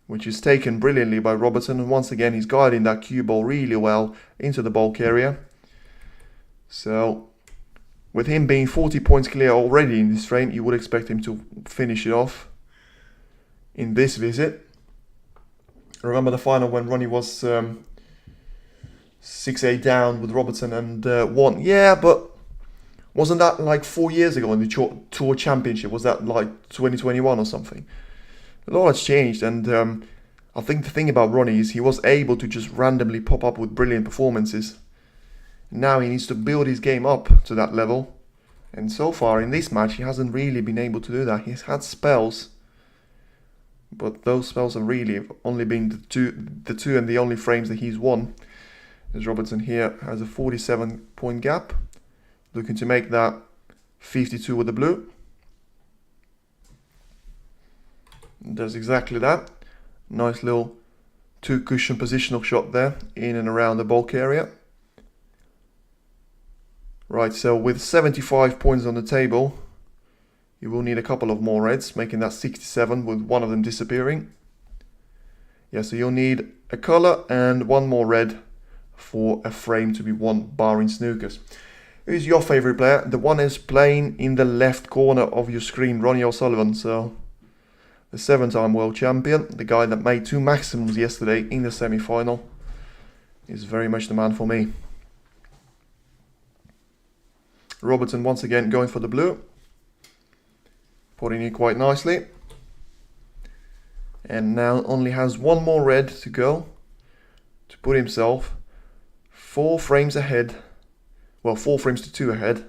which is taken brilliantly by Robertson. And once again he's guiding that cue ball really well into the bulk area. So with him being 40 points clear already in this frame, you would expect him to finish it off in this visit. Remember the final when Ronnie was 6-8 down with Robertson and won? Yeah, but wasn't that like 4 years ago in the Tour Championship? Was that like 2021 or something? A lot has changed, and I think the thing about Ronnie is he was able to just randomly pop up with brilliant performances. Now he needs to build his game up to that level, and so far in this match he hasn't really been able to do that. He's had spells, but those spells have really only been the two and the only frames that he's won. As Robertson here has a 47 point gap, looking to make that 52 with the blue. Does exactly that. Nice little 2-cushion positional shot there, in and around the bulk area. Right, so with 75 points on the table, you will need a couple of more reds, making that 67 with one of them disappearing. Yeah, so you'll need a colour and one more red for a frame to be won, barring snookers. Who's your favourite player? The one is playing in the left corner of your screen, Ronnie Sullivan. So the 7-time world champion, the guy that made 2 maximums yesterday in the semi-final, is very much the man for me. Robertson once again going for the blue, putting it quite nicely. And now only has one more red to go to put himself 4 frames ahead. Well, 4 frames to 2 ahead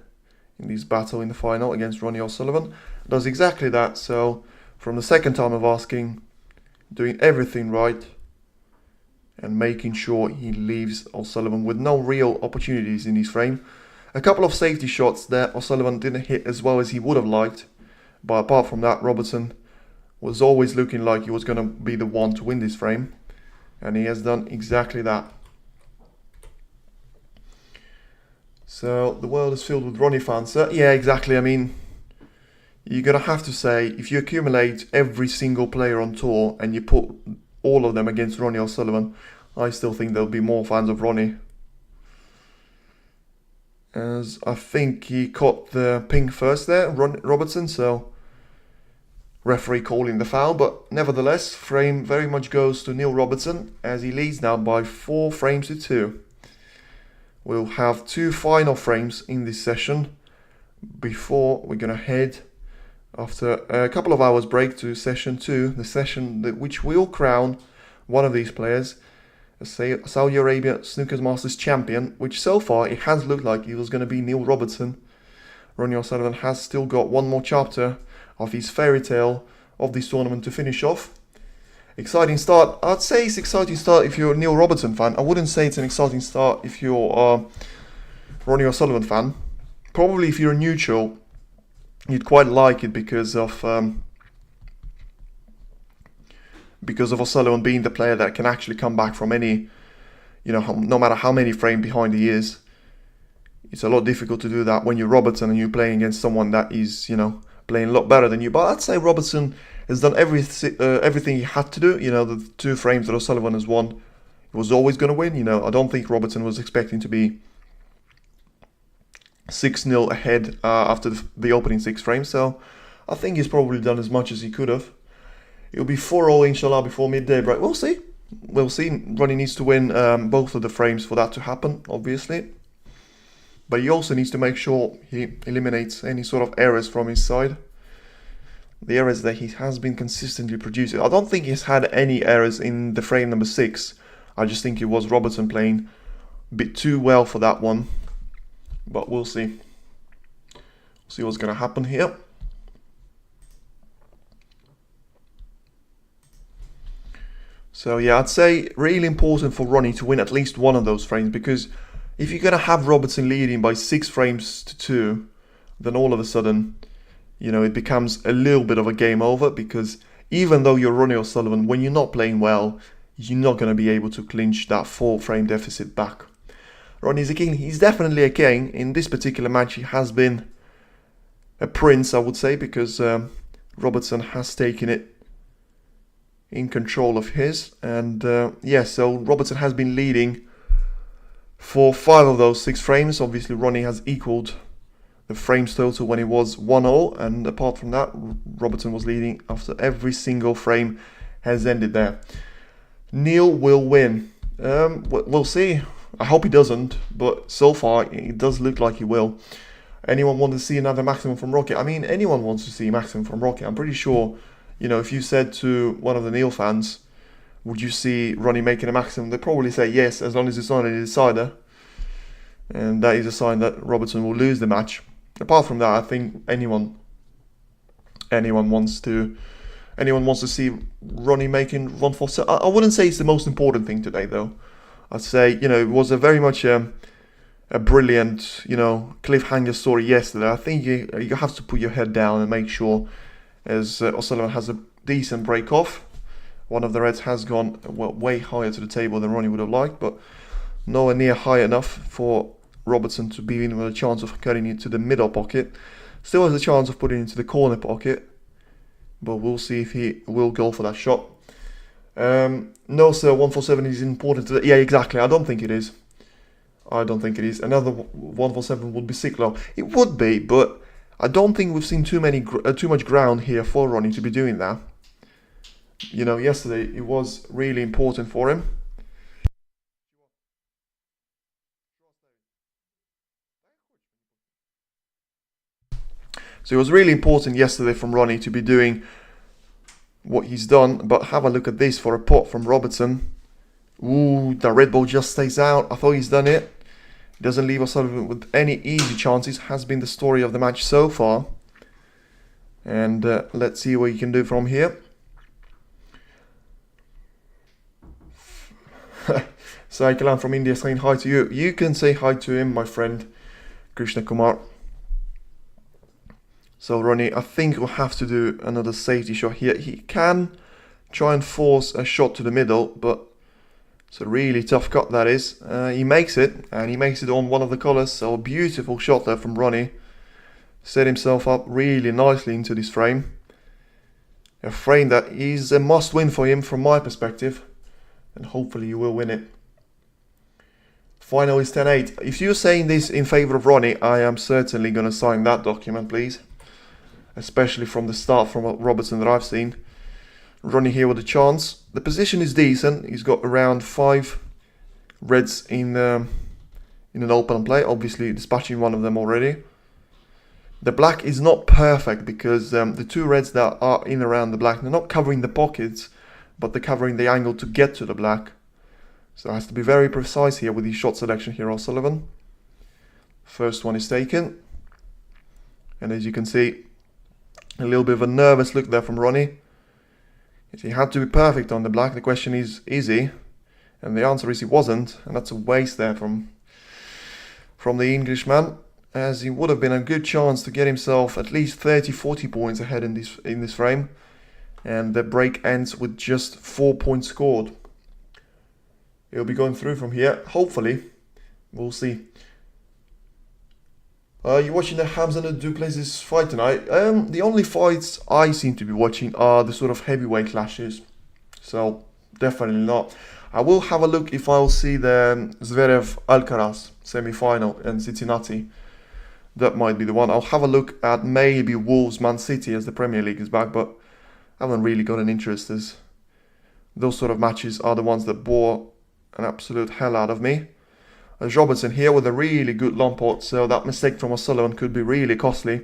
in this battle in the final against Ronnie O'Sullivan. Does exactly that. So from the second time of asking, doing everything right and making sure he leaves O'Sullivan with no real opportunities in his frame. A couple of safety shots there O'Sullivan didn't hit as well as he would have liked. But apart from that, Robertson was always looking like he was going to be the one to win this frame. And he has done exactly that. So the world is filled with Ronnie fans. Yeah, exactly. I mean, you're going to have to say, if you accumulate every single player on tour and you put all of them against Ronnie O'Sullivan, I still think there'll be more fans of Ronnie. As I think he caught the ping first there, Robertson, so referee calling the foul, but nevertheless, frame very much goes to Neil Robertson as he leads now by 4 frames to 2. We'll have 2 final frames in this session before we're going to head, after a couple of hours break, to session 2, the session which will crown one of these players as Saudi Arabia Snooker Masters champion, which so far it has looked like it was going to be Neil Robertson. Ronnie O'Sullivan has still got one more chapter of his fairy tale of this tournament to finish off. Exciting start. I'd say it's an exciting start if you're a Neil Robertson fan. I wouldn't say it's an exciting start if you're a Ronnie O'Sullivan fan. Probably if you're a neutral, you'd quite like it because of O'Sullivan being the player that can actually come back from any, no matter how many frame behind he is. It's a lot difficult to do that when you're Robertson and you're playing against someone that is, playing a lot better than you. But I'd say Robertson has done everything he had to do. The 2 frames that O'Sullivan has won, he was always going to win. I don't think Robertson was expecting to be 6-0 ahead after the opening 6 frames. So I think he's probably done as much as he could have. It'll be 4-0 inshallah before midday break. We'll see. Ronnie needs to win both of the frames for that to happen, obviously. But he also needs to make sure he eliminates any sort of errors from his side. The errors that he has been consistently producing. I don't think he's had any errors in the frame number 6. I just think it was Robertson playing a bit too well for that one. But we'll see. We'll see what's going to happen here. So yeah, I'd say really important for Ronnie to win at least one of those frames, because if you're going to have Robertson leading by 6 frames to 2, then all of a sudden, it becomes a little bit of a game over, because even though you're Ronnie O'Sullivan, when you're not playing well, you're not going to be able to clinch that 4-frame deficit back. Ronnie's a king. He's definitely a king. In this particular match, he has been a prince, I would say, because Robertson has taken it in control of his. And so Robertson has been leading for 5 of those 6 frames. Obviously, Ronnie has equaled the frames total when it was 1-0, and apart from that, Robertson was leading after every single frame has ended there. Neil will win. We'll see. I hope he doesn't, but so far it does look like he will. Anyone want to see another maximum from Rocket? I mean, anyone wants to see maximum from Rocket. I'm pretty sure, if you said to one of the Neil fans, would you see Ronnie making a maximum? They'd probably say yes, as long as it's not a decider. And that is a sign that Robertson will lose the match. Apart from that, I think anyone wants to see Ronnie making 147. I wouldn't say it's the most important thing today, though. I'd say, it was a very much a brilliant, cliffhanger story yesterday. I think you have to put your head down and make sure, as O'Sullivan has a decent break off. One of the reds has gone way higher to the table than Ronnie would have liked, but nowhere near high enough for Robertson to be in with a chance of cutting it to the middle pocket. Still has a chance of putting it into the corner pocket, but we'll see if he will go for that shot. No sir, 147 is important to yeah, exactly, I don't think it is. I don't think it is. Another 147 would be sick low. It would be, but I don't think we've seen too much ground here for Ronnie to be doing that. You know, yesterday it was really important for him. So it was really important yesterday from Ronnie to be doing what he's done. But have a look at this for a pot from Robertson. Ooh, the red ball just stays out. I thought he's done it. He doesn't leave us with any easy chances. Has been the story of the match so far. And let's see what he can do from here. Saikalan from India saying hi to you. You can say hi to him, my friend Krishna Kumar. So Ronnie, I think we'll have to do another safety shot here. He can try and force a shot to the middle, but it's a really tough cut that is. He makes it, and he makes it on one of the colours. So a beautiful shot there from Ronnie. Set himself up really nicely into this frame. A frame that is a must-win for him from my perspective, and hopefully you will win it. Final is 10-8. If you're saying this in favour of Ronnie, I am certainly going to sign that document, please. Especially from the start from Robertson that I've seen. Ronnie here with a chance. The position is decent. He's got around 5 reds in an open play. Obviously dispatching one of them already. The black is not perfect because the 2 reds that are in around the black, they're not covering the pockets, but they're covering the angle to get to the black. So it has to be very precise here with his shot selection here on Sullivan. First one is taken. And as you can see, a little bit of a nervous look there from Ronnie. He had to be perfect on the black. The question is he? And the answer is he wasn't. And that's a waste there from the Englishman, as he would have been a good chance to get himself at least 30-40 points ahead in this frame. And the break ends with just 4 points scored. He'll be going through from here, hopefully. We'll see. You're watching the Hamza and the Duplessis fight tonight. The only fights I seem to be watching are the sort of heavyweight clashes. So, definitely not. I will have a look if I'll see the Zverev-Alcaraz semi-final in Cincinnati. That might be the one. I'll have a look at maybe Wolves-Man City as the Premier League is back, but I haven't really got an interest, as those sort of matches are the ones that bore an absolute hell out of me. As Robertson here with a really good long pot, so that mistake from Sullivan could be really costly.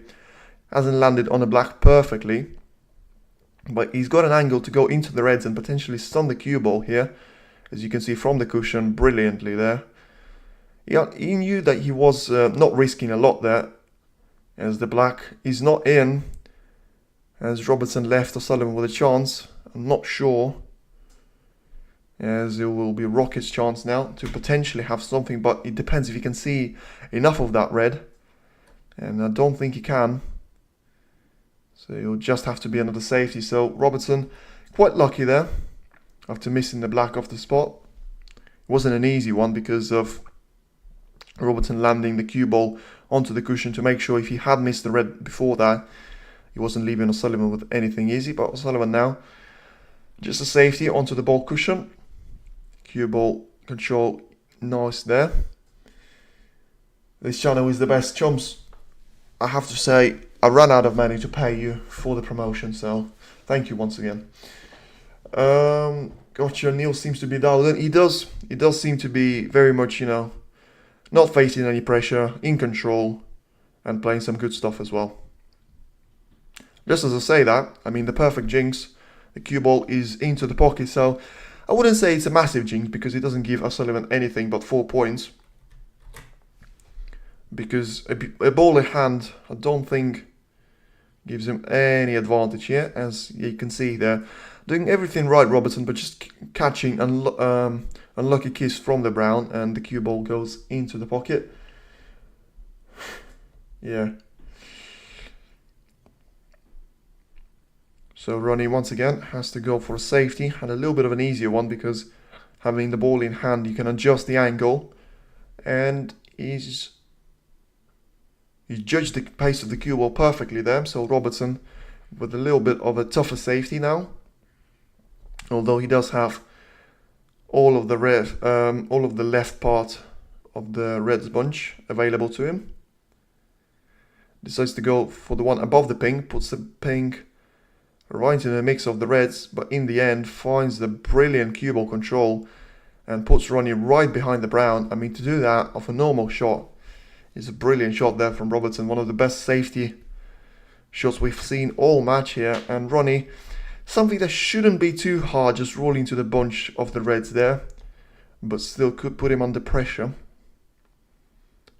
Hasn't landed on the black perfectly, but he's got an angle to go into the reds and potentially stun the cue ball here, as you can see from the cushion brilliantly there. Yeah, he knew that he was not risking a lot there, as the black is not in, as Robertson left Sullivan with a chance. I'm not sure, as it will be Rocket's chance now to potentially have something, but it depends if he can see enough of that red, and I don't think he can. So he'll just have to be another safety. So Robertson quite lucky there after missing the black off the spot. It wasn't an easy one because of Robertson landing the cue ball onto the cushion to make sure if he had missed the red before that, he wasn't leaving O'Sullivan with anything easy. But O'Sullivan now just a safety onto the ball cushion. Cue ball control, nice there. This channel is the best. Chums, I have to say, I ran out of money to pay you for the promotion, so thank you once again. Gotcha, Neil seems to be dialed in. He does seem to be very much, you know, not facing any pressure, in control, and playing some good stuff as well. Just as I say that, I mean, the perfect jinx, the cue ball is into the pocket, so I wouldn't say it's a massive jinx because it doesn't give O'Sullivan anything but 4 points. Because a ball in hand, I don't think gives him any advantage here, as you can see there. Doing everything right, Robertson, but just catching unlucky kiss from the brown, and the cue ball goes into the pocket. Yeah. So Ronnie once again has to go for a safety, and a little bit of an easier one because having the ball in hand you can adjust the angle, and he's judged the pace of the cue ball perfectly there. So Robertson with a little bit of a tougher safety now, although he does have all of the left part of the Reds bunch available to him. Decides to go for the one above the pink, puts the pink right in the mix of the Reds, but in the end finds the brilliant cue ball control and puts Ronnie right behind the brown. I mean, to do that off a normal shot is a brilliant shot there from Robertson, one of the best safety shots we've seen all match here. And Ronnie, something that shouldn't be too hard, just rolling to the bunch of the Reds there, but still could put him under pressure.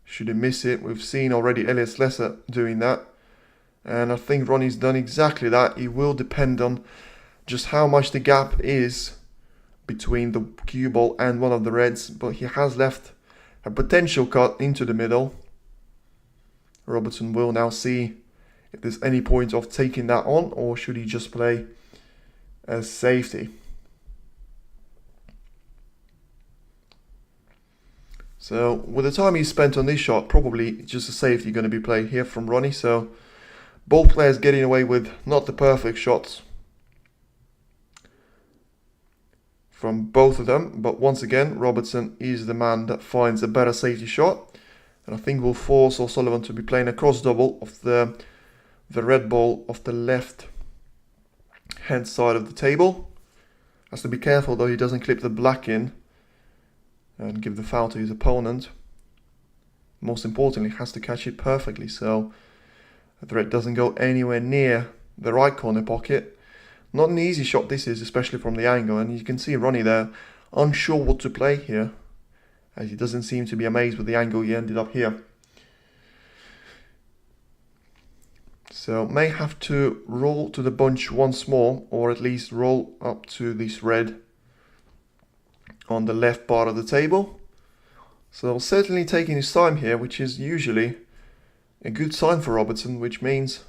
Should he miss it? We've seen already Elias Lesser doing that, and I think Ronnie's done exactly that. It will depend on just how much the gap is between the cue ball and one of the Reds, but he has left a potential cut into the middle. Robertson will now see if there's any point of taking that on, or should he just play as safety. So with the time he spent on this shot, probably just a safety going to be played here from Ronnie. So both players getting away with not the perfect shots from both of them, but once again Robertson is the man that finds a better safety shot, and I think will force Sullivan to be playing a cross double of the red ball off the left hand side of the table. Has to be careful though he doesn't clip the black in and give the foul to his opponent. Most importantly, has to catch it perfectly so the red doesn't go anywhere near the right corner pocket. Not an easy shot this is, especially from the angle, and you can see Ronnie there unsure what to play here, as he doesn't seem to be amazed with the angle he ended up here. So may have to roll to the bunch once more, or at least roll up to this red on the left part of the table. So certainly taking his time here, which is usually a good sign for Robertson, which means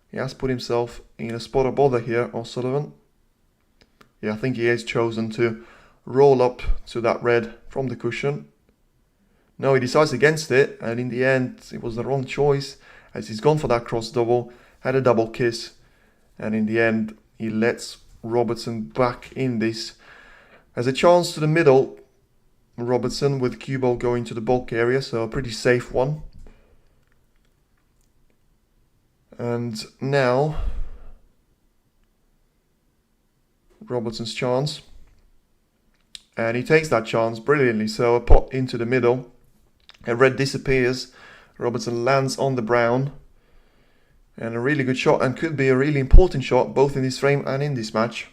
he has put himself in a spot of bother here, or Sullivan. Yeah, I think he has chosen to roll up to that red from the cushion. No, he decides against it, and in the end it was the wrong choice, as he's gone for that cross double, had a double kiss, and in the end he lets Robertson back in this. As a chance to the middle, Robertson with cue ball going to the bulk area, so a pretty safe one. And now Robertson's chance, and he takes that chance brilliantly. So a pot into the middle, a red disappears, Robertson lands on the brown, and a really good shot, and could be a really important shot both in this frame and in this match,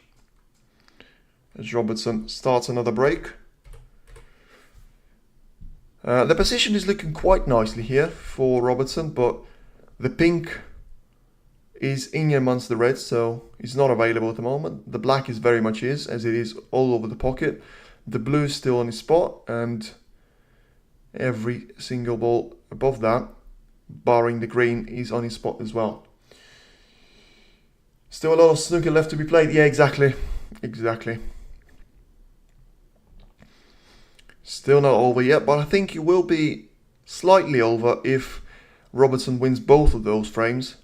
as Robertson starts another break. The position is looking quite nicely here for Robertson, but the pink is in amongst the reds, so it's not available at the moment. The black is very much his, as it is all over the pocket. The blue is still on his spot, and every single ball above that, barring the green, is on his spot as well. Still a lot of snooker left to be played. Yeah, exactly. Still not over yet, but I think it will be slightly over if Robertson wins both of those frames.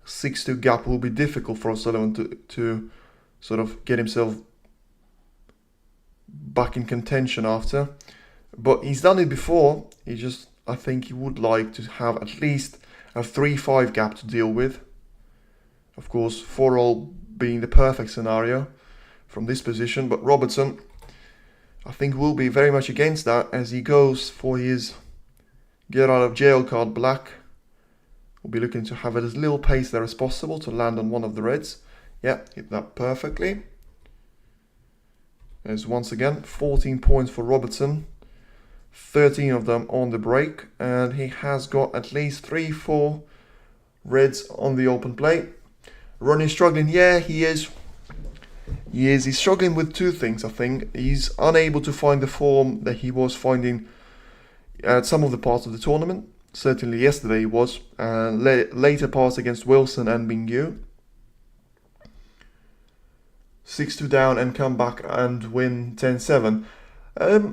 6-2 gap will be difficult for Sullivan to sort of get himself back in contention after. But he's done it before. I think he would like to have at least a 3-5 gap to deal with. Of course, 4-all being the perfect scenario from this position, but Robertson, I think, will be very much against that, as he goes for his get out of jail card black. We'll be looking to have as little pace there as possible to land on one of the reds. Yeah, hit that perfectly. There's once again 14 points for Robertson, 13 of them on the break, and he has got at least 3-4 reds on the open plate. Ronnie struggling. Yeah, he is. He's struggling with two things, I think. He's unable to find the form that he was finding at some of the parts of the tournament. Certainly yesterday he was. Later parts against Wilson and Mingyu. 6-2 down and come back and win 10-7.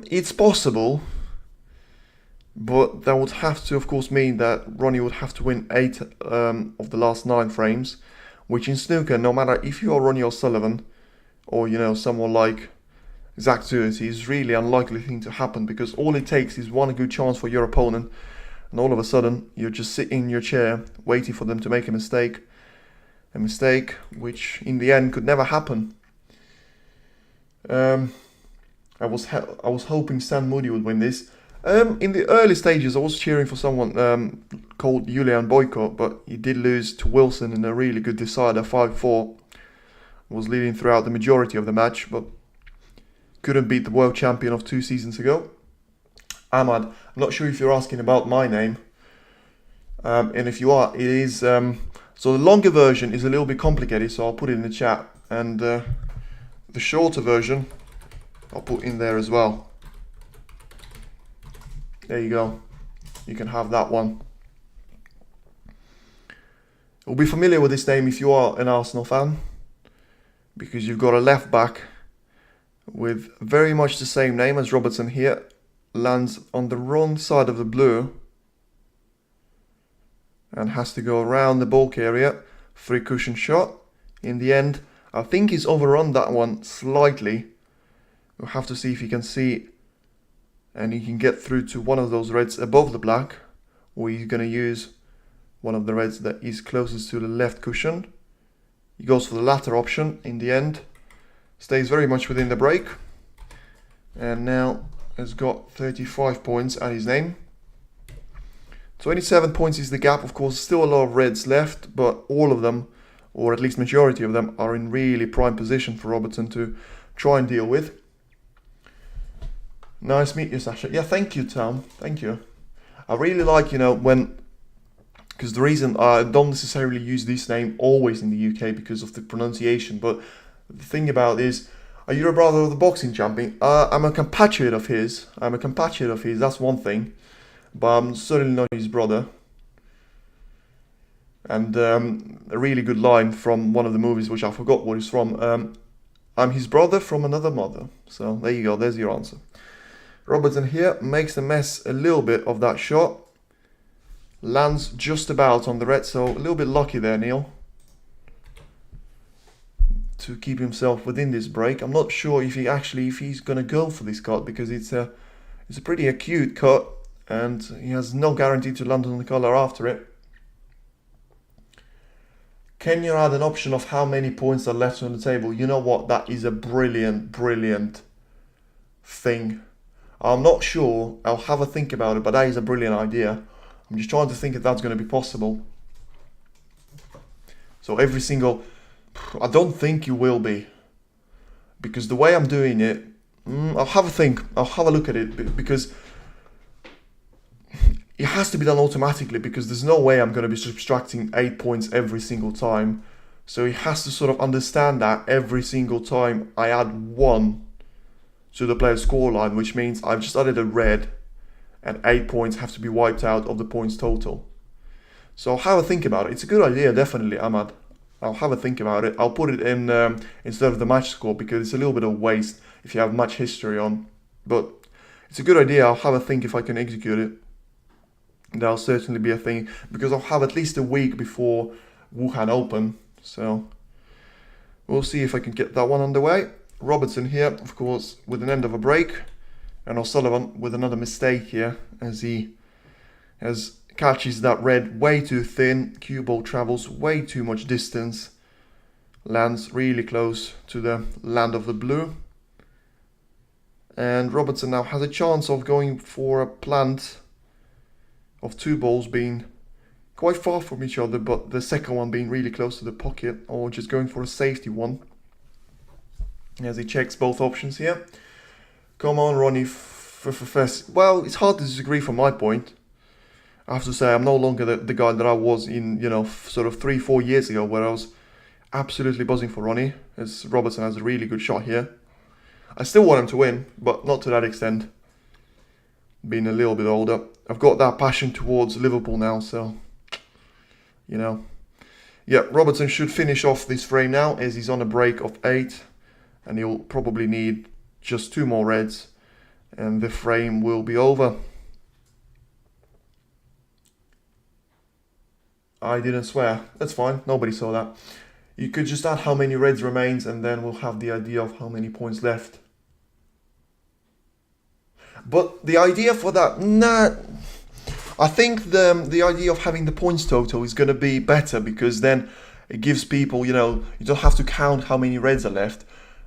It's possible, but that would have to, of course, mean that Ronnie would have to win 8 of the last 9 frames, which in snooker, no matter if you are Ronnie or Sullivan, or, you know, someone like Zach Tuerty, is really unlikely thing to happen, because all it takes is one good chance for your opponent, and all of a sudden you're just sitting in your chair waiting for them to make a mistake which in the end could never happen. I was hoping Stan Moody would win this. In the early stages I was cheering for someone called Julian Boyko, but he did lose to Wilson in a really good decider, 5-4. Was leading throughout the majority of the match, but couldn't beat the world champion of 2 seasons ago. Ahmad, I'm not sure if you're asking about my name, and if you are, it is, so the longer version is a little bit complicated, so I'll put it in the chat, and the shorter version I'll put in there as well. There you go, you can have that one. You'll be familiar with this name if you are an Arsenal fan, because you've got a left back with very much the same name as Robertson here. Lands on the wrong side of the blue and has to go around the bulk area. Free cushion shot. In the end, I think he's overrun that one slightly. We'll have to see if he can see and he can get through to one of those reds above the black, or he's going to use one of the reds that is closest to the left cushion. He goes for the latter option. In the end, stays very much within the break, and now has got 35 points at his name. 27 points is the gap. Of course, still a lot of reds left, but all of them, or at least majority of them, are in really prime position for Robertson to try and deal with. Nice to meet you, Sasha. Yeah, thank you, Tom. Thank you. I really like, you know, when, because the reason I don't necessarily use this name always in the UK because of the pronunciation, but the thing about it is, are you a brother of the boxing champion? I'm a compatriot of his. That's one thing. But I'm certainly not his brother. And a really good line from one of the movies, which I forgot what it's from. I'm his brother from another mother. So there you go. There's your answer. Robertson here makes a mess a little bit of that shot. Lands just about on the red. So a little bit lucky there, Neil, to keep himself within this break. I'm not sure if he's going to go for this cut, because it's a pretty acute cut and he has no guarantee to land on the colour after it. Can you add an option of how many points are left on the table? You know what, that is a brilliant thing. I'm not sure, I'll have a think about it, but that is a brilliant idea. I'm just trying to think if that's going to be possible. So every single, I don't think you will be, because the way I'm doing it, I'll have a think, I'll have a look at it, because it has to be done automatically, because there's no way I'm going to be subtracting 8 points every single time. So he has to sort of understand that every single time I add 1 to the player's scoreline, which means I've just added a red and 8 points have to be wiped out of the points total. So I'll have a think about it. It's a good idea, definitely, Ahmad. I'll have a think about it. I'll put it in instead of the match score, because it's a little bit of waste if you have match history on. But it's a good idea. I'll have a think if I can execute it. That'll certainly be a thing, because I'll have at least a week before Wuhan Open. So we'll see if I can get that one underway. Robertson here, of course, with an end of a break. And Sullivan with another mistake here, as he catches that red way too thin. Cue ball travels way too much distance. Lands really close to the land of the blue. And Robertson now has a chance of going for a plant of 2 balls being quite far from each other, but the second one being really close to the pocket, or just going for a safety one, as he checks both options here. Come on, Ronnie. Well, it's hard to disagree from my point. I have to say, I'm no longer the guy that I was in, you know, sort of 3-4 years ago, where I was absolutely buzzing for Ronnie, as Robertson has a really good shot here. I still want him to win, but not to that extent. Being a little bit older, I've got that passion towards Liverpool now, so, you know. Yeah, Robertson should finish off this frame now, as he's on a break of 8. and he'll probably need just 2 more reds and the frame will be over. I didn't swear. That's fine. Nobody saw that. You could just add how many reds remains and then we'll have the idea of how many points left. But the idea for that, I think the idea of having the points total is going to be better, because then it gives people, you don't have to count how many reds are left,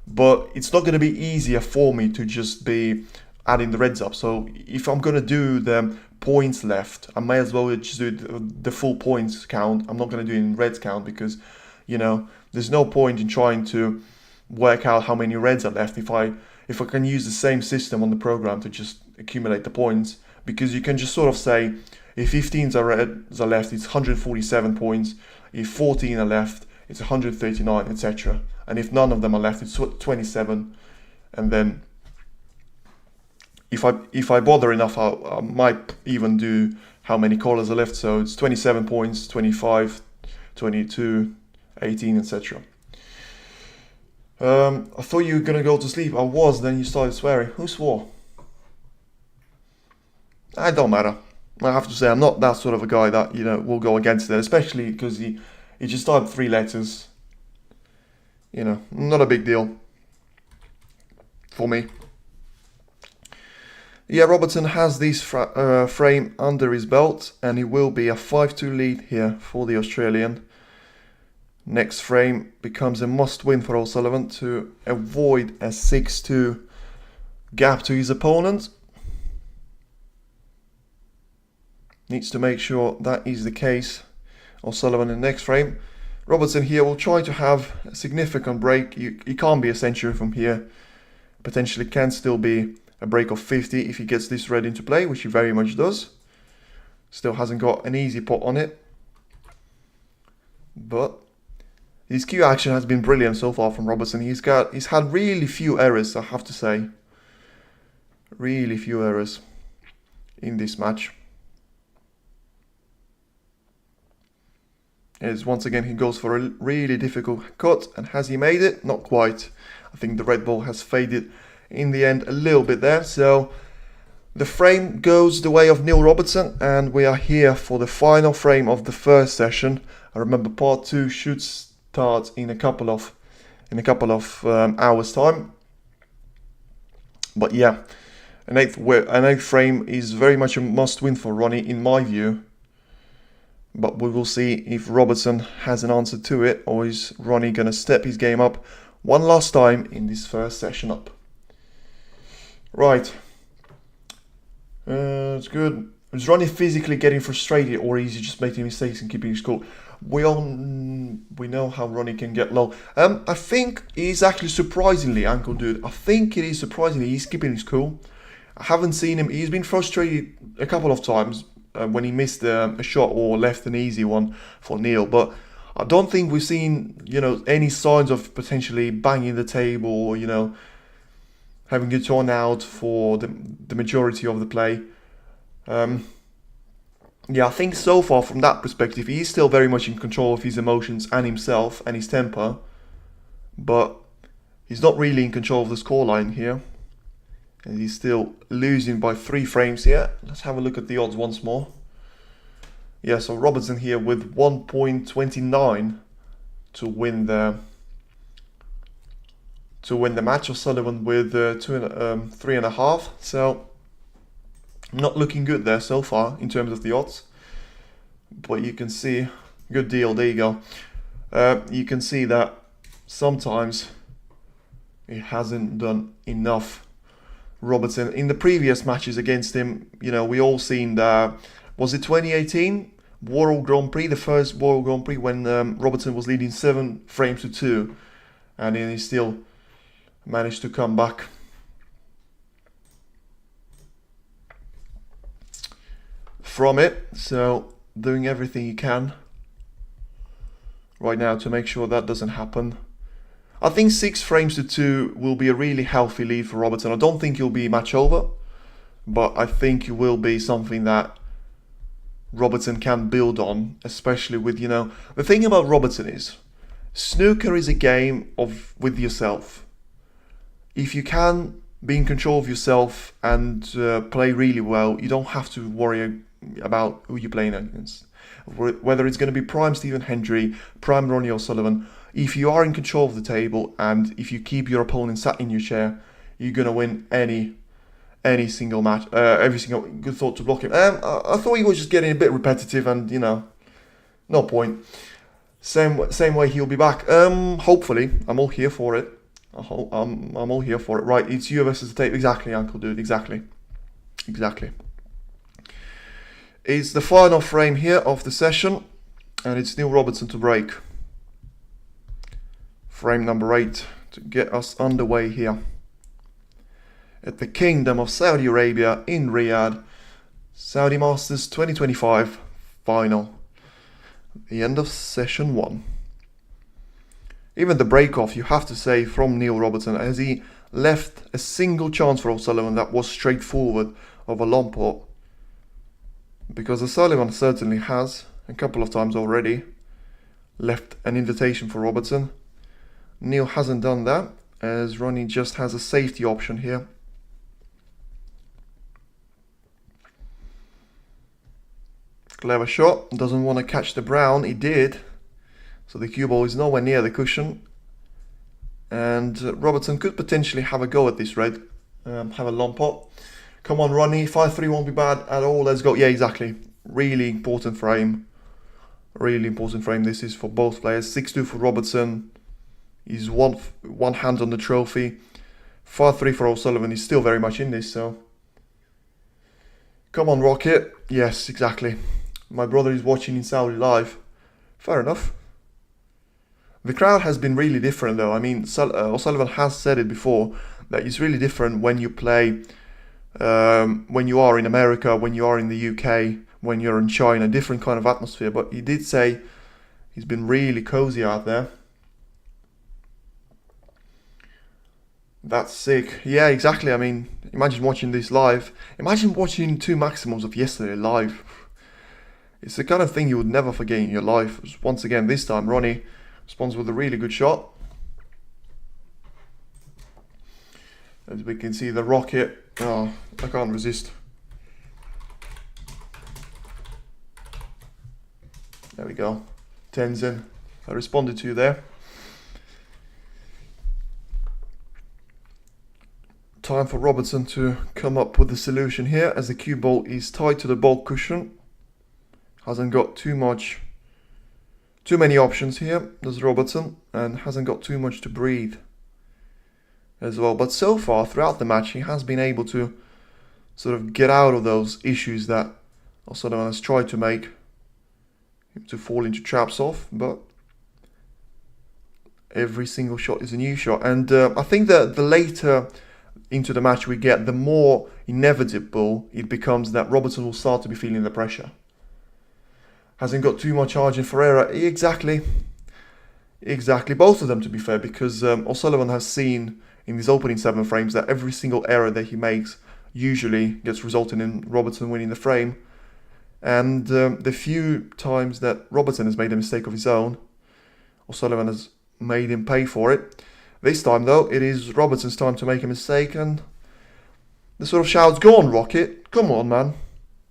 but it's not going to be easier for me to just be adding the reds up. So if I'm going to do the points left, I may as well just do the full points count. I'm not going to do it in reds count, because there's no point in trying to work out how many reds are left if I can use the same system on the program to just accumulate the points, because you can just sort of say if 15 reds are left, it's 147 points. If 14 are left, it's 139, etc. And if none of them are left, it's 27. And then if I bother enough, I might even do how many colors are left. So it's 27 points, 25, 22, 18, etc. I thought you were gonna go to sleep. I was, then you started swearing. Who swore? It don't matter. I have to say, I'm not that sort of a guy that, will go against it, especially because he just started 3 letters. Not a big deal for me. Yeah, Robertson has this frame under his belt, and it will be a 5-2 lead here for the Australian. Next frame becomes a must-win for Sullivan to avoid a 6-2 gap to his opponent. Needs to make sure that is the case. Sullivan in the next frame. Robertson here will try to have a significant break. He can't be a century from here. Potentially can still be a break of 50 if he gets this red into play, which he very much does. Still hasn't got an easy pot on it. But his cue action has been brilliant so far from Robertson. He's had really few errors, I have to say. Really few errors in this match. As once again he goes for a really difficult cut, and has he made it? Not quite. I think the red ball has faded in the end a little bit there. So the frame goes the way of Neil Robertson, and we are here for the final frame of the first session. I remember part 2 should start in a couple of hours time. But yeah, an eighth frame is very much a must-win for Ronnie in my view. But we will see if Robertson has an answer to it, or is Ronnie going to step his game up one last time in this first session up. Right. It's good. Is Ronnie physically getting frustrated, or is he just making mistakes and keeping his cool? We know how Ronnie can get low. I think he's actually surprisingly, Uncle Dude, I think it is surprisingly he's keeping his cool. I haven't seen him. He's been frustrated a couple of times when he missed a shot or left an easy one for Neil, but I don't think we've seen any signs of potentially banging the table or having it torn out for the majority of the play. Yeah, I think so far from that perspective he's still very much in control of his emotions and himself and his temper, but he's not really in control of the scoreline here. And he's still losing by 3 frames here. Let's have a look at the odds once more. Yeah, so Robertson here with 1.29 to win the match. Sullivan with 3.5. So not looking good there so far in terms of the odds. But you can see, good deal. There you go. You can see that sometimes it hasn't done enough. Robertson in the previous matches against him, we all seen that. Was it 2018 World Grand Prix, the first World Grand Prix, when Robertson was leading 7 frames to 2, and then he still managed to come back. From it, so doing everything he can right now to make sure that doesn't happen. I think 6 frames to 2 will be a really healthy lead for Robertson. I don't think he'll be match over, but I think it will be something that Robertson can build on, especially with, the thing about Robertson is, snooker is a game with yourself. if you can be in control of yourself and play really well, you don't have to worry about who you're playing against. Whether it's going to be prime Stephen Hendry, prime Ronnie or Sullivan, if you are in control of the table and if you keep your opponent sat in your chair, you're going to win any single match, every single. Good thought to block him. I thought he was just getting a bit repetitive, and no point. Same way he'll be back. Hopefully, I'm all here for it. I'm all here for it. Right, it's you versus the tape. Exactly, Uncle Dude. Exactly. It's the final frame here of the session, and it's Neil Robertson to break. Frame number 8 to get us underway here at the Kingdom of Saudi Arabia in Riyadh. Saudi Masters 2025 final. The end of session 1. Even the break-off, you have to say, from Neil Robertson, as he left a single chance for O'Sullivan that was straightforward of a Lomport. Because O'Sullivan certainly has, a couple of times already, left an invitation for Robertson. Neil hasn't done that, as Ronnie just has a safety option here. Clever shot, doesn't want to catch the brown, he did. So the cue ball is nowhere near the cushion. And Robertson could potentially have a go at this red, have a Lomport. Come on, Ronnie, 5-3 won't be bad at all, let's go. Yeah, exactly. Really important frame. This is for both players. 6-2 for Robertson. He's one hand on the trophy. 5-3 for O'Sullivan. He's still very much in this, so. Come on, Rocket. Yes, exactly. My brother is watching in Saudi live. Fair enough. The crowd has been really different, though. I mean, O'Sullivan has said it before, that it's really different when you play, when you are in America, when you are in the UK, when you're in China, different kind of atmosphere. But he did say he's been really cozy out there. That's sick. Yeah, exactly. I mean, imagine watching this live. Imagine watching 2 maximums of yesterday live. It's the kind of thing you would never forget in your life. Once again, this time, Ronnie responds with a really good shot. As we can see, the rocket. Oh, I can't resist. There we go. 10's in. I responded to you there. Time for Robertson to come up with a solution here, as the cue ball is tied to the ball cushion. Hasn't got too many options here, does Robertson, and hasn't got too much to breathe as well. But so far throughout the match, he has been able to sort of get out of those issues that O'Sullivan has tried to make him to fall into traps of. But every single shot is a new shot, and I think that the later into the match we get, the more inevitable it becomes that Robertson will start to be feeling the pressure. Hasn't got too much charge in Ferreira. Exactly. Both of them, to be fair, because O'Sullivan has seen in these opening 7 frames that every single error that he makes usually gets resulting in Robertson winning the frame. And the few times that Robertson has made a mistake of his own, O'Sullivan has made him pay for it. This time, though, it is Robertson's time to make a mistake, and the sort of shouts, "Go on, Rocket, come on, man,"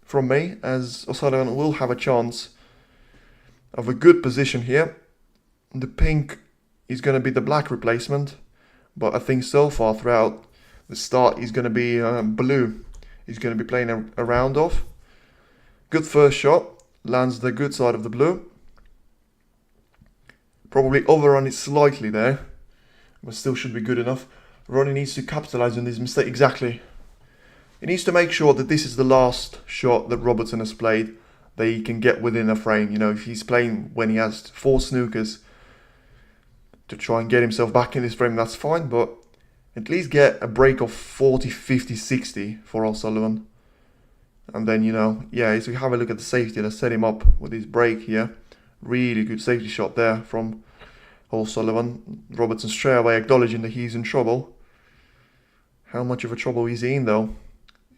from me, as O'Sullivan will have a chance of a good position here. The pink is going to be the black replacement, but I think so far throughout the start he's going to be blue. He's going to be playing a round off. Good first shot, lands the good side of the blue. Probably overrun it slightly there, but still should be good enough. Ronnie needs to capitalize on this mistake. Exactly. He needs to make sure that this is the last shot that Robertson has played that he can get within a frame. You know, if he's playing when he has 4 snookers to try and get himself back in this frame, that's fine, but at least get a break of 40, 50, 60 for O'Sullivan. And then, so we have a look at the safety. Let's set him up with his break here. Really good safety shot there from O'Sullivan. Robertson straight away acknowledging that he's in trouble. How much of a trouble is he in, though?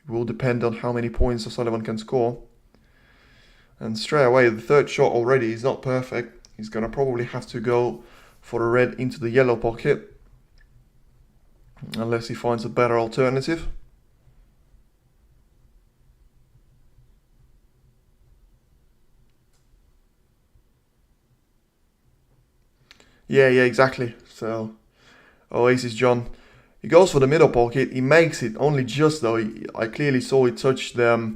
It will depend on how many points O'Sullivan can score. And straight away, the third shot already is not perfect. He's going to probably have to go for a red into the yellow pocket. unless he finds a better alternative. Yeah, exactly. So, Oasis John, he goes for the middle pocket. He makes it only just though. I clearly saw it touch the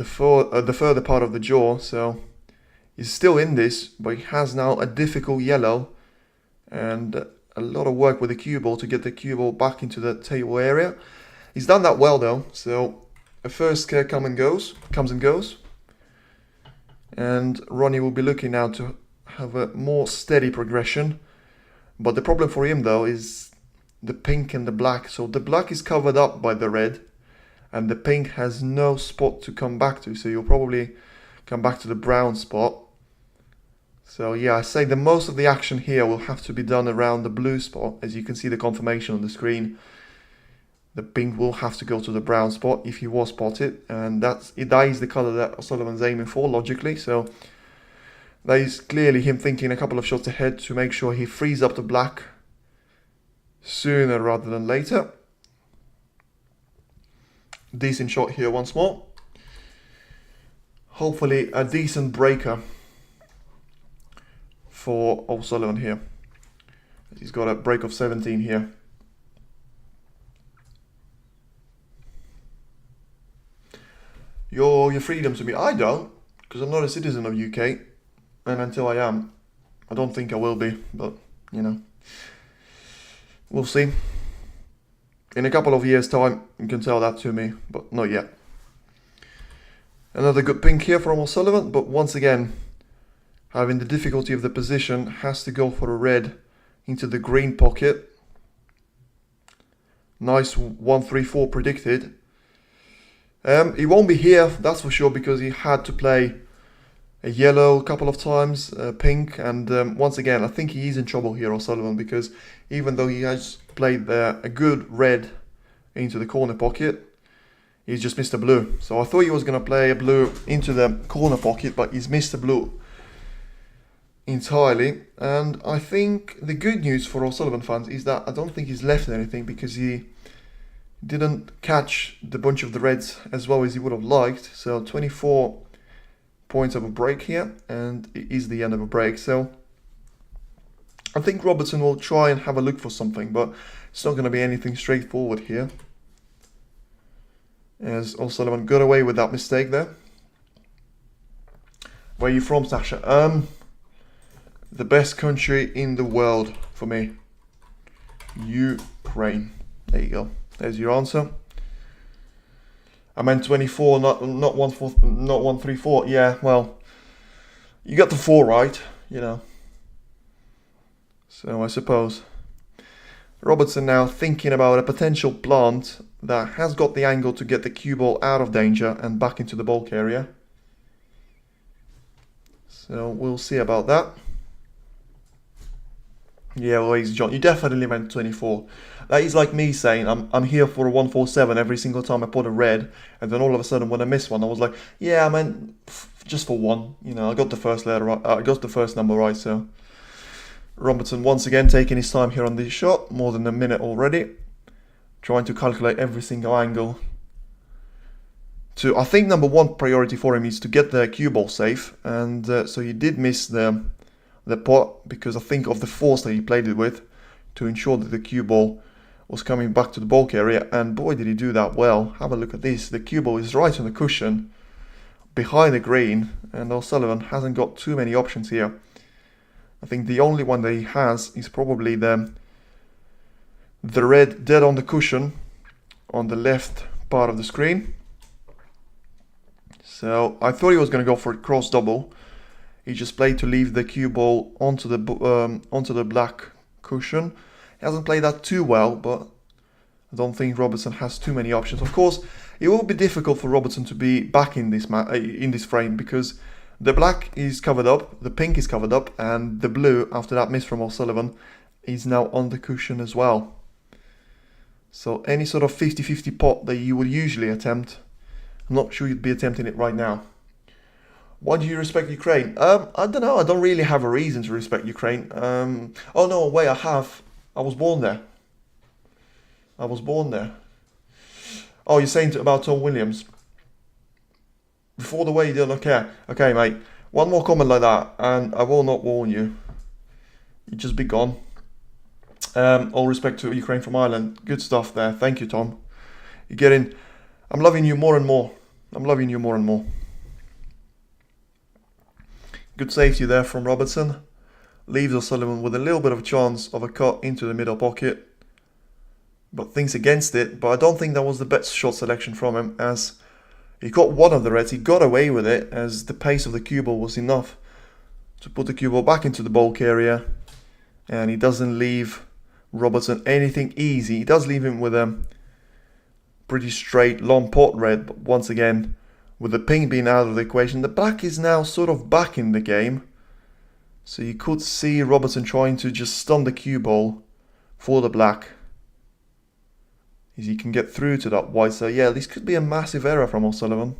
further part of the jaw. So he's still in this, but he has now a difficult yellow and a lot of work with the cue ball to get the cue ball back into the table area. He's done that well though. So a first scare comes and goes, and Ronnie will be looking now to have a more steady progression. But the problem for him though is the pink and the black. So the black is covered up by the red, and the pink has no spot to come back to. So you'll probably come back to the brown spot. So yeah, I say the most of the action here will have to be done around the blue spot. As you can see the confirmation on the screen, the pink will have to go to the brown spot if he was spotted, and that is the color that Sullivan's aiming for logically. So that is clearly him thinking a couple of shots ahead to make sure he frees up the black sooner rather than later. Decent shot here once more. Hopefully a decent breaker for O'Sullivan here. He's got a break of 17 here. Your freedom to me. I don't, because I'm not a citizen of UK, and until I am, I don't think I will be, but you know, we'll see. In a couple of years' time, you can tell that to me, but not yet. Another good pink here from O'Sullivan, but once again, having the difficulty of the position, has to go for a red into the green pocket. Nice 1-3-4 predicted. He won't be here, that's for sure, because he had to play a yellow a couple of times, pink, and once again, I think he is in trouble here, O'Sullivan, because even though he has played a good red into the corner pocket, he's just missed a blue. So I thought he was going to play a blue into the corner pocket, but he's missed a blue entirely. And I think the good news for O'Sullivan fans is that I don't think he's left anything, because he didn't catch the bunch of the reds as well as he would have liked. So 24 points of a break here, and it is the end of a break. So I think Robertson will try and have a look for something, but it's not going to be anything straightforward here, as O'Sullivan got away with that mistake there. Where are you from, Sasha? The best country in the world for me, Ukraine. There you go. There's your answer. I meant 24, not 134. Yeah, well, you got the 4 right, you know. So I suppose Robertson now thinking about a potential plant that has got the angle to get the cue ball out of danger and back into the bulk area. So we'll see about that. Yeah, well, John, you definitely meant 24. That is like me saying I'm here for a 147 every single time I put a red, and then all of a sudden when I miss one, I was like, yeah, I meant just for one. You know, I got the first letter right, I got the first number right. So Robertson once again taking his time here on this shot, more than a minute already, trying to calculate every single angle. I think number one priority for him is to get the cue ball safe, and so he did miss the pot because I think of the force that he played it with to ensure that the cue ball was coming back to the bulk area, and boy did he do that well. Have a look at this. The cue ball is right on the cushion behind the green, and O'Sullivan hasn't got too many options here. I think the only one that he has is probably the red dead on the cushion on the left part of the screen. So I thought he was going to go for a cross double. He just played to leave the cue ball onto the black cushion. He hasn't played that too well, but I don't think Robertson has too many options. Of course, it will be difficult for Robertson to be back in this frame, because the black is covered up, the pink is covered up, and the blue, after that miss from O'Sullivan, is now on the cushion as well. So any sort of 50-50 pot that you would usually attempt, I'm not sure you'd be attempting it right now. Why do you respect Ukraine? I don't know. I don't really have a reason to respect Ukraine. Oh no, wait, I have. I was born there. I was born there. Oh, you're saying about Tom Williams? Before the way you don't care. Okay, mate. One more comment like that, and I will not warn you. You just be gone. All respect to Ukraine from Ireland. Good stuff there. Thank you, Tom. You're getting... I'm loving you more and more. I'm loving you more and more. Good safety there from Robertson. Leaves Sullivan with a little bit of a chance of a cut into the middle pocket. But thinks against it. But I don't think that was the best shot selection from him, as he got one of the reds. He got away with it, as the pace of the cue ball was enough to put the cue ball back into the bulk area. And he doesn't leave Robertson anything easy. He does leave him with a pretty straight long pot red, but once again, with the pink being out of the equation, the black is now sort of back in the game. So you could see Robertson trying to just stun the cue ball for the black, as he can get through to that white. So yeah, this could be a massive error from O'Sullivan.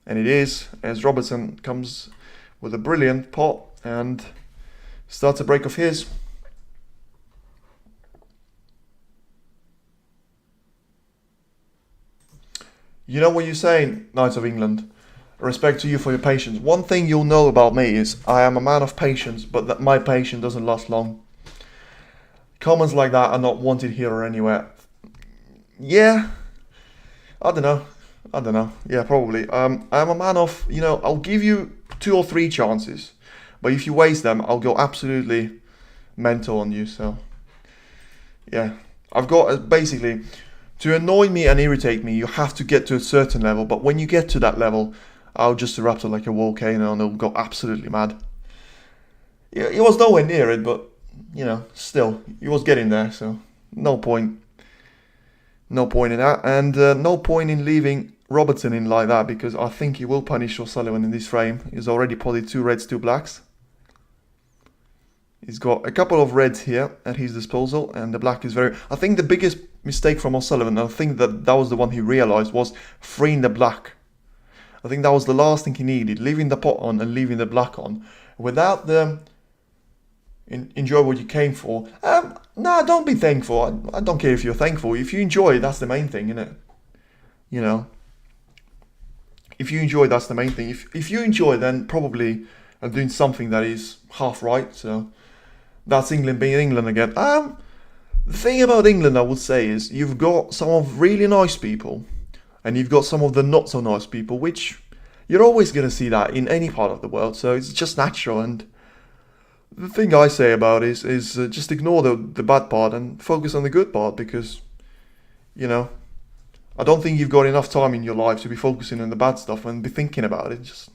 And it is, as Robertson comes with a brilliant pot and starts a break of his. You know what you're saying, Knights of England? Respect to you for your patience. One thing you'll know about me is I am a man of patience, but that my patience doesn't last long. Comments like that are not wanted here or anywhere. Yeah, I don't know. Yeah, probably. I'm a man of, I'll give you 2 or 3 chances, but if you waste them, I'll go absolutely mental on you. So, yeah, I've got basically, to annoy me and irritate me, you have to get to a certain level. But when you get to that level, I'll just erupt like a volcano and it'll go absolutely mad. Yeah, it was nowhere near it, but still, he was getting there. So no point in that, and no point in leaving Robertson in like that, because I think he will punish O'Sullivan in this frame. He's already potted 2 reds, 2 blacks. He's got a couple of reds here at his disposal, and the black is very... I think the biggest mistake from O'Sullivan, and I think that was the one he realised, was freeing the black. I think that was the last thing he needed, leaving the pot on and leaving the black on. Without the... enjoy what you came for. No, don't be thankful. I don't care if you're thankful. If you enjoy, that's the main thing, isn't it? If you enjoy, that's the main thing. If you enjoy, then probably I'm doing something that is half right. So that's England being England again. The thing about England, I would say, is you've got some of really nice people, and you've got some of the not so nice people, which you're always going to see that in any part of the world. So it's just natural. And the thing I say about it is just ignore the bad part and focus on the good part, because, I don't think you've got enough time in your life to be focusing on the bad stuff and be thinking about it. Just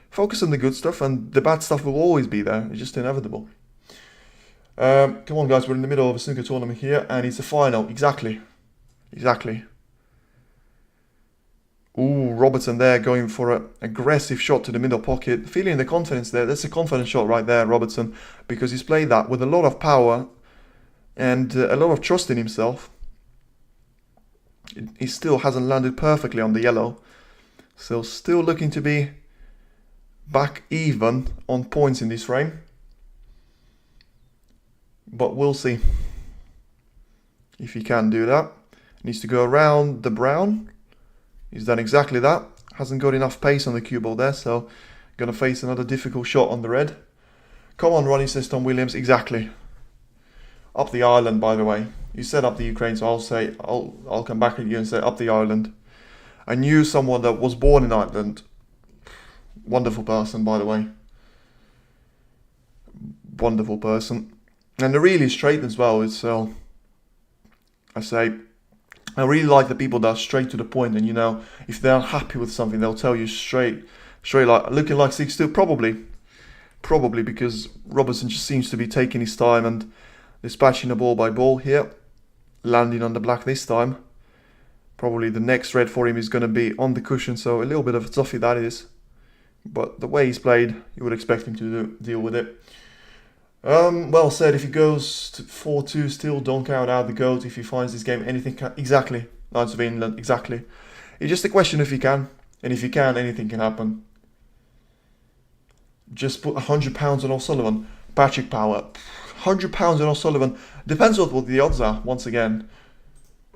focus on the good stuff, and the bad stuff will always be there. It's just inevitable. Come on, guys, we're in the middle of a snooker tournament here, and it's a final. Exactly. Ooh, Robertson there going for an aggressive shot to the middle pocket. Feeling the confidence there. That's a confident shot right there, Robertson, because he's played that with a lot of power and a lot of trust in himself. He still hasn't landed perfectly on the yellow. So still looking to be back even on points in this frame. But we'll see if he can do that. Needs to go around the brown. He's done exactly that. Hasn't got enough pace on the cue ball there, so going to face another difficult shot on the red. Come on, Ronnie, says Tom Williams. Exactly. Up the island, by the way. You said up the Ukraine, so I'll come back at you and say up the island. I knew someone that was born in Ireland. Wonderful person, by the way. Wonderful person. And they're really straight as well. It's I really like the people that are straight to the point, and if they're unhappy with something, they'll tell you straight, like looking like 6-2, probably because Robertson just seems to be taking his time and dispatching the ball by ball here, landing on the black this time. Probably the next red for him is going to be on the cushion, so a little bit of a toughie that is. But the way he's played, you would expect him to deal with it. Well said. If he goes to 4-2 still, don't count out the GOAT if he finds this game anything exactly. Knights of England, exactly. It's just a question if he can. And if he can, anything can happen. Just put £100 on O'Sullivan. Patrick Power. £100 on Sullivan. Depends on what the odds are, once again.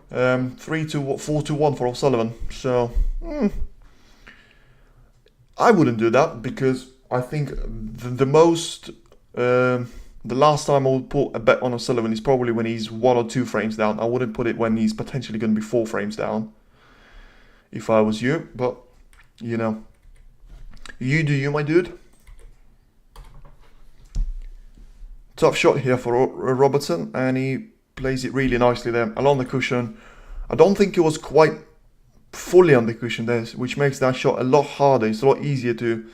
4 to 1 for Sullivan. So, I wouldn't do that, because I think the last time I would put a bet on Sullivan is probably when he's 1 or 2 frames down. I wouldn't put it when he's potentially going to be 4 frames down, if I was you. But, you know, you do you, my dude. Tough shot here for Robertson, and he plays it really nicely there along the cushion. I don't think it was quite fully on the cushion there, which makes that shot a lot harder. It's a lot easier to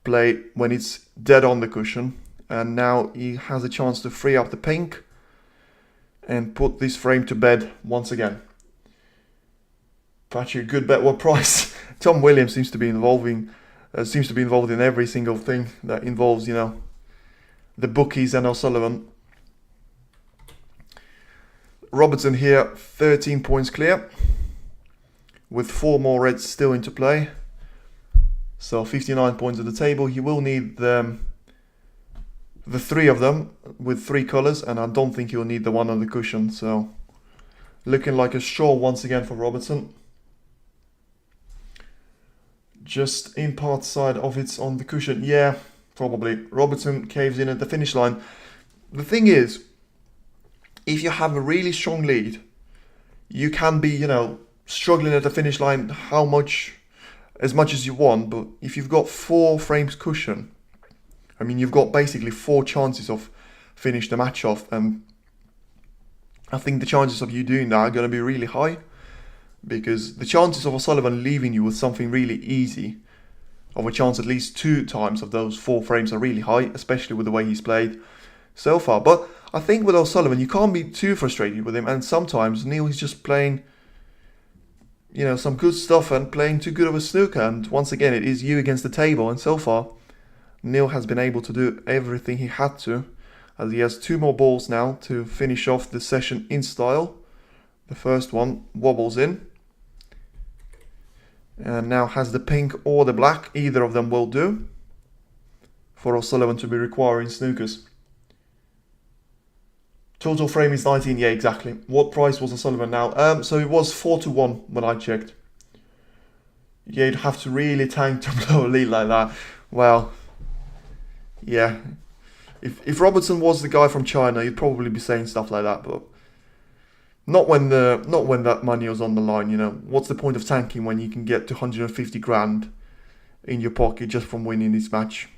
play when it's dead on the cushion. And now he has a chance to free up the pink and put this frame to bed once again. Actually, a good bet. What price? Tom Williams seems to be involved in every single thing that involves, you know, the bookies and Sullivan. Robertson here, 13 points clear, with 4 more reds still into play. So 59 points at the table. He will need the 3 of them with 3 colours, and I don't think he'll need the one on the cushion. So looking like a sure once again for Robertson. Just in part side of it's on the cushion. Yeah, probably. Robertson caves in at the finish line. The thing is, if you have a really strong lead, you can be, you know, struggling at the finish line as much as you want. But if you've got 4 frames cushion, I mean, you've got basically 4 chances of finish the match off. And I think the chances of you doing that are going to be really high, because the chances of Sullivan leaving you with something really easy, of a chance at least 2 times of those 4 frames, are really high, especially with the way he's played so far. But I think with Sullivan, you can't be too frustrated with him, and sometimes Neil is just playing, you know, some good stuff and playing too good of a snooker, and once again it is you against the table, and so far Neil has been able to do everything he had to, as he has 2 more balls now to finish off the session in style. The first one wobbles in, and now has the pink or the black. Either of them will do for O'Sullivan to be requiring snookers. Total frame is 19, yeah, exactly. What price was O'Sullivan now? So it was 4 to 1 when I checked. Yeah, you'd have to really tank to blow a lead like that. Well, yeah. If Robertson was the guy from China, you'd probably be saying stuff like that, but not when that money was on the line, you know. What's the point of tanking when you can get to 150 grand in your pocket just from winning this match?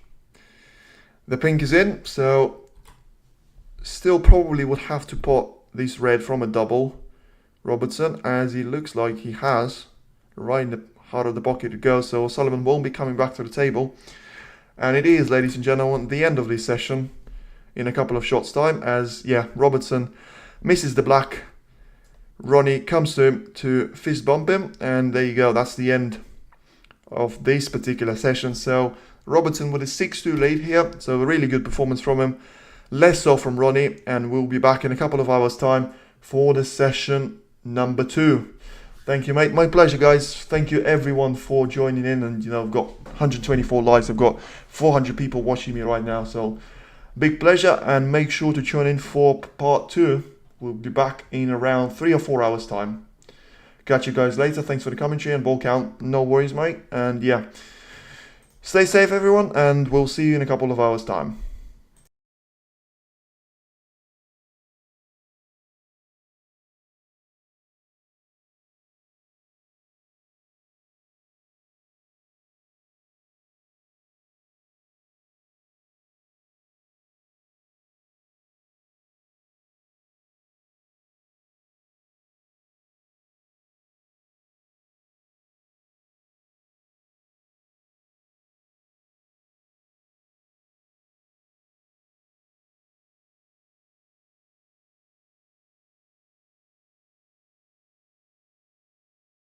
The pink is in, so still probably would have to pot this red from a double, Robertson, as he looks like he has right in the heart of the pocket to go. So Sullivan won't be coming back to the table, and it is, ladies and gentlemen, the end of this session in a couple of shots time, as yeah, Robertson misses the black. Ronnie comes to him to fist bump him, and there you go. That's the end of this particular session. So Robertson with a 6-2 lead here, so a really good performance from him. Less so from Ronnie, and we'll be back in a couple of hours time for the session number 2. Thank you, mate. My pleasure, guys. Thank you everyone for joining in, and you know, I've got 124 likes. I've got 400 people watching me right now, so big pleasure. And make sure to tune in for part 2. We'll be back in around 3 or 4 hours time. Catch you guys later. Thanks for the commentary and ball count. No worries, mate. And yeah, stay safe everyone, and we'll see you in a couple of hours time.